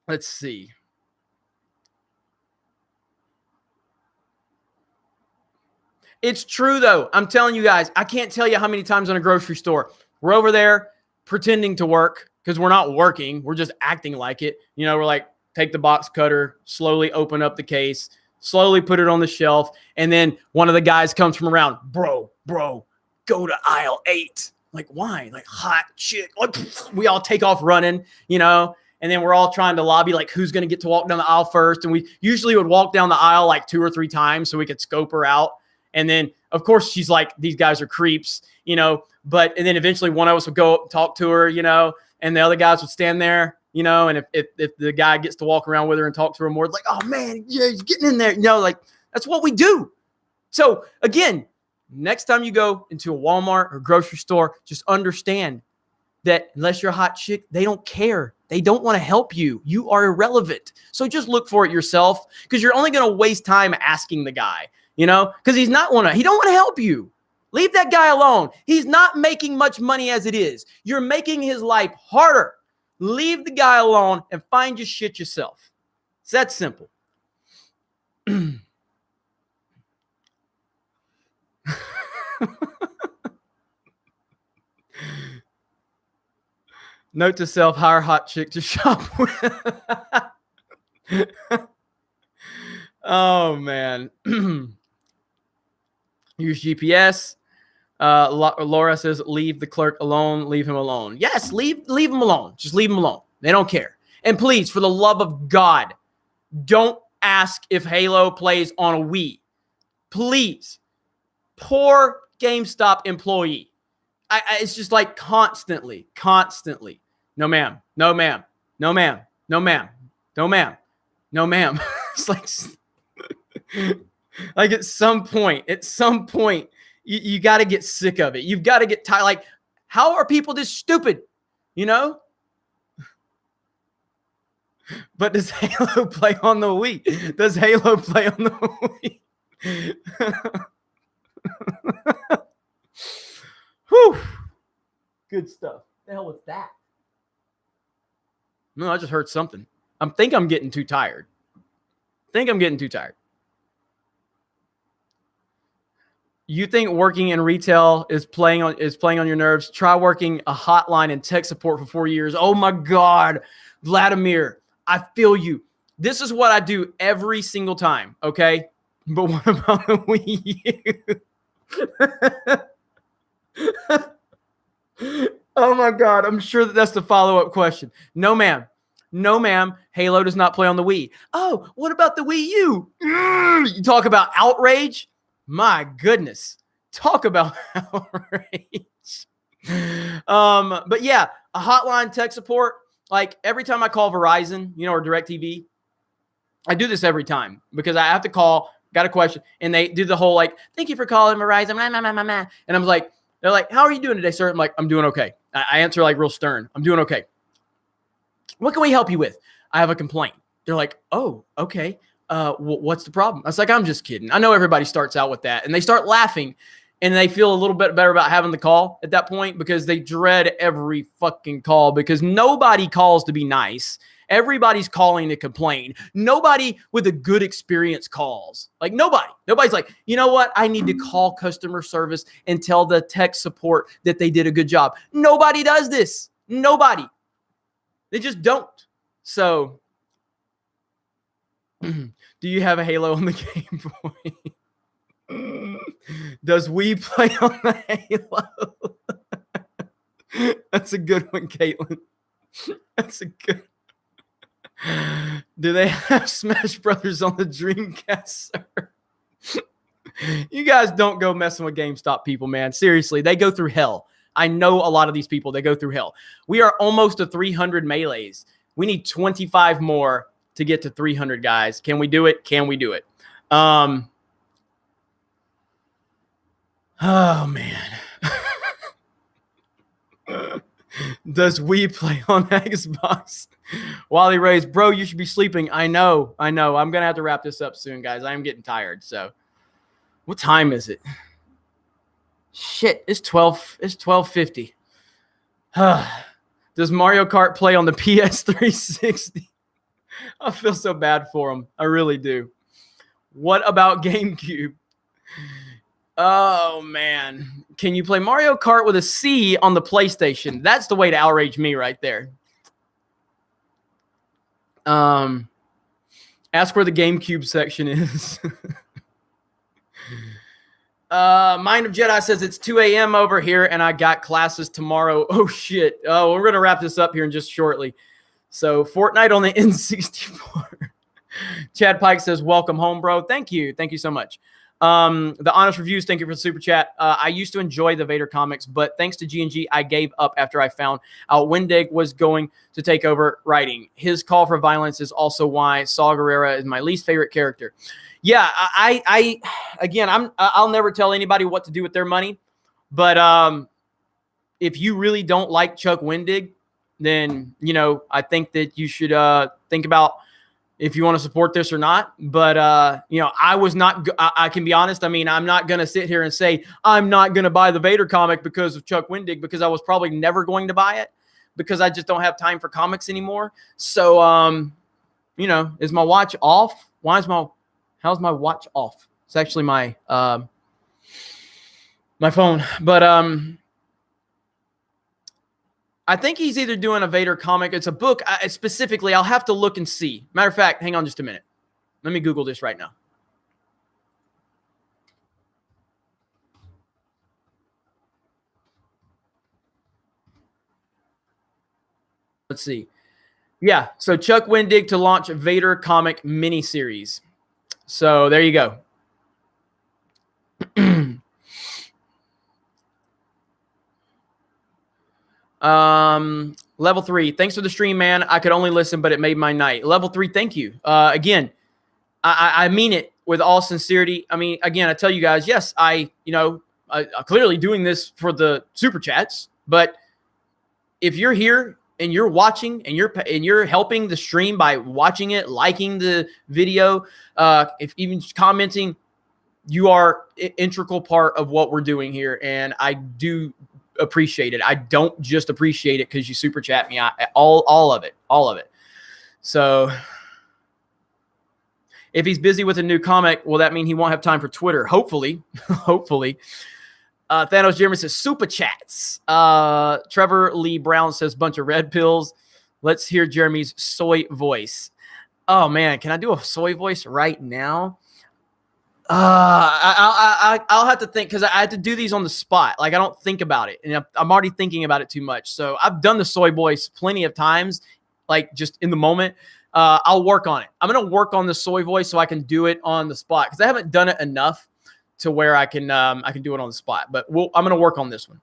Let's see. It's true, though. I'm telling you guys, I can't tell you how many times in a grocery store we're over there pretending to work because we're not working. We're just acting like it. We're like, take the box cutter, slowly open up the case, slowly put it on the shelf. And then one of the guys comes from around, bro, go to aisle 8. Like, why? Like, hot shit. We all take off running, and then we're all trying to lobby, like, who's going to get to walk down the aisle first. And we usually would walk down the aisle like 2 or 3 times so we could scope her out. And then, of course, she's like, these guys are creeps, and then eventually one of us would go up and talk to her, and the other guys would stand there, and if the guy gets to walk around with her and talk to her more, it's like, oh, man, yeah, he's getting in there. Like, that's what we do. So, again, next time you go into a Walmart or grocery store, just understand that unless you're a hot chick, they don't care. They don't want to help you. You are irrelevant. So just look for it yourself because you're only going to waste time asking the guy. because he don't want to help you. Leave that guy alone. He's not making much money as it is. You're making his life harder. Leave the guy alone and find your shit yourself. It's that simple. Note to self, hire hot chick to shop with. Oh, man. Use GPS. Laura says, leave the clerk alone. Leave him alone. Yes, leave him alone. Just leave him alone. They don't care. And please, for the love of God, don't ask if Halo plays on a Wii. Please. Poor GameStop employee. It's just like constantly. No, ma'am. No, ma'am. No, ma'am. No, ma'am. No, ma'am. No, ma'am. It's like at some point, you got to get sick of it. You've got to get tired. Like, how are people this stupid? But does Halo play on the Wii? Does Halo play on the Wii? Whew. Good stuff. The hell was that? No, I just heard something. I think I'm getting too tired. You think working in retail is playing on your nerves? Try working a hotline and tech support for 4 years. Oh my God, Vladimir, I feel you. This is what I do every single time. Okay, but what about Wii U? Oh my God, I'm sure that's the follow-up question. No, ma'am. No, ma'am. Halo does not play on the Wii. Oh, what about the Wii U? You talk about outrage. My goodness. Talk about outrage. But yeah, a hotline tech support. Like every time I call Verizon, or DirecTV, I do this every time because I have to call, got a question, and they do the whole thank you for calling Verizon. And I'm like, they're like, how are you doing today, sir? I'm like, I'm doing okay. I answer real stern. I'm doing okay. What can we help you with? I have a complaint. They're like, oh, okay. What's the problem? I was like, I'm just kidding. I know everybody starts out with that, and they start laughing, and they feel a little bit better about having the call at that point because they dread every fucking call because nobody calls to be nice. Everybody's calling to complain. Nobody with a good experience calls. Like nobody's like, you know what? I need to call customer service and tell the tech support that they did a good job. Nobody does this. Nobody. They just don't. So do you have a Halo on the Game Boy? Does we play on the Halo? That's a good one, Caitlin. That's a good. Do they have Smash Brothers on the Dreamcast, sir? You guys don't go messing with GameStop people, man. Seriously, they go through hell. I know a lot of these people, they go through hell. We are almost to 300 melees. We need 25 more to get to 300, guys. Can we do it? Can we do it? Oh, man. Does we play on Xbox? Wally Rays, bro, you should be sleeping. I know. I'm going to have to wrap this up soon, guys. I am getting tired. So what time is it? Shit, it's 12:50. Does Mario Kart play on the PS360? I feel so bad for him. I really do. What about GameCube? Oh, man. Can you play Mario Kart with a C on the PlayStation? That's the way to outrage me right there. Ask where the GameCube section is. Mind of Jedi says it's 2 a.m. over here, and I got classes tomorrow. Oh, shit. Oh, we're going to wrap this up here in just shortly. So, Fortnite on the N64. Chad Pike says, welcome home, bro. Thank you. Thank you so much. The honest reviews, thank you for the super chat. I used to enjoy the Vader comics, but thanks to G&G, I gave up after I found out Wendig was going to take over writing. His call for violence is also why Saw Gerrera is my least favorite character. Yeah, I'll never tell anybody what to do with their money, but if you really don't like Chuck Wendig, then I think that you should think about if you want to support this or not. But, I was not, I can be honest. I mean, I'm not going to sit here and say I'm not going to buy the Vader comic because of Chuck Wendig, because I was probably never going to buy it because I just don't have time for comics anymore. So, is my watch off? How's my watch off? It's actually my phone. But, I think he's either doing a Vader comic. It's a book. Specifically, I'll have to look and see. Matter of fact, hang on just a minute. Let me Google this right now. Let's see. Yeah, so Chuck Wendig to launch Vader comic miniseries. So there you go. Level 3. Thanks for the stream, man. I could only listen, but it made my night. Level 3. Thank you. Again, I mean it with all sincerity. I mean, again, I tell you guys, yes, I'm clearly doing this for the super chats, but if you're here and you're watching and you're helping the stream by watching it, liking the video, if even commenting, you are an integral part of what we're doing here. And I do appreciate it. I don't just appreciate it because you super chat me. All of it. So if he's busy with a new comic, will that mean he won't have time for Twitter? Hopefully. Thanos Jeremy says super chats. Trevor Lee Brown says bunch of red pills. Let's hear Jeremy's soy voice. Oh man, can I do a soy voice right now? I'll have to think, because I had to do these on the spot. Like, I don't think about it, and I'm already thinking about it too much. So I've done the soy voice plenty of times, like just in the moment. I'll work on it. I'm gonna work on the soy voice so I can do it on the spot, because I haven't done it enough to where I can do it on the spot. But I'm gonna work on this one.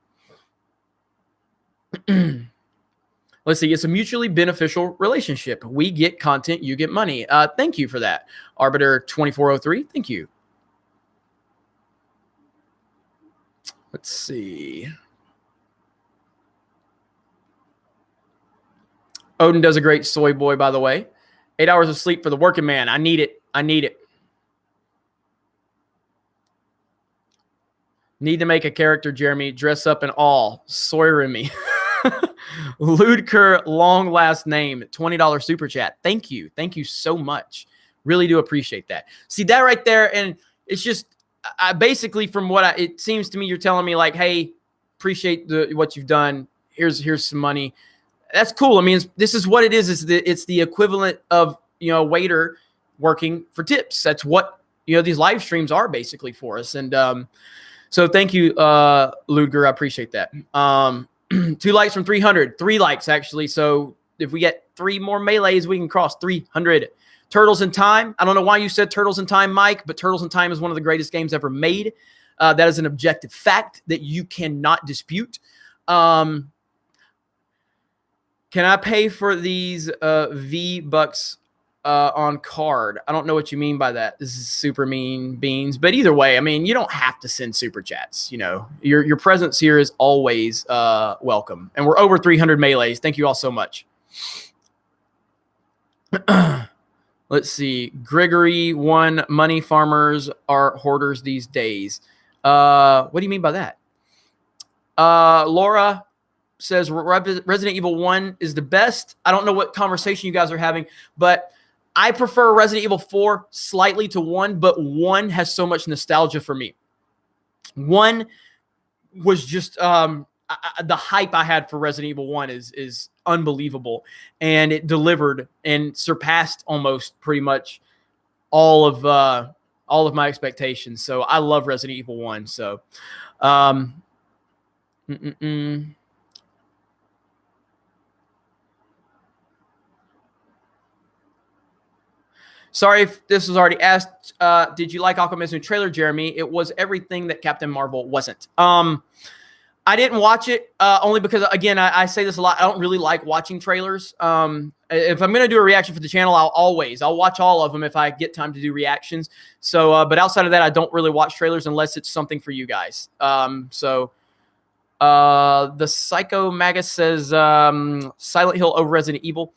Let's see. It's a mutually beneficial relationship. We get content, you get money. Thank you for that, Arbiter 2403. Thank you. Let's see. Odin does a great soy boy, by the way. 8 hours of sleep for the working man. I need it. Need to make a character, Jeremy. Dress up in all. Soy Remy. Ludker, long last name. $20 super chat. Thank you. Thank you so much. Really do appreciate that. See that right there, and it's just, I basically, from what it seems to me, you're telling me like, hey, appreciate what you've done. Here's some money. That's cool. I mean, this is what it is. It's the equivalent of, a waiter working for tips. That's what, these live streams are basically for us. And so thank you, Ludger. I appreciate that. 2 likes from 300. 3 likes, actually. So if we get 3 more melees, we can cross 300. Turtles in Time. I don't know why you said Turtles in Time, Mike, but Turtles in Time is one of the greatest games ever made. That is an objective fact that you cannot dispute. Can I pay for these V-Bucks on card? I don't know what you mean by that. This is super mean beans. But either way, I mean, you don't have to send super chats. Your presence here is always welcome. And we're over 300 melees. Thank you all so much. Let's see. Gregory 1, money farmers are hoarders these days. What do you mean by that? Laura says Resident Evil 1 is the best. I don't know what conversation you guys are having, but I prefer Resident Evil 4 slightly to 1, but 1 has so much nostalgia for me. 1 was just the hype I had for Resident Evil 1 is unbelievable, and it delivered and surpassed almost pretty much all of my expectations. So I love Resident Evil 1. So sorry if this was already asked. Did you like Aquaman's new trailer, Jeremy? It was everything that Captain Marvel wasn't. I didn't watch it only because, again, I say this a lot. I don't really like watching trailers. If I'm going to do a reaction for the channel, I'll watch all of them if I get time to do reactions. So, but outside of that, I don't really watch trailers unless it's something for you guys. The Psycho Magus says Silent Hill over Resident Evil.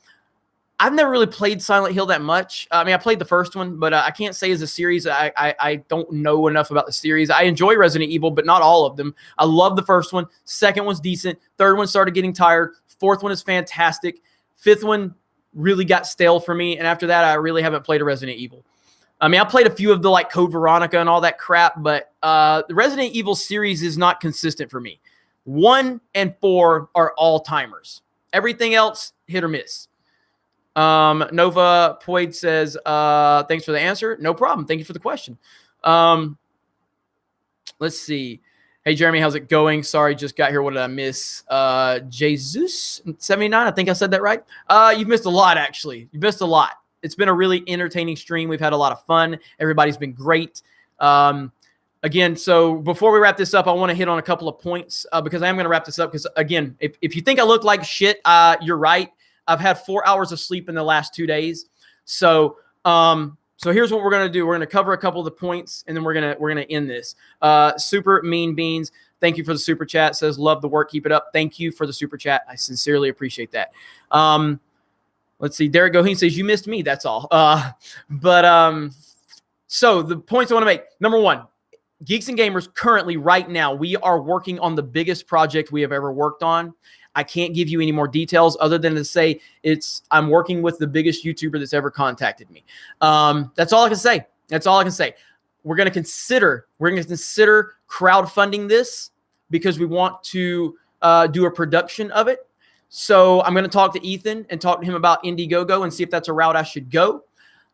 I've never really played Silent Hill that much. I mean, I played the first one, but I can't say as a series. I don't know enough about the series. I enjoy Resident Evil, but not all of them. I love the first one. Second one's decent. Third one started getting tired. Fourth one is fantastic. Fifth one really got stale for me. And after that, I really haven't played a Resident Evil. I mean, I played a few of the like Code Veronica and all that crap, but the Resident Evil series is not consistent for me. 1 and 4 are all timers. Everything else, hit or miss. Nova Poid says, thanks for the answer. No problem. Thank you for the question. Let's see. Hey, Jeremy, how's it going? Sorry, just got here. What did I miss? Jesus79, I think I said that right. You've missed a lot, actually. You missed a lot. It's been a really entertaining stream. We've had a lot of fun. Everybody's been great. Again, so before we wrap this up, I want to hit on a couple of points because I am going to wrap this up because, again, if you think I look like shit, you're right. I've had 4 hours of sleep in the last 2 days. So here's what we're going to do. We're going to cover a couple of the points, and then we're going to end this. Super Mean Beans, thank you for the super chat. Says, love the work. Keep it up. Thank you for the super chat. I sincerely appreciate that. Let's see. Derek Goheen says, you missed me. That's all. So the points I want to make. Number one, Geeks and Gamers currently right now, we are working on the biggest project we have ever worked on. I can't give you any more details other than to say I'm working with the biggest YouTuber that's ever contacted me. That's all I can say. That's all I can say. We're going to consider crowdfunding this because we want to do a production of it. So I'm going to talk to Ethan and talk to him about Indiegogo and see if that's a route I should go.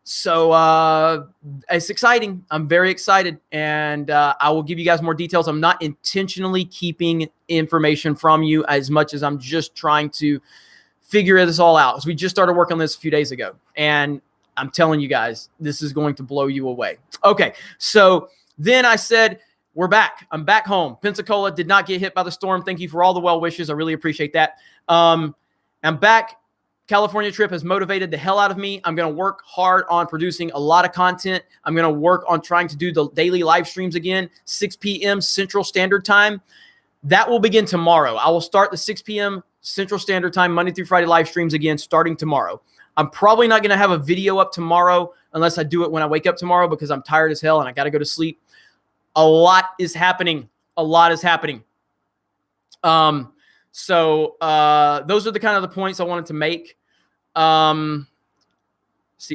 So it's exciting. I'm very excited, and I will give you guys more details. I'm not intentionally keeping information from you as much as I'm just trying to figure this all out. So we just started working on this a few days ago, and I'm telling you guys, this is going to blow you away. Okay, so then I said, we're back. I'm back home. Pensacola did not get hit by the storm. Thank you for all the well wishes. I really appreciate that. I'm back. California trip has motivated the hell out of me. I'm going to work hard on producing a lot of content. I'm going to work on trying to do the daily live streams again, 6 p.m. Central Standard Time. That will begin tomorrow. I will start the 6 p.m. Central Standard Time, Monday through Friday live streams again, starting tomorrow. I'm probably not going to have a video up tomorrow unless I do it when I wake up tomorrow because I'm tired as hell and I got to go to sleep. A lot is happening. A lot is happening. So those are the kind of the points I wanted to make. See,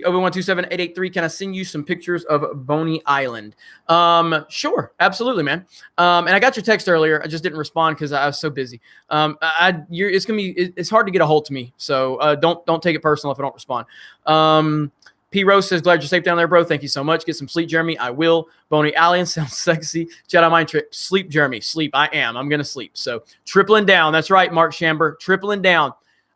Obi127883, can I send you some pictures of Boney Island? Sure, absolutely, man. And I got your text earlier. I just didn't respond because I was so busy. It's hard to get a hold to me, so don't take it personal if I don't respond. P. Rose says, glad you're safe down there, bro. Thank you so much. Get some sleep, Jeremy. I will. Boney Alien sounds sexy. Jedi Mind Trick. Sleep, Jeremy. Sleep. I am. I'm going to sleep. So tripling down. That's right, Mark Shamber. Tripling down.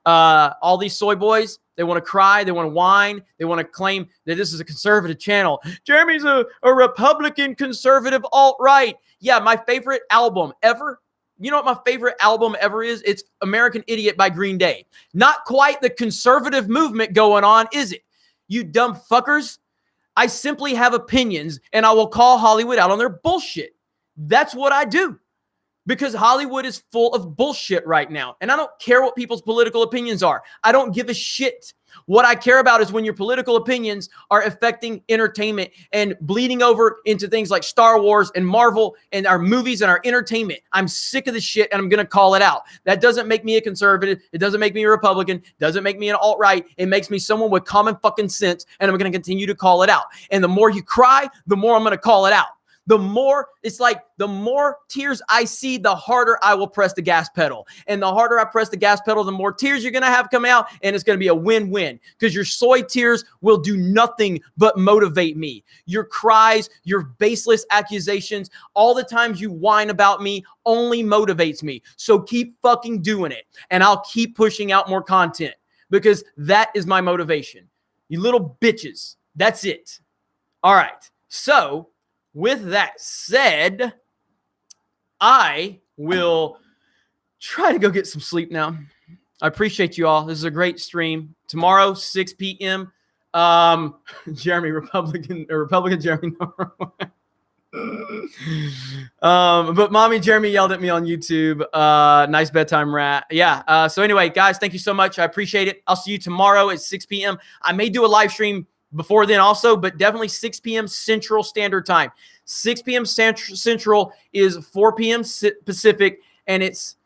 All these soy boys, they want to cry. They want to whine. They want to claim that this is a conservative channel. Jeremy's a Republican conservative alt-right. Yeah, my favorite album ever. You know what my favorite album ever is? It's American Idiot by Green Day. Not quite the conservative movement going on, is it? You dumb fuckers. I simply have opinions, and I will call Hollywood out on their bullshit. That's what I do. Because Hollywood is full of bullshit right now. And I don't care what people's political opinions are. I don't give a shit. What I care about is when your political opinions are affecting entertainment and bleeding over into things like Star Wars and Marvel and our movies and our entertainment. I'm sick of this shit and I'm going to call it out. That doesn't make me a conservative. It doesn't make me a Republican. It doesn't make me an alt-right. It makes me someone with common fucking sense, and I'm going to continue to call it out. And the more you cry, the more I'm going to call it out. The more tears I see, the harder I will press the gas pedal. And the harder I press the gas pedal, the more tears you're going to have come out. And it's going to be a win-win because your soy tears will do nothing but motivate me. Your cries, your baseless accusations, all the times you whine about me only motivates me. So keep fucking doing it. And I'll keep pushing out more content because that is my motivation. You little bitches. That's it. All right. So with that said, I will try to go get some sleep now. I appreciate you all. This is a great stream. Tomorrow, 6 p.m. Jeremy, Republican Jeremy. But Mommy Jeremy yelled at me on YouTube. Nice bedtime rat. Yeah. So anyway, guys, thank you so much. I appreciate it. I'll see you tomorrow at 6 p.m. I may do a live stream before then also, but definitely 6 p.m. Central Standard Time. 6 p.m. Central is 4 p.m. Pacific, and it's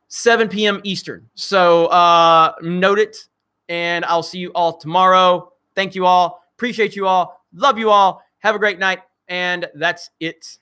7 p.m. Eastern. So note it, and I'll see you all tomorrow. Thank you all. Appreciate you all. Love you all. Have a great night. And that's it.